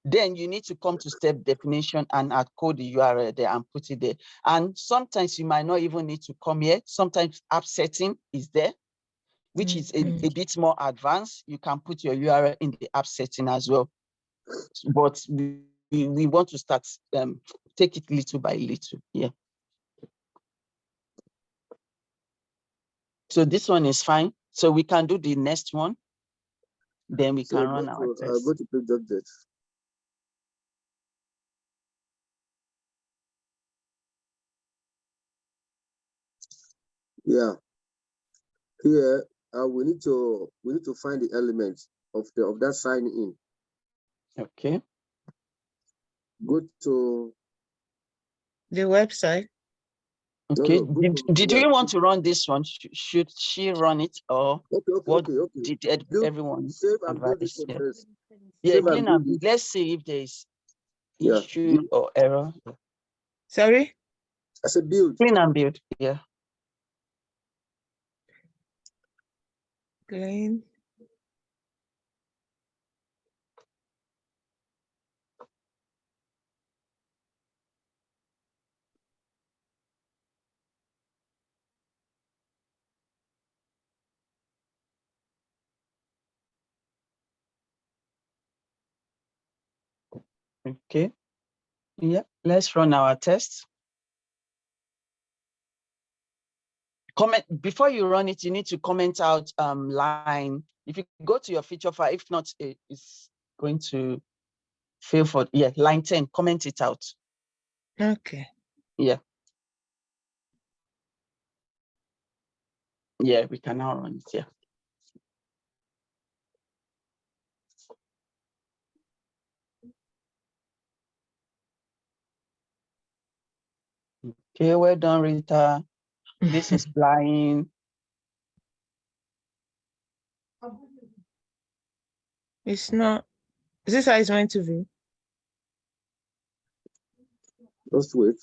Then you need to come to step definition and add code the URL there and put it there. And sometimes you might not even need to come here. Sometimes app setting is there, which is a bit more advanced. You can put your URL in the app setting as well. But we want to start, take it little by little, yeah. So this one is fine. So we can do the next one. Then we can run our test. Go to page update. Yeah. Here we need to find the elements of that sign in. Okay. Go to the website. Okay. Did you want to run this one? Should she run it, or okay. Did everyone advise? Yeah, clean and build. Let's see if there is issue or error. Sorry? I said build. Clean and build. Yeah. Clean. Okay. Yeah, let's run our test. Comment before you run it, you need to comment out line. If you go to your feature file, if not, it's going to fail for line 10. Comment it out. Okay. Yeah. Yeah, we can now run it. Yeah. Okay, well done, Rita. This is flying. It's not. Is this how it's meant to be? Just wait.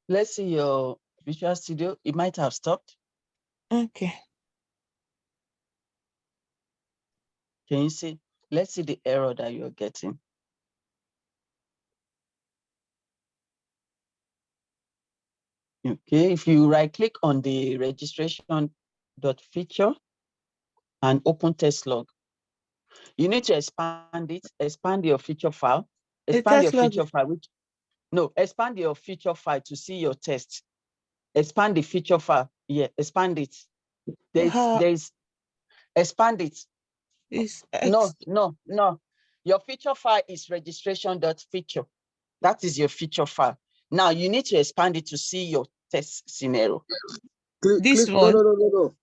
Let's see your Visual Studio. It might have stopped. Okay. Can you see? Let's see the error that you're getting. Okay, if you right click on the registration.feature and open test log, you need to expand it, expand your feature file, expand your feature file, expand your feature file to see your test. Expand the feature file. Yeah, expand it. There's expand it. No. Your feature file is registration.feature. That is your feature file. Now you need to expand it to see your test scenario. One. No.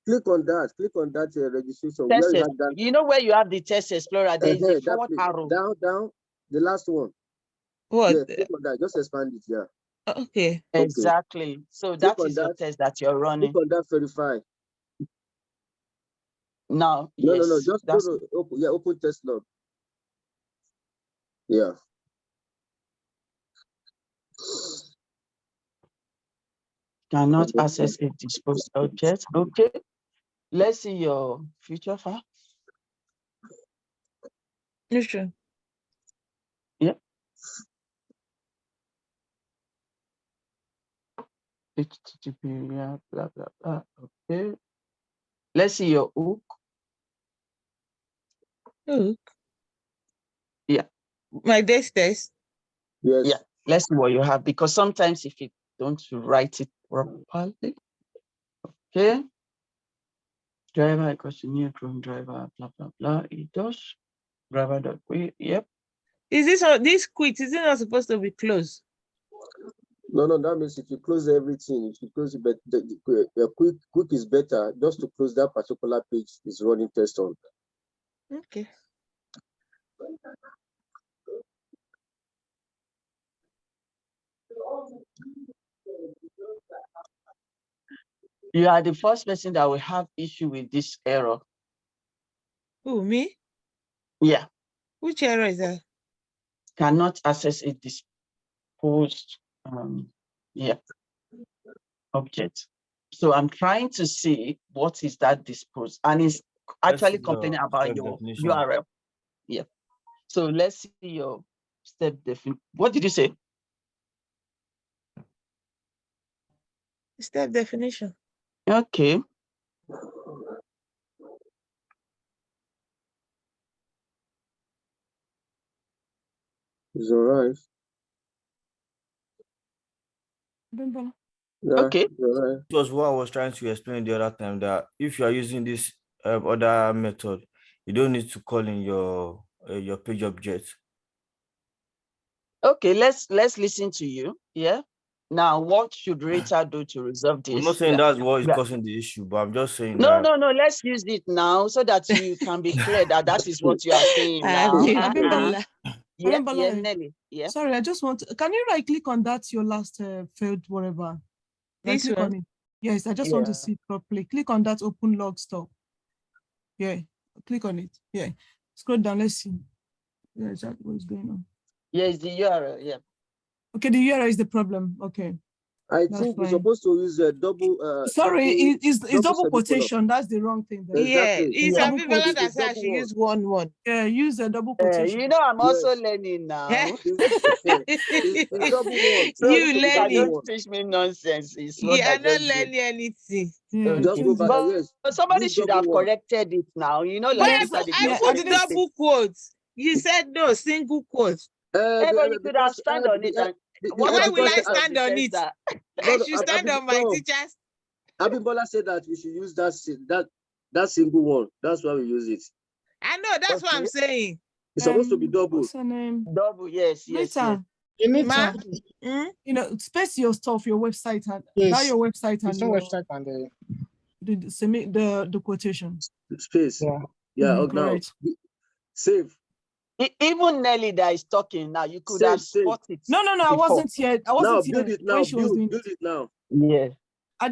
Click on that. Click on that registration. You know where you have the test explorer. There is a forward arrow. Down. The last one. What? Yeah, click on that. Just expand it. Yeah. Okay. Exactly. So that is your test that you're running. Click on that. Verify. Now, no. Just go to open test log. Yeah. Cannot access a disposed object. Okay. Let's see your feature file. Sure. Yeah. HTTP, blah, blah, blah. Okay. Let's see your hook. Hook? Yeah. My test. Yes. Yeah. Let's see what you have, because sometimes if you don't write it properly. Okay. Driver equals to new Chrome driver, blah, blah, blah. It does. Driver.quit. Yep. Is this quit? Is it not supposed to be closed? No, that means if you close everything, if you close it, but the quick is better. Just to close that particular page is running test on. Okay. You are the first person that will have issue with this error. Who, me? Yeah. Which error is that? Cannot access a disposed object. So I'm trying to see what is that disposed, and it's actually complaining about your definition. URL. Yeah. So let's see your step definition. What did you say? Step definition. Okay. It's all right. Yeah, okay. Right. It was what I was trying to explain the other time, that if you are using this other method, you don't need to call in your page object. Okay, let's listen to you. Yeah. Now, what should Rita do to resolve this? I'm not saying that's what is causing the issue, but I'm just saying no, that. no. Let's use it now so that you can be clear that is what you are saying now. Yeah, Nelly. Yeah. Sorry, I just want to, can you right click on that, your last failed whatever? This click one? on it. Yes, I just want to see it properly. Click on that open log stop. Yeah, click on it. Yeah. Scroll down, let's see. Yeah, exactly what's going on. Yeah, it's the URL, yeah. Okay, the URL is the problem. Okay. I think we're supposed to use a double. Sorry, it's double quotation. That's the wrong thing. There. Exactly. It's Abibola that said I should use one. Yeah, use a double quotation. You know, I'm also learning now. It's double one. So you learning. Don't teach me nonsense. You are not learning anything. Just go back. Yes. But somebody should have corrected it now. You know, like I put double quotes. You said no, single quotes. But you could have stand on it. Why will I stand on it? I should stand on my teachers. Abibola said that we should use that single one. That's why we use it. I know, that's what I'm saying. It's supposed to be double. What's her name? Double, yes. Rita, you know, space your stuff, your website, and yes. your website and your website and the quotation. Space. Yeah. Now save. Even Nelly that is talking now, you could have spotted it. No, I wasn't here. I wasn't here. Build it now. Build it now. Yeah. I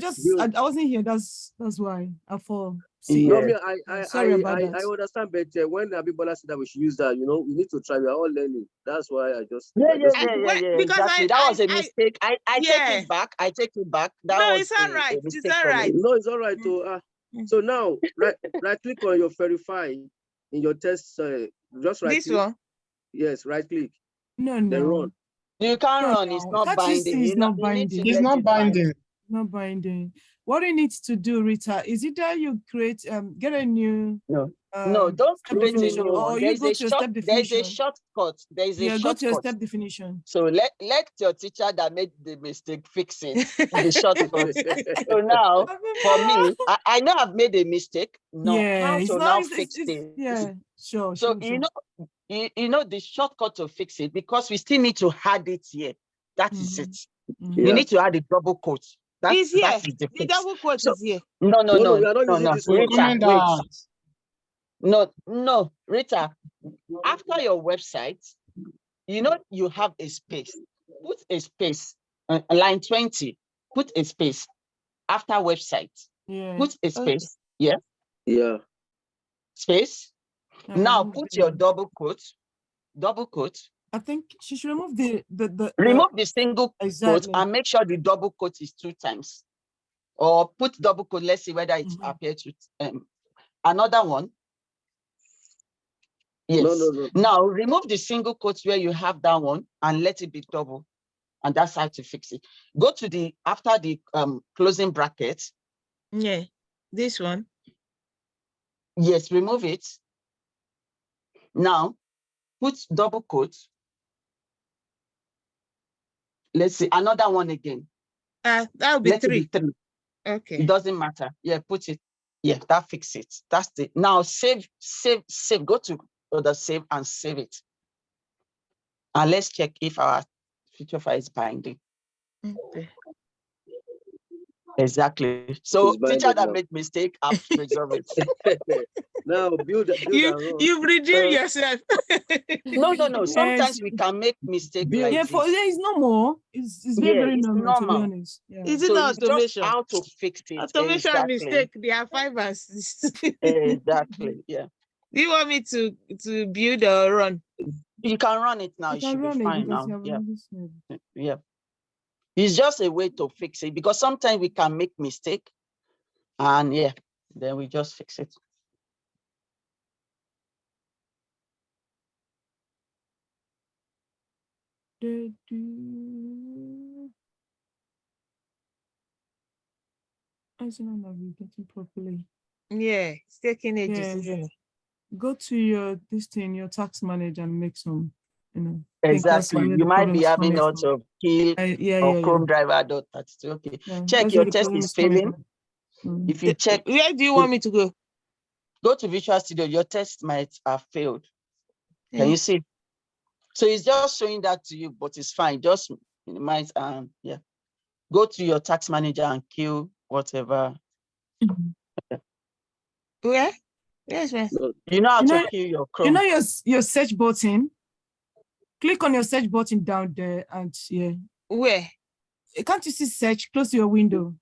wasn't here. That's why I thought. Sorry about that. I understand, but when Abibola said that we should use that, you know, we need to try. We are all learning. That's why I just. Yeah. Exactly. That was a mistake. I take it back. I take it back. It's all right. It's all right. No, it's all right. So now, right click on your verify in your test. Just right. This one. Yes, right click. No. Then run. You can't run. It's not binding. It's not binding. It's not binding. Not binding. What it needs to do, Rita, is it that you create get a new don't create a new or you go to a step definition. There's a shortcut. Go to a step definition. So let your teacher that made the mistake fix it. The shortcut. So now for me, I know I've made a mistake. How to now fix it. Yeah, sure. So you know the shortcut to fix it, because we still need to add it here. That is it. We need to add a double quote. It's here. The double quote is here. No. Rita, no, Rita. After your website, you know you have a space. Put a space. Line 20. Put a space. After website. Yeah. Put a space. Yeah. Yeah. Space. Now put your double quote. Double quote. I think she should remove remove the single quote and make sure the double quote is 2 times. Or put double quote, let's see whether it appears to another one. Yes. No. Now remove the single quote where you have that one and let it be double. And that's how to fix it. Go to after the closing bracket. Yeah, this one. Yes, remove it. Now put double quote. Let's see, another one again. That would be 3. Be 3. Okay. It doesn't matter. Yeah, put it. Yeah, that fixes it. That's the, now save, go to other save and save it. And let's check if our feature file is binding. Okay. Exactly. So It's teacher binded that now. made mistake, have to resolve it. Now build and run. You've redeemed yourself. No. Yes. Sometimes we can make mistake Build. like Yeah, for this. there is no more. It's very, Yeah, very it's normal, to be normal. honest. Yeah. Is it So not it's just automation? how to fix it. Automation Exactly. mistake. They are 5 and 6. Exactly. Yeah. Do you want me to build or run? You can run it now. You It can should be run it fine because now. you have Yeah. already said. Yeah. It's just a way to fix it because sometimes we can make mistake and yeah, then we just fix it. I don't know if you're getting properly. Yeah, it's taking ages, Yeah. isn't it? Go to your your tax manager and make some, Exactly. You might be having lots of kill or Chrome yeah. driver.32. Okay. Yeah, Check that's your where the test problem is is coming failing. from. If you check, where do you want me to go? Go to Visual Studio. Your test might have failed. Can Yeah. you see? So it's just showing that to you, but it's fine. Just minimize and yeah. Go to your tax manager and kill whatever. Where? Yes, yes. You know how to kill your Chrome. You know your search button. Click on your search button down there and yeah. Where? Can't you see search close to your window?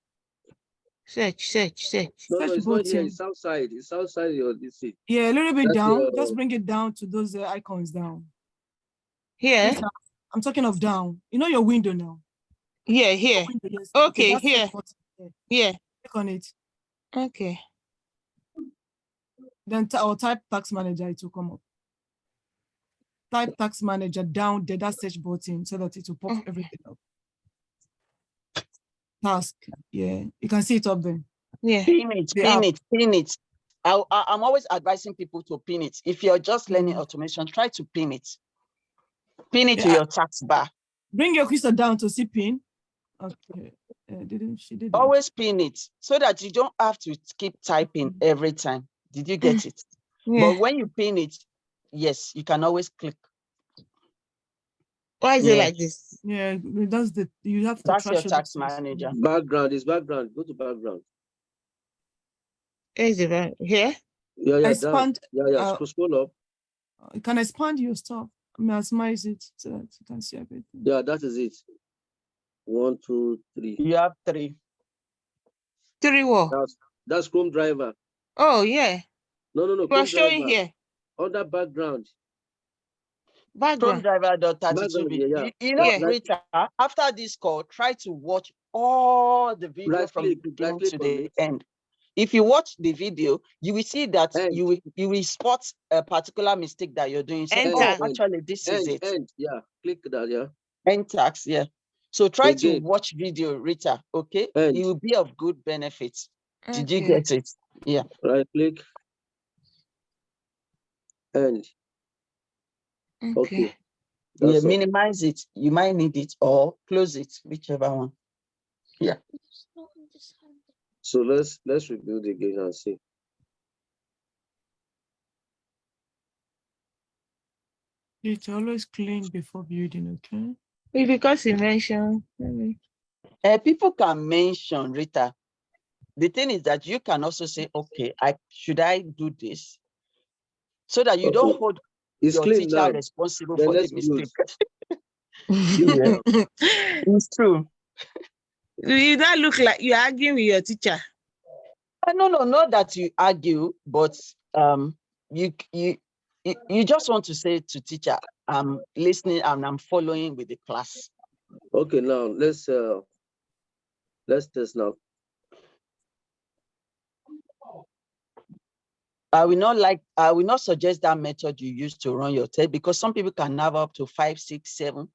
Search. No, Search it's not here. button. It's outside. It's outside your this. Yeah, a little bit That's down. your- Just bring it down to those icons down. Here? Yes, I'm talking of down. You know your window now. Yeah, here. Window, yes. Okay, that's search here. button there. Yeah. Click on it. Okay. Then or type tax manager, it will come up. Type tax manager down there, that search button, so that it will pop everything up. Task, yeah, you can see it up there. Yeah. Pin it. I'm always advising people to pin it. If you're just learning automation, try to pin it. Pin it to your tax bar. Bring your cursor down to see pin. Okay. She didn't. Always pin it so that you don't have to keep typing every time. Did you get it? Yeah. But when you pin it, yes, you can always click. Why is it like this? Yeah, that's you have to. That's your tax manager. Background is background. Go to background. Is it right here? Yeah, expand. Down. Yeah. Scroll up. You can expand your stuff. Maximize it so that you can see everything. Yeah, that is it. 1, 2, 3. You have 3. 3 what? That's Chrome driver. Oh yeah. No. We're showing here. Under background. Chrome driver.32. You know, Rita, after this call, try to watch all the video from the beginning to the end. If you watch the video, you will see that you will spot a particular mistake that you're doing. Say, actually, this is it. Yeah, click that, yeah. End tax, yeah. So try to watch video, Rita, okay? It will be of good benefit. Okay. Did you get it? Yeah. Right click. End. Okay. Yeah, minimize it. You might need it or close it, whichever one. Yeah. So let's rebuild again and see. It's always clean before building, okay? Because you mentioned. People can mention, Rita. The thing is that you can also say, okay, should I do this? So that you don't hold your teacher now. responsible Then for the mistake. It's true. You don't look like you're arguing with your teacher. No, not that you argue, but you just want to say to teacher, I'm listening and I'm following with the class. Okay, now let's test now. I will not suggest that method you use to run your test because some people can have up to 5, 6, 7.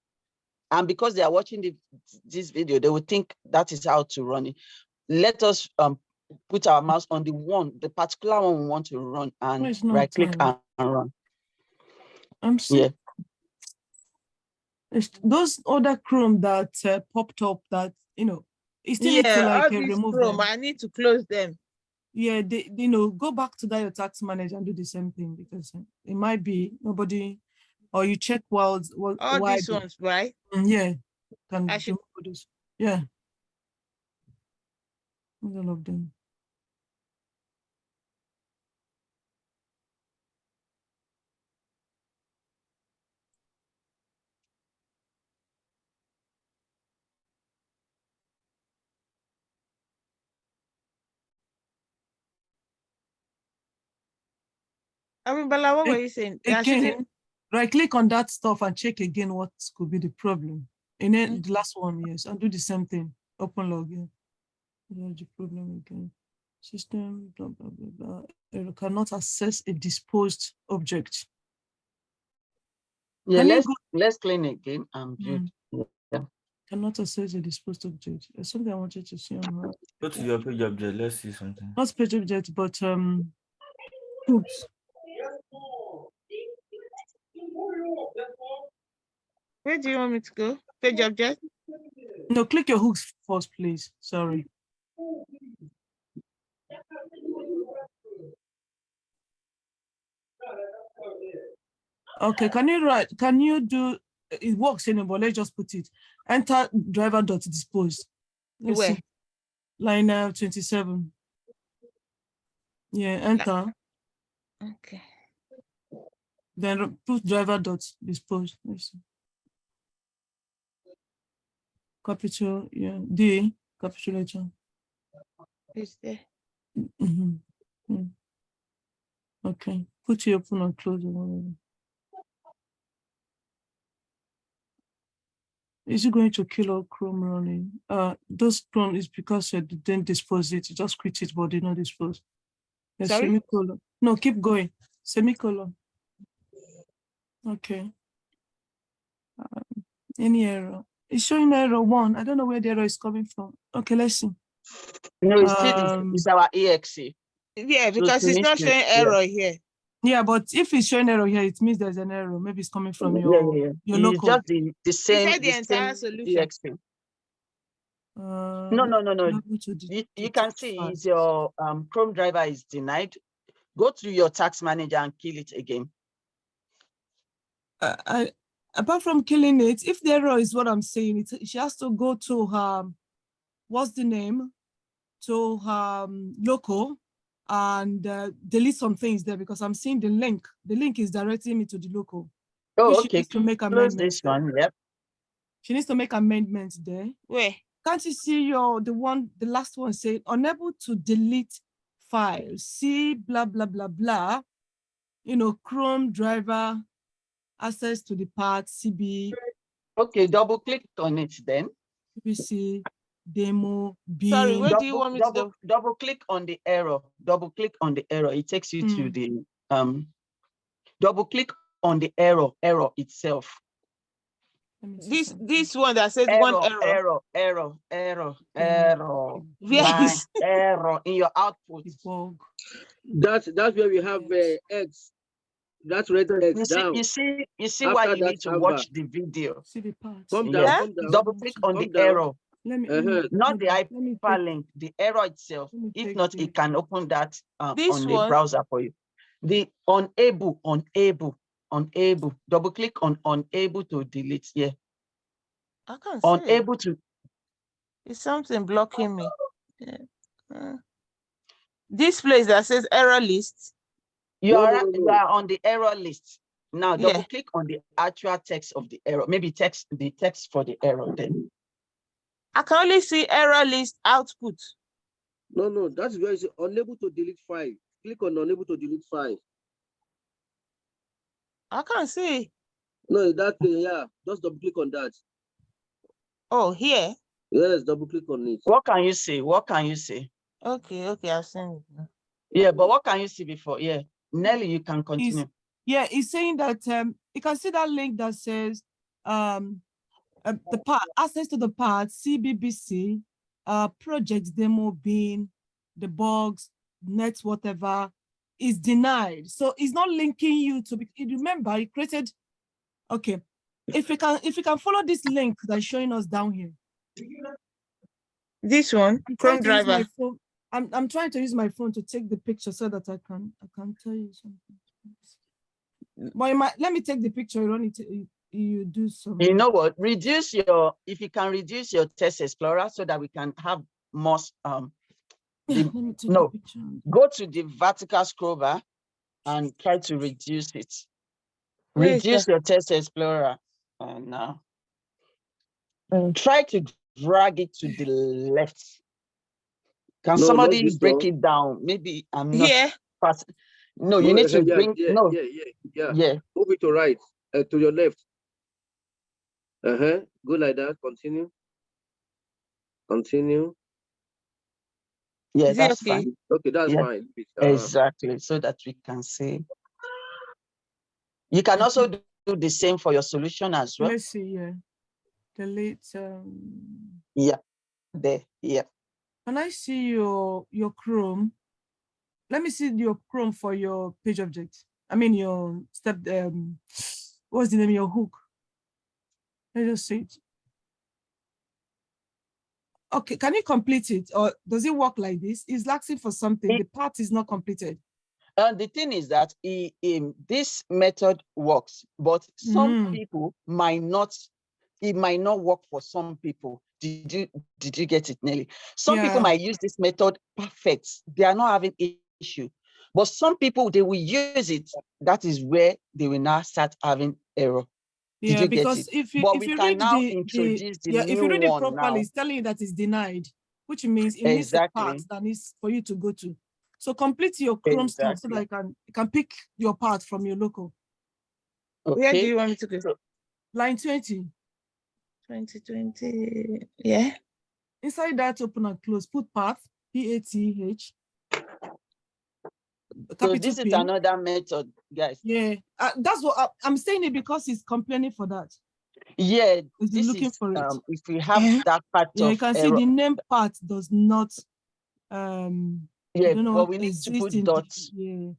And because they are watching this video, they will think that is how to run it. Let us put our mouse on the particular one we want to run and right click and run. I'm seeing those other Chrome that popped up that, you still need to all like these remove Chrome, them. I need to close them. Yeah, go back to that your tax manager and do the same thing, because it might be nobody, or you check all these ones, right? Yeah, can I should. do this. Yeah, all of them. I mean, Bala, what were you saying? Again, right click on that stuff and check again what could be the problem. And then the last one, yes, and do the same thing. Open login. The problem again. System, blah, blah, blah, blah. It cannot access a disposed object. Yeah, let's clean again and build. Yeah. Cannot access a disposed object. There's something I wanted to see on her. Go to your page object. Let's see something. Not page object, but hooks. Where do you want me to go? Page object? No, click your hooks first, please. Sorry. Okay, can you do, it works anyway, but let's just put it. Enter driver.dispose. Where? Line 27. Yeah, enter. Okay. Then put driver.dispose. Let's see. Capital, yeah, D, capital letter. Is there? Okay, put your open and close. Is it going to kill all Chrome running? Those Chrome is because you didn't dispose it. You just quit it, but did not dispose. Yeah, sorry? Semicolon. No, keep going. Semicolon. Okay. Any error? It's showing error 1. I don't know where the error is coming from. Okay, let's see. No, it's our exe. Yeah, because it's not showing error here. Yeah, but if it's showing error here, it means there's an error. Maybe it's coming from your local. It's just the same. Is that the entire solution? EXE. No. You can see is your Chrome driver is denied. Go to your tax manager and kill it again. Apart from killing it, if the error is what I'm saying, she has to go to her, what's the name? To her local and delete some things there, because I'm seeing the link. The link is directing me to the local. Oh, okay. She needs to make amendments. This one, yep. She needs to make amendments there. Where? Can't you see the last one saying unable to delete files? See blah blah blah blah. Chrome driver, access to the path, CB. Okay, double click on it then. CBC demo B. Sorry, where do you want me to do? Double click on the arrow. Double click on the arrow. It takes you to the double click on the arrow itself. This one that says error, Yes. Error in your output. That's where we have X. That's red X down. You see why you need to watch the video. See the parts. Come down. Double click on the arrow. Not the hyperlink, the arrow itself. If not, it can open that on the browser for you. The unable. Double click on unable to delete. Yeah. I can't unable see. To. It's something blocking me. Yeah. This place that says error list. You are on the error list. Now double click on the actual text of the error. Maybe the text for the error then. I can only see error list output. No, that's where it's unable to delete file. Click on unable to delete file. I can't see. No, that just double click on that. Oh, here? Yes, double click on it. What can you see? Okay, I've seen it. Yeah, but what can you see before? Yeah, Nelly, you can continue. It's saying that you can see that link that says the part, access to the part, CBBC, project demo bin, the bugs, net whatever is denied. So it's not linking you to. Remember, you created. Okay, if you can follow this link that's showing us down here. This one, Chrome driver. I'm trying to use my phone to take the picture so that I can tell you something. But let me take the picture. You don't need to. You do something. You know what? If you can reduce your Test Explorer so that we can have more. No, go to the vertical scroll bar and try to reduce it. Reduce your Test Explorer now. Try to drag it to the left. Can somebody break it down? Maybe I'm not fast. No, you need to bring Yeah. Move it to right, to your left. Go like that. Continue. Yeah, that's fine. Okay, that's fine. Exactly, so that we can see. You can also do the same for your solution as well. Let's see, yeah. Delete. Yeah, there, yeah. Can I see your Chrome? Let me see your Chrome for your page object. I mean your step. What's the name of your hook? Let's just see it. Okay, can you complete it, or does it work like this? It's asking for something. The part is not completed. The thing is that this method works, but some people might not. It might not work for some people. Did you get it, Nelly? Some people might use this method perfect. They are not having issue, but some people they will use it. That is where they will now start having error. Did you get it? If you can now introduce the new if you read it properly, now. it's telling you that it's denied, which means it needs a part that needs for you to go to. So complete your Chrome stuff so that you can pick your part from your local. Okay. Where do you want me to go? Line 20. 2020. Yeah. Inside that, open and close. Put path. PATH. So this is another method, guys. Yeah, that's what I'm saying it because he's complaining for that. Yeah, he's looking for it. If we have that part of you can see the name part does not. But we need to put dots.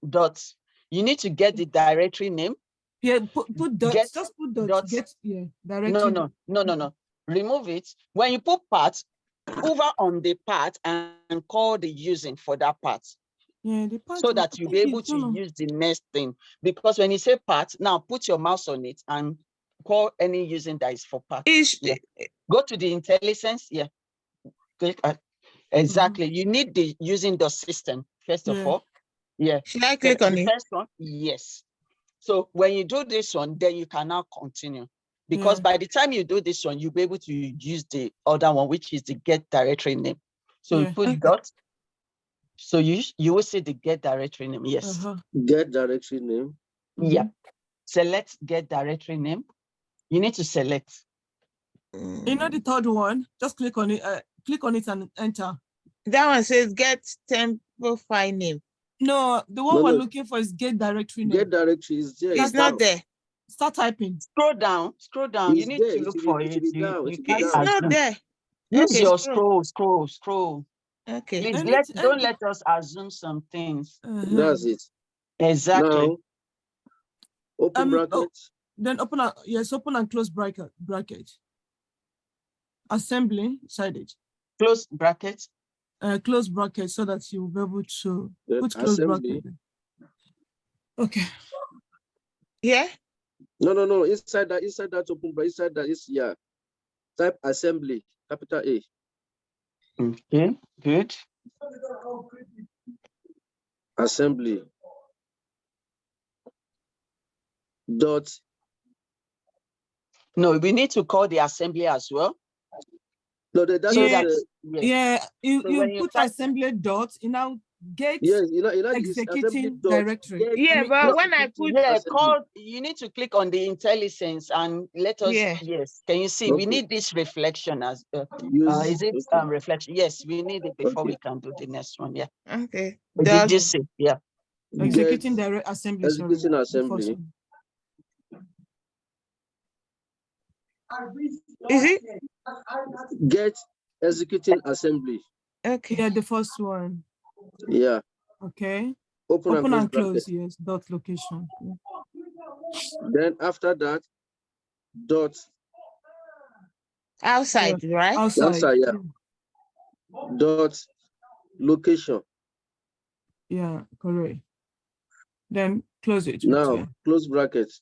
Dots. You need to get the directory name. Yeah, put dots. Just put dots. Directory. No. Remove it. When you put part, hover on the part and call the using for that part. Yeah, the part so that you'll be able to use the next thing. Because when you say part, now put your mouse on it and call any using that is for part. Go to the IntelliSense. Yeah. Click exactly. You need the using the system first of all. Yeah. Should I click on it? First one, yes. So when you do this one, then you can now continue. Because by the time you do this one, you'll be able to use the other one, which is the get directory name. So you put dot. So you will see the get directory name. Yes. Get directory name. Yeah. Select get directory name. You need to select. You know the third one. Just click on it. Click on it and enter. That one says get tempo file name. No, the one we're looking for is get directory name. Get directory is there. It's not there. Start typing. Scroll down. You need to look for it. It's not there. Use your scroll. Okay. Please don't let us assume some things. That's it. Exactly. Now, open brackets. Then open and close bracket. Assembly side it. Close bracket. Close bracket so that you'll be able to put close bracket. Okay. Yeah. No. Inside that open bracket. Inside that is Type assembly, capital A. Okay. Good. Assembly. Dot. No, we need to call the assembly as well. No, that's you put assembly dot. You now get executing directory. But when I put you need to click on the IntelliSense and let us. Yes. Can you see? We need this reflection as. Is it reflection? Yes, we need it before we can do the next one. Yeah. Okay. Did you see? Yeah. Executing direct assembly. Executing assembly. Is it? Get executing assembly. Okay. Yeah, the first one. Yeah. Okay. Open and close. Yes. Dot location. Then after that, dot. Outside, right? Outside. Yeah. Dot Location. Yeah, correct. Then close it. Now, close brackets.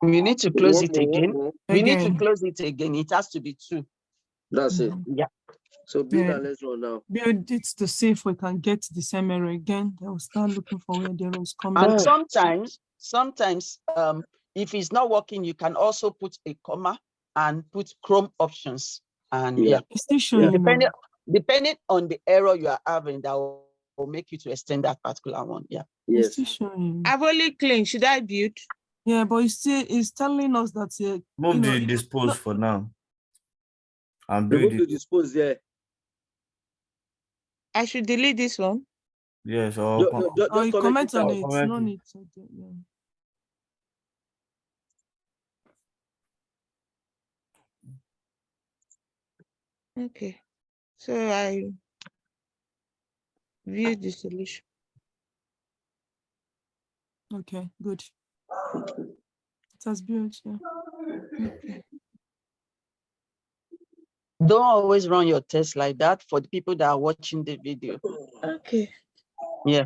We need to close it One again. more. We need to close it again. It has to be 2. That's it. Yeah. So build Yeah. and let's run now. Build it to see if we can get the same error again. Then we'll start looking for where the error is coming. And sometimes, if it's not working, you can also put a comma and put Chrome options. And It's still showing. depending on the error you are having, that will make you to extend that particular one. Yeah. It's still showing. I've only clean. Should I build? Yeah, but it's telling us that move the dispose for now. And Remove build the it. dispose there. I should delete this one. Yes, or Just comment on it. Comment No it. need to do, yeah. Okay. So I view the solution. Okay, good. It has built, yeah. Okay. Don't always run your test like that for the people that are watching the video. Okay. Yeah.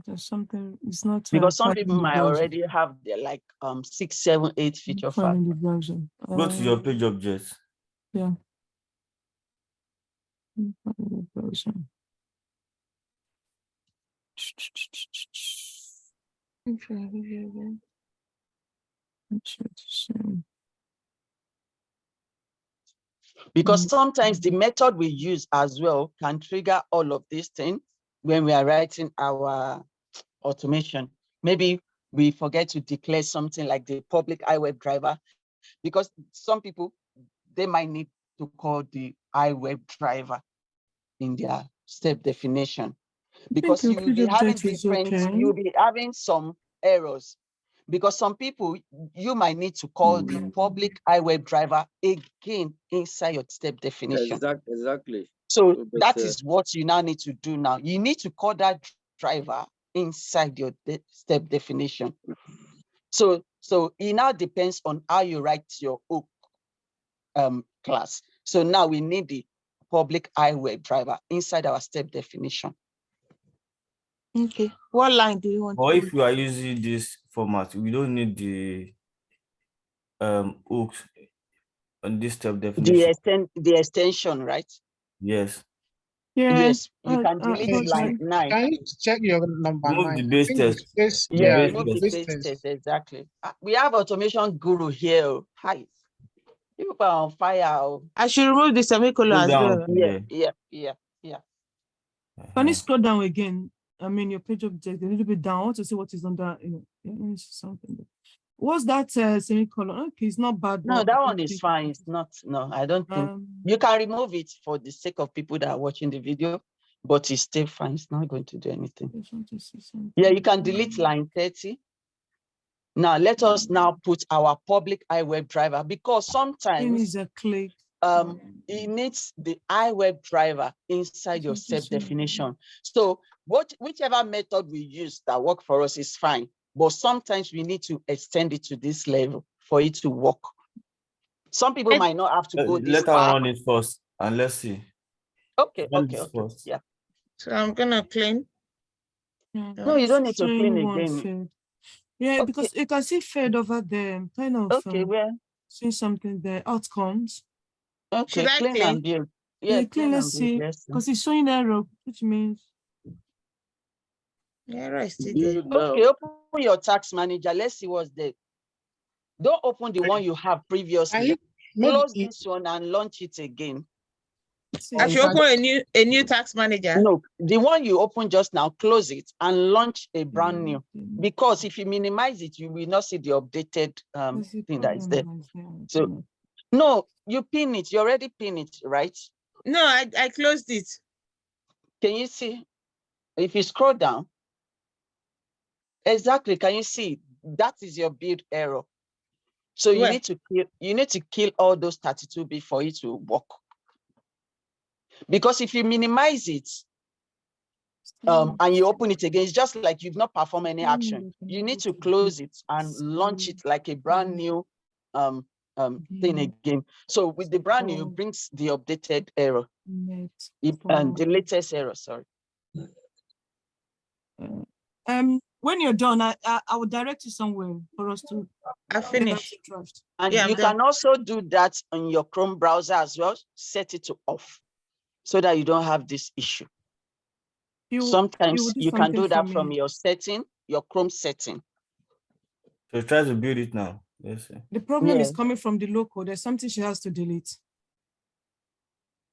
There's something, it's not Because some finding people the might browser. already have their 6, 7, 8 feature files. Finding the browser. Go to your page objects. Yeah. Finding the browser. Because sometimes the method we use as well can trigger all of these things when we are writing our automation. Maybe we forget to declare something like the public iWebDriver, because some people, they might need to call the iWebDriver in their step definition, because you will be having you'll be having some errors. Because some people, you might need to call the public iWebDriver again inside your step definition. Exactly. So that is what you now need to do now. You need to call that driver inside your step definition. So it now depends on how you write your hook class. So now we need the public iWebDriver inside our step definition. Okay. What line do you want? Or if you are using this format, we don't need the hooks on this step definition. The extension, right? Yes. Yeah. Yes, you can delete line 9. Can you check your number Remove 9? the base test. Yeah, remove the base test, exactly. We have automation guru here. Hi. You are on fire. I should remove the semicolon as well. Yeah. Can you scroll down again? I mean, your page object a little bit down. I want to see what is under, let me see something. What's that semicolon? Okay, it's not bad. No, that one is fine. It's not, no, I don't think. You can remove it for the sake of people that are watching the video, but it's still fine. It's not going to do anything. Yeah, you can delete line 30. Now, let us now put our public iWebDriver, because sometimes it needs the iWebDriver inside your step definition. So whichever method we use that work for us is fine, but sometimes we need to extend it to this level for it to work. Some people might not have to go this Let her far. run it first and let's see. Okay. Yeah. So I'm gonna clean. No, you don't need to clean again. Yeah, because you can see fade over there, kind of. Okay, where? See something there, outcomes. Okay, clean and build. Yeah, clean, let's see, because it's showing error, which means. Error is still there. Okay, open your tax manager. Let's see what's there. Don't open the one you have previously. Close this one and launch it again. I should open a new tax manager. No, the one you opened just now, close it and launch a brand new. Because if you minimize it, you will not see the updated thing that is there. So no, you pin it. You already pin it, right? No, I closed it. Can you see? If you scroll down, exactly. Can you see? That is your build error. So you need to kill all those 32 before it to work. Because if you minimize it and you open it again, it's just like you've not performed any action. You need to close it and launch it like a brand new thing again. So with the brand new, it brings the updated error and the latest error, sorry. When you're done, I will direct you somewhere for us to. I finished. And Yeah, you can also do that on your Chrome browser as well. Set it to off so that you don't have this issue. Sometimes you can do that from your setting, your Chrome setting. So try to build it now. Yes. Sir. The problem is coming from the local. There's something she has to delete.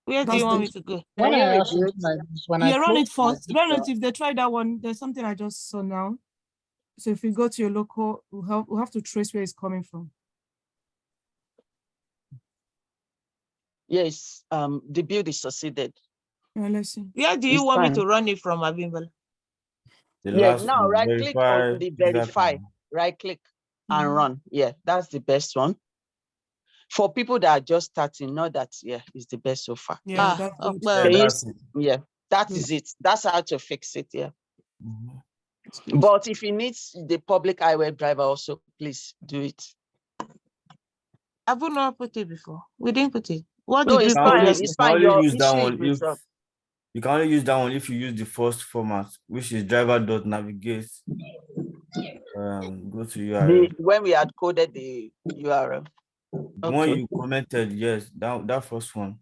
Where do you want me to go? When Can I you ask review you, it? Yeah, run it first. Run it. If they try that one, there's something I just saw now. So if we go to your local, we'll have to trace where it's coming from. Yes, the build is succeeded. Let's see. Where do you want me to run it from, Abimbola? Yeah, now right click on the verify, right click and run. Yeah, that's the best one. For people that are just starting, know that is the best so far. Yeah, that is it. That's how to fix it. Yeah. But if you need the public iWeb driver also, please do it. Have we not put it before? We didn't put it. What No, did it's we fine. put? It's fine. Your use that issue one is if resolved. you can only use that one if you use the first format, which is driver.navigate. Go to URL. When we had coded the URL. The one you commented, yes, that first one.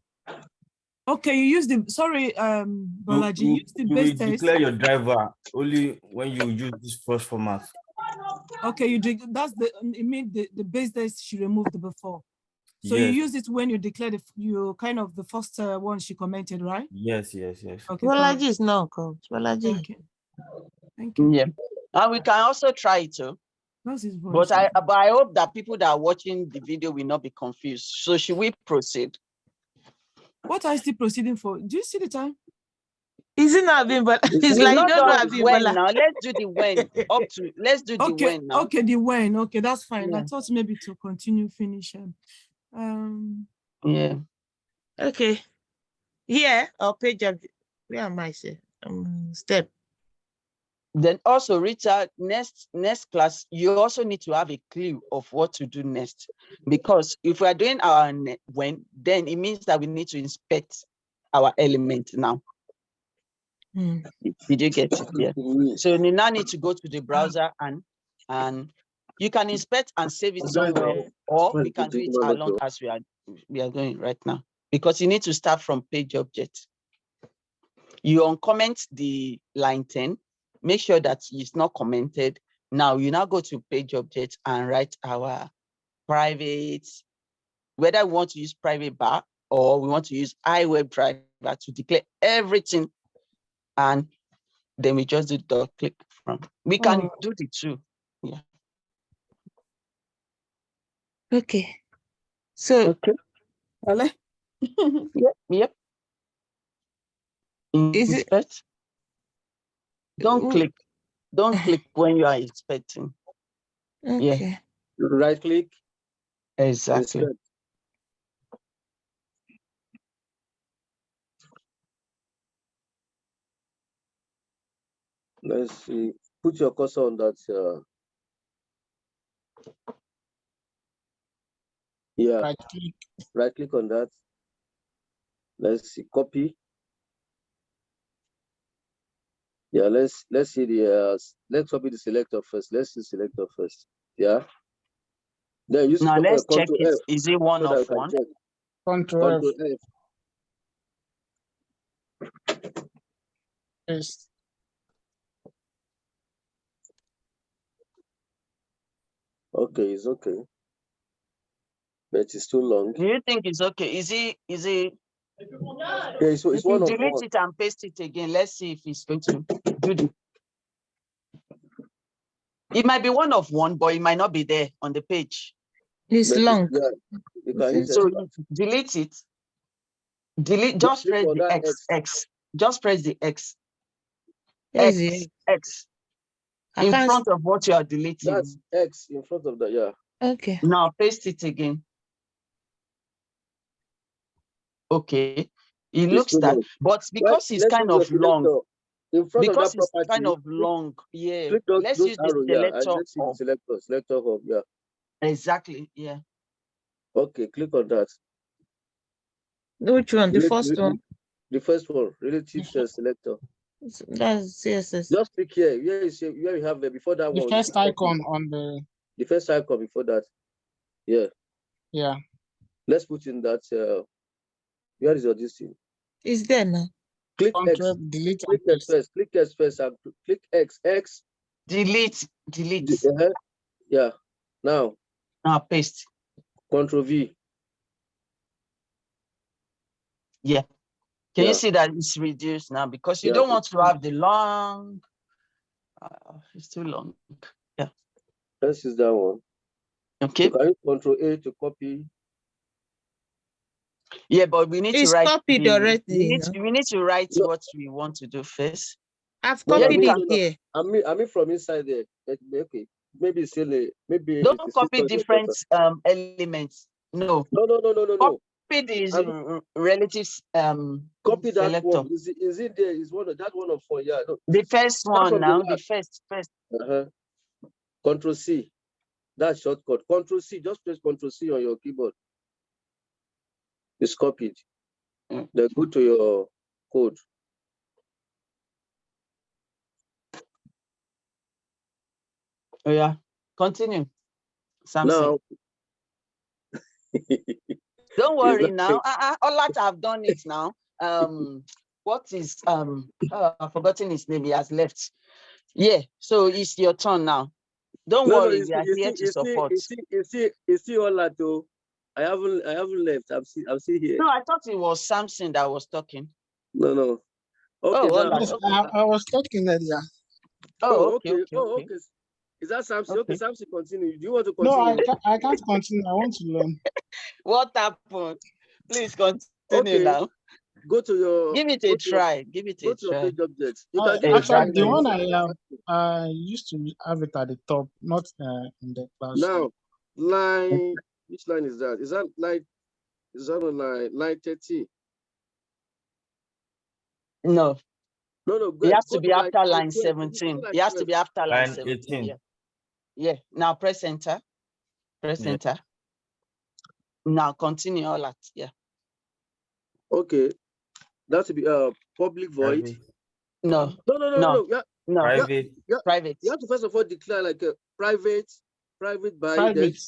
Okay, you use the Bolaji, you use the you base will test. declare your driver only when you use this first format. Okay, that's it means the base test she removed the before. So yes. you use it when you declare the first one she commented, right? Yes. Okay. Bolaji is not called. Bolaji. Okay. Thank you. Yeah. And we can also try it too. That's his voice. But I hope that people that are watching the video will not be confused. So should we proceed? What are you still proceeding for? Do you see the time? Is it not Abimbola? It's like you don't know Abimbola. Now let's do the when. Let's do the when now. Okay, the when. Okay, that's fine. Yeah. I thought maybe to continue finish. Yeah. Okay. Here or page of where am I say? Step. Then also, Rita, next class, you also need to have a clue of what to do next. Because if we are doing our when, then it means that we need to inspect our element now. Did you get it? Yeah. So you now need to go to the browser and you can inspect and save it somewhere, or we can do it along as we are doing right now. Because you need to start from page object. You uncomment the line 10. Make sure that it's not commented. Now you now go to page object and write our private, whether we want to use private bar or we want to use iWeb driver to declare everything. And then we just do dot click from. We can do the two. Yeah. Okay. So okay. Yep. Is it? Don't click. Don't click when you are inspecting. Okay. Yeah. Right click. Exactly. Inspect. Let's see. Put your cursor on that. Yeah. Right click. Right click on that. Let's see. Copy. Yeah. Let's see the. Let's copy the selector first. Let's see selector first. Yeah. Then use now let's check Control it. F Is it one so of one? Control F. Yes. Okay, it's okay. But it's too long. Do you think it's okay? Is it? Yeah, it's If one you of delete one. it and paste it again, let's see if it's going to do the. It might be one of one, but it might not be there on the page. It's long. Yeah, you can hit So it. delete it. Delete. Just press the X. Just press the X. X. In front of what you are deleting. That's X in front of that. Yeah. Okay. Now paste it again. Okay. It looks that, but because it's kind of long. In front because of that it's property, kind of long, yeah. Click Let's those use the arrow, yeah, and selector. let's see the selector hub, yeah. Exactly, yeah. Okay, click on that. Which one? The first one? The first one, relative selector. That's CSS. Just click here. Where you have before that The one. first icon on the first icon before that. Yeah. Yeah. Let's put in that. Where is your this thing? It's there now. Click Control, X. delete, Click X first. Click X first. And click X. X. Delete. Yeah. Now. Now paste. Control V. Yeah. Can you see that it's reduced now? Because you don't want to have the long. It's too long. Yeah. Let's use that one. Okay. You can use Control A to copy. Yeah, but we need to write. Copied already. We need to write what we want to do first. I've copied it here. I mean from inside there. Okay. Maybe silly. Maybe don't copy different elements. No. No. Copy these relatives. Copy that selector. one. Is it there? Is one of that one of 4? Yeah. No. The first one now. The first. Control C. That shortcut. Control C. Just press Control C on your keyboard. It's copied. Then go to your code. Oh yeah. Continue. Samson. Now. Don't worry now. All that I've done it now. What is I've forgotten his name. He has left. Yeah. So it's your turn now. Don't worry. We are here to support. You see all that though. I haven't left. I'm still here. No, I thought it was Samson that was talking. No. Okay. I was talking earlier. Okay. Is that Samson? Okay, Samson, continue. Do you want to continue? No, I can't continue. I want to learn. What happened? Please continue now. Go to your. Give it a try. Give it a try. Page objects. Actually, the one I used to have it at the top, not in the class. Now, line. Which line is that? Is that line? Is that on line 30? No. No. It has to be after line 17. It has to be after line 17. Yeah. Now press enter. Press enter. Now continue all that. Yeah. Okay. That should be public void. No. No. No. Private. Private. You have to first of all declare like a private by private.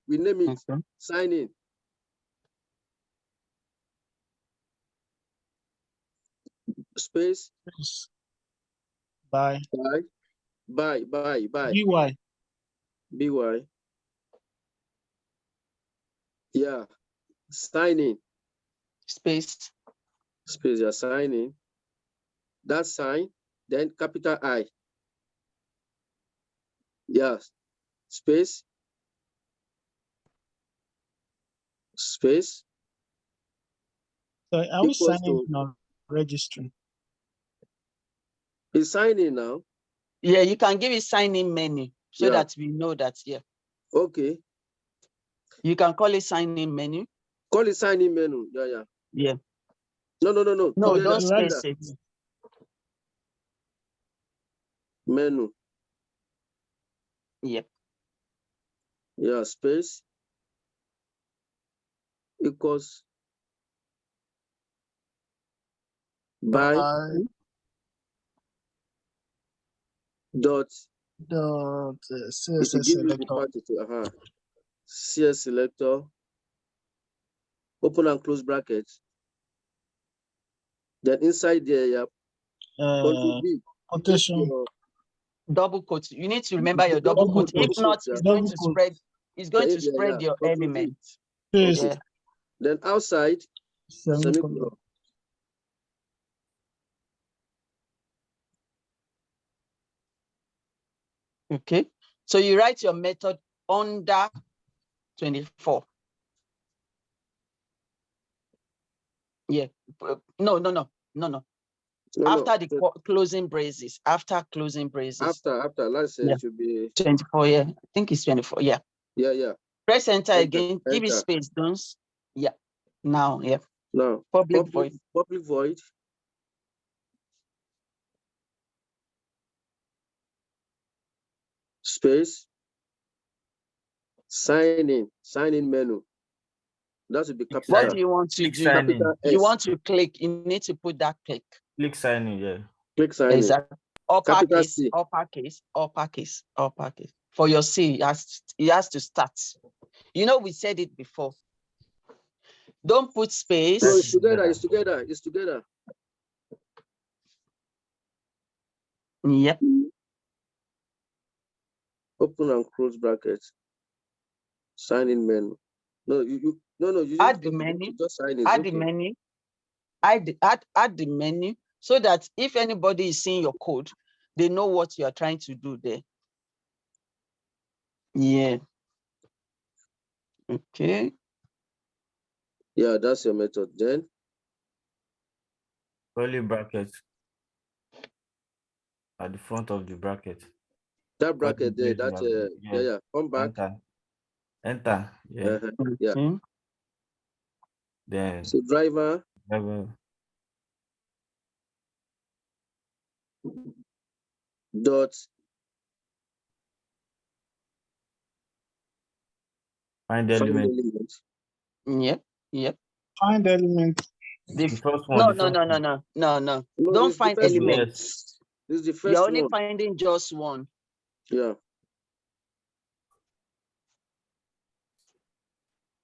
We name it sign in. Space. By. BY. Yeah. Sign in. Space. You're signing. That sign, then capital I. Yes. Space. So are we signing now? Registry. It's signing now. Yeah, you can give it sign-in menu so that we know that. Yeah. Okay. You can call it sign-in menu. Call it sign-in menu. Yeah. Yeah. No. No, don't space it. Menu. Yep. Yeah, space equals by dot CSS selector. CS selector. Open and close brackets. Then inside there, quotation. Double quote. You need to remember your double quote. If not, it's going to spread. It's going to spread your element. Yeah. Then outside, semicolon. Okay. So you write your method under 24. Yeah. No. After the closing braces. After closing braces. After. Let's say it should be 24. Yeah. I think it's 24. Yeah. Yeah. Press enter again. Give it space. Don't. Yeah. Now. Yeah. Now. Public void. Public void. Space. Sign in menu. That would be capital. What do you want to Click do? sign in. Capital You S. want to click, you need to put that click. Click sign in, yeah. Click sign in. Exactly. Capital Uppercase, C. uppercase, uppercase, uppercase. For your C, it has to start. You know, we said it before. Don't put space. No, it's together. It's together. It's together. Yep. Open and close brackets. Sign in menu. No, you Add the menu. Just sign in. Add the menu. Add the menu so that if anybody is seeing your code, they know what you are trying to do there. Yeah. Okay. Yeah, that's your method. Then Curly bracket at the front of the bracket. That bracket there, that yeah. Come back. Enter. Yeah. Yeah. Then So driver. Dot. Find element. Yep. Find element. The first one. No. Don't find elements. This is the first You're only one. finding just one. Yeah.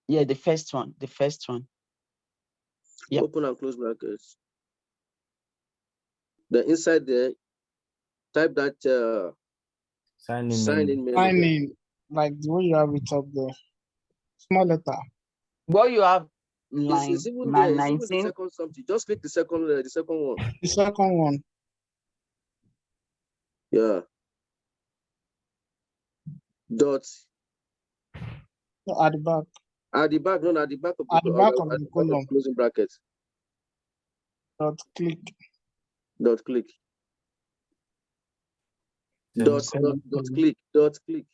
Yeah, the first one. Yep. Open and close brackets. Then inside there, type that sign in, like the way you have it up there. Small letter. What you have it's even there. It's even the 19. second something. Just click the second one. The second one. Yeah. Dot. No, at the back. At the back, no, at the back of the column. Closing bracket. Dot click. Dot click. Dot click. Dot click.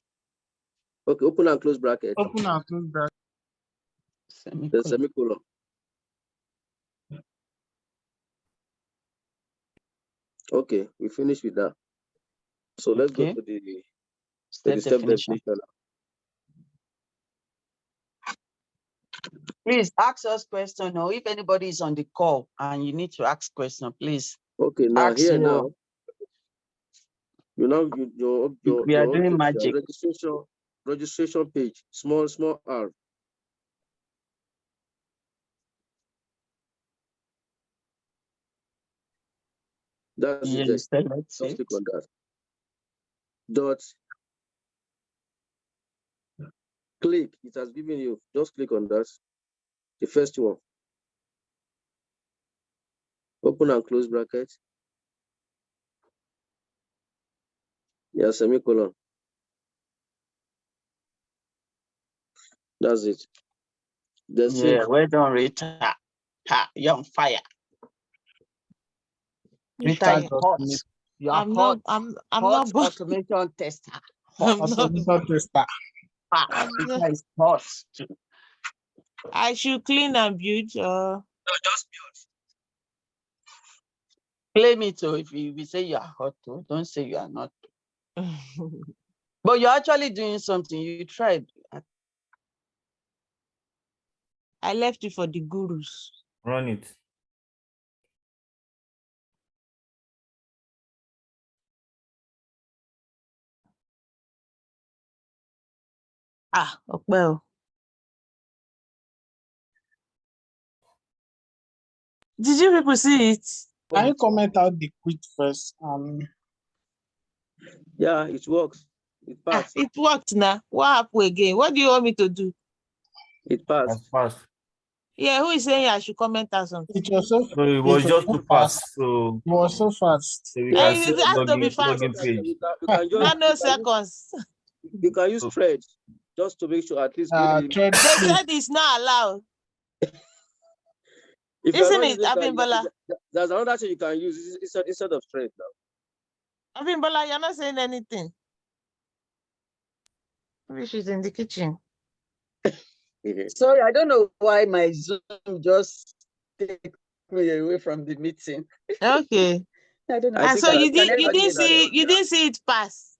Okay, open and close bracket. Open and close bracket. The semicolon. Okay, we finished with that. So let's go to the step definition. Please ask us question, or if anybody is on the call and you need to ask question, please. Okay, now ask here more. now, we are doing magic. Registration page, small r. That's it. Just click on that. Dot. Click. It has given you. Just click on that. The first one. Open and close bracket. Yeah, semicolon. That's it. That's it. Well done, Rita. You're on fire. Rita, you are hot. I'm not automation tester. Automation tester. Rita is hot. I should clean and build. No, just build. Claim it too. If you say you are hot too, don't say you are not. But you're actually doing something. You tried. I left it for the gurus. Run it. Well. Did you people see it? Can you comment out the quit first? Yeah, it works. It passed. It worked now. What happened again? What do you want me to do? It passed. Yeah, who is saying I should comment out something? It was so. So it was just too fast. So it was so fast. So we can see it has to be fast. You can just, no seconds. You can use thread just to make sure at least. Thread. The thread is not allowed. Isn't it, Abimbola? There's another thing you can use instead of thread now. Abimbola, you're not saying anything. Maybe she's in the kitchen. Sorry, I don't know why my Zoom just take me away from the meeting. Okay. I don't know. So you didn't see it pass.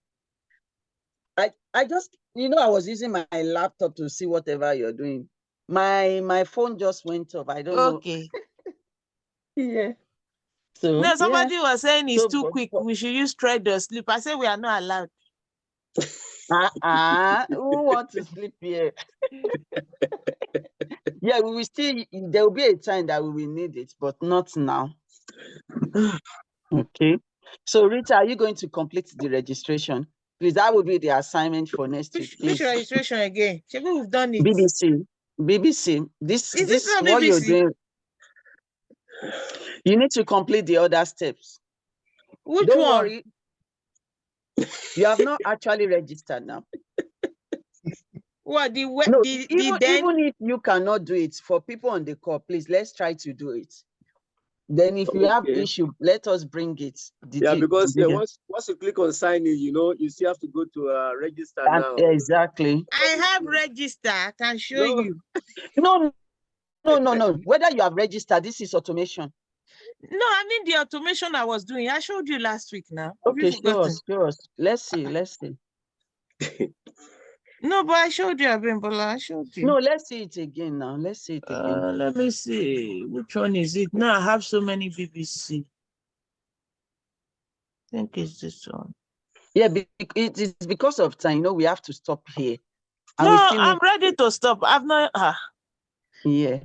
I just, I was using my laptop to see whatever you're doing. My phone just went off. I don't know. Okay. Yeah. So No, somebody was saying it's So, too quick. We should use thread or sleep. I said we are not allowed. Who wants to sleep here? Yeah, we will still, there will be a time that we will need it, but not now. Okay. So Rita, are you going to complete the registration? Please, that will be the assignment for next week. Which registration again? Maybe we've done it. BBC. This not what you're BBC? doing. You need to complete the other steps. Which Don't one? worry. You have not actually registered now. What Even if you cannot do it, for people on the call, please let's try to do it. Then if you have issue, let us bring it. Because once you click on sign in, you still have to go to register now. Exactly. I have register. I can show you. No. Whether you have registered, this is automation. No, I mean the automation I was doing. I showed you last week now. Okay, show us. Let's see. No, but I showed you, Abimbola. I showed you. No, let's see it again now. Let's see it again. Let me see. Which one is it? No, I have so many BBC. I think it's this one. Yeah, it is because of time. We have to stop here. No, I'm ready to stop. I've not. Yeah.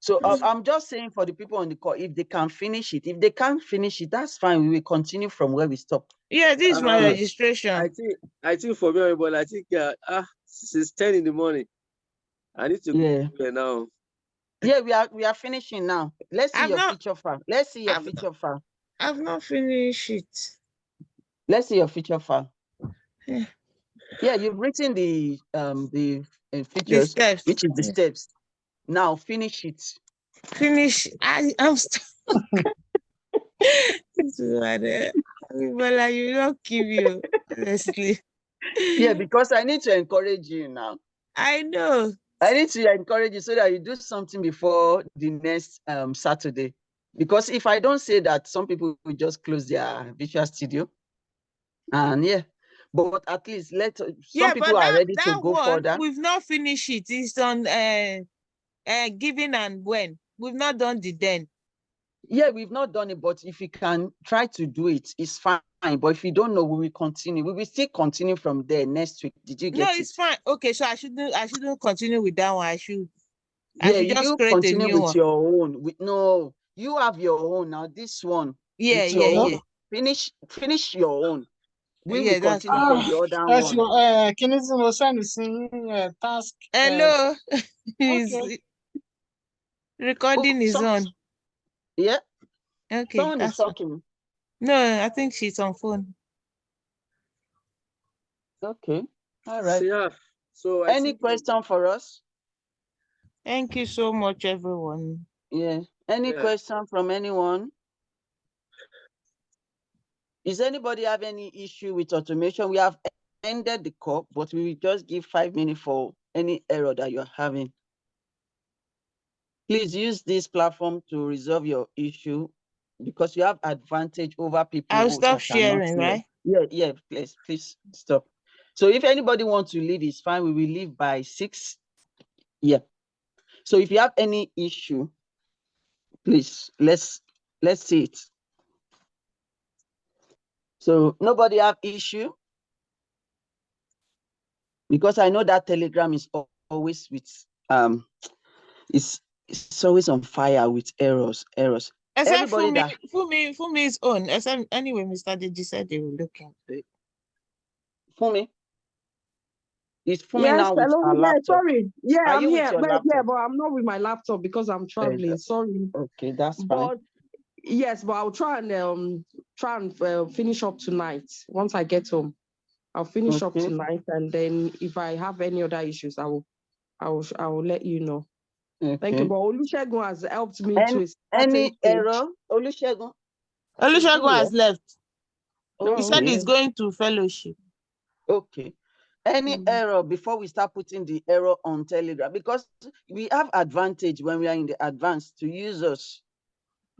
So I'm just saying for the people on the call, if they can finish it. If they can't finish it, that's fine. We will continue from where we stop. Yeah, this is my registration. I think for me, but I think since 10 in the morning, I need to go there now. Yeah, we are finishing now. Let's see your feature file. Let's see your feature file. I've not finished it. Let's see your feature file. Yeah, you've written the features, which is the steps. Now finish it. Finish. I'm stuck. Well, I will not give you, honestly. Yeah, because I need to encourage you now. I know. I need to encourage you so that you do something before the next Saturday. Because if I don't say that, some people will just close their Visual Studio. And but at least some people are ready to go further. We've not finished it. It's on giving and when. We've not done the then. Yeah, we've not done it, but if you can try to do it, it's fine. But if you don't know, we will continue. We will still continue from there next week. Did you get it? No, it's fine. Okay, so I shouldn't continue with that one. I should just create continue a new with one. your own. No, you have your own now. This one. Yeah. Finish your own. We will continue from the other one. Can you send task? Hello. Okay. Recording is on. Yeah. Okay. Someone is talking. No, I think she's on phone. Okay. All right. So any question for us? Thank you so much, everyone. Yeah. Any question from anyone? Does anybody have any issue with automation? We have ended the call, but we will just give 5 minutes for any error that you're having. Please use this platform to resolve your issue because you have advantage over people. I'll stop sharing, right? Yeah, please stop. So if anybody wants to leave, it's fine. We will leave by 6. Yeah. So if you have any issue, please, let's see it. So nobody have issue? Because I know that Telegram is always with, it's always on fire with errors. Except Fumi's own. Anyway, Mr. Deji said they will look into it. Fumi? Is Fumi now with her laptop? Sorry. Yeah, Are I'm you here. with your Yeah, but I'm not with my laptop because I'm traveling. Sorry. Okay, that's fine. But I'll try and finish up tonight. Once I get home, I'll finish up tonight, and then if I have any other issues, I will let you know. Okay. Thank you. But Olusegun has helped me to any error. Olusegun has left. He said okay. he's going to fellowship. Okay. Any error before we start putting the error on Telegram, because we have advantage when we are in the advance to use us.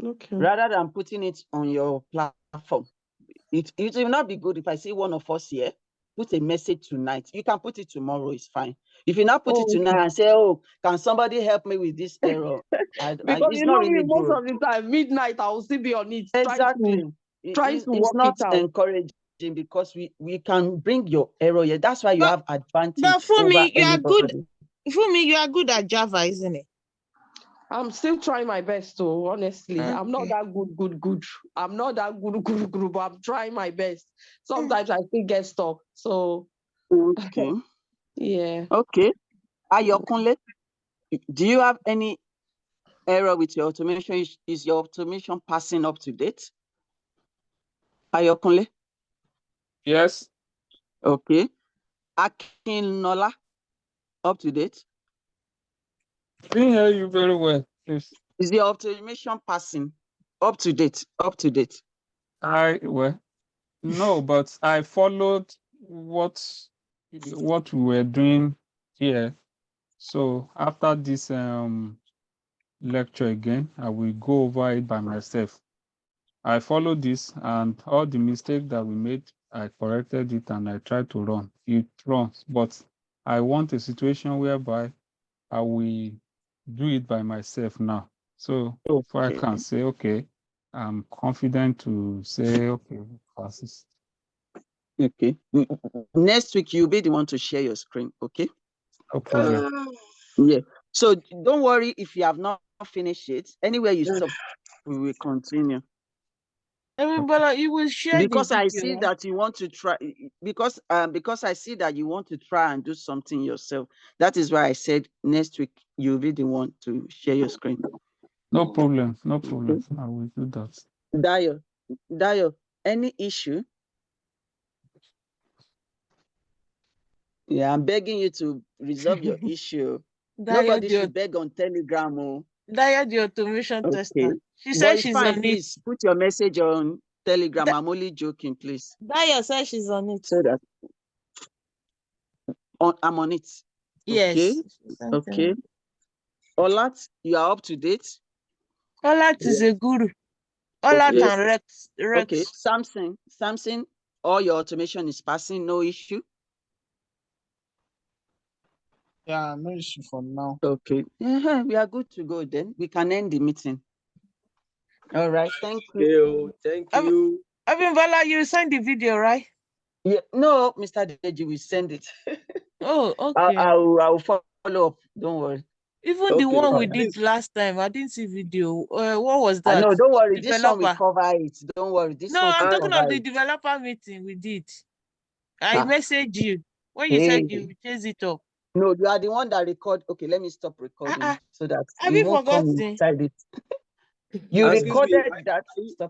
Okay. Rather than putting it on your platform. It will not be good if I see one of us here put a message tonight. You can put it tomorrow, it's fine. If you now put it Oh, tonight and say, oh, can somebody help me with this error? because It's you not know me, really most good. of the time, midnight, I will still be on it, Exactly. trying to It's work not it out. encouraging because we can bring your error here. That's why you have advantage But for over me, you are good. anybody. For me, you are good at Java, isn't it? I'm still trying my best, to honestly. I'm not that good. I'm not that good, but I'm trying my best. Sometimes I still get stuck. So, Okay. yeah. Okay. Ayokunle, do you have any error with your automation? Is your automation passing up to date? Ayokunle? Yes. Okay. Akinola, up to date? Didn't hear you very well, please. Is your automation passing up to date? Up to date? No, but I followed what we were doing here. So after this lecture again, I will go over it by myself. I followed this, and all the mistakes that we made, I corrected it and I tried to run. It runs, but I want a situation whereby I will do it by myself now. So if I can say, okay, I'm confident to say, okay, passes. Okay. Next week, you'll be the one to share your screen, okay? No problem. Yeah. So don't worry if you have not finished it. Anywhere you stop, we will continue. Everybody, you will share Because the I video. see that you want to try, because I see that you want to try and do something yourself. That is why I said next week you'll be the one to share your screen. No problem. No problem. I will do that. Dayo, any issue? Yeah, I'm begging you to resolve your issue. Nobody should beg on Telegram. Oh. Daya, the automation tester. She But said it's she's fine, on please put your message on Telegram. I'm only joking, please. Daya said she's on it. So that I'm on it. Yes. Okay. Okay. Olat, you are up to date. Olat is a guru. Olat and Rex. Okay. Samson, all your automation is passing, no issue. Yeah, no issue for now. Okay. We are good to go then. We can end the meeting. All right. Thank you. Thank you. Abimbola, you send the video, right? Yeah. No, Mr. Deji will send it. Oh, okay. I will follow up. Don't worry. Even the one we did last time, I didn't see video. What was that? No, don't worry. Developer. This one will cover it. Don't worry. This no, one I'm will talking cover of the it. developer meeting we did. I messaged you when you said you would chase it up. No, you are the one that record. Okay, let me stop recording so that Have you you won't come forgotten? inside it. You recorded that. Stop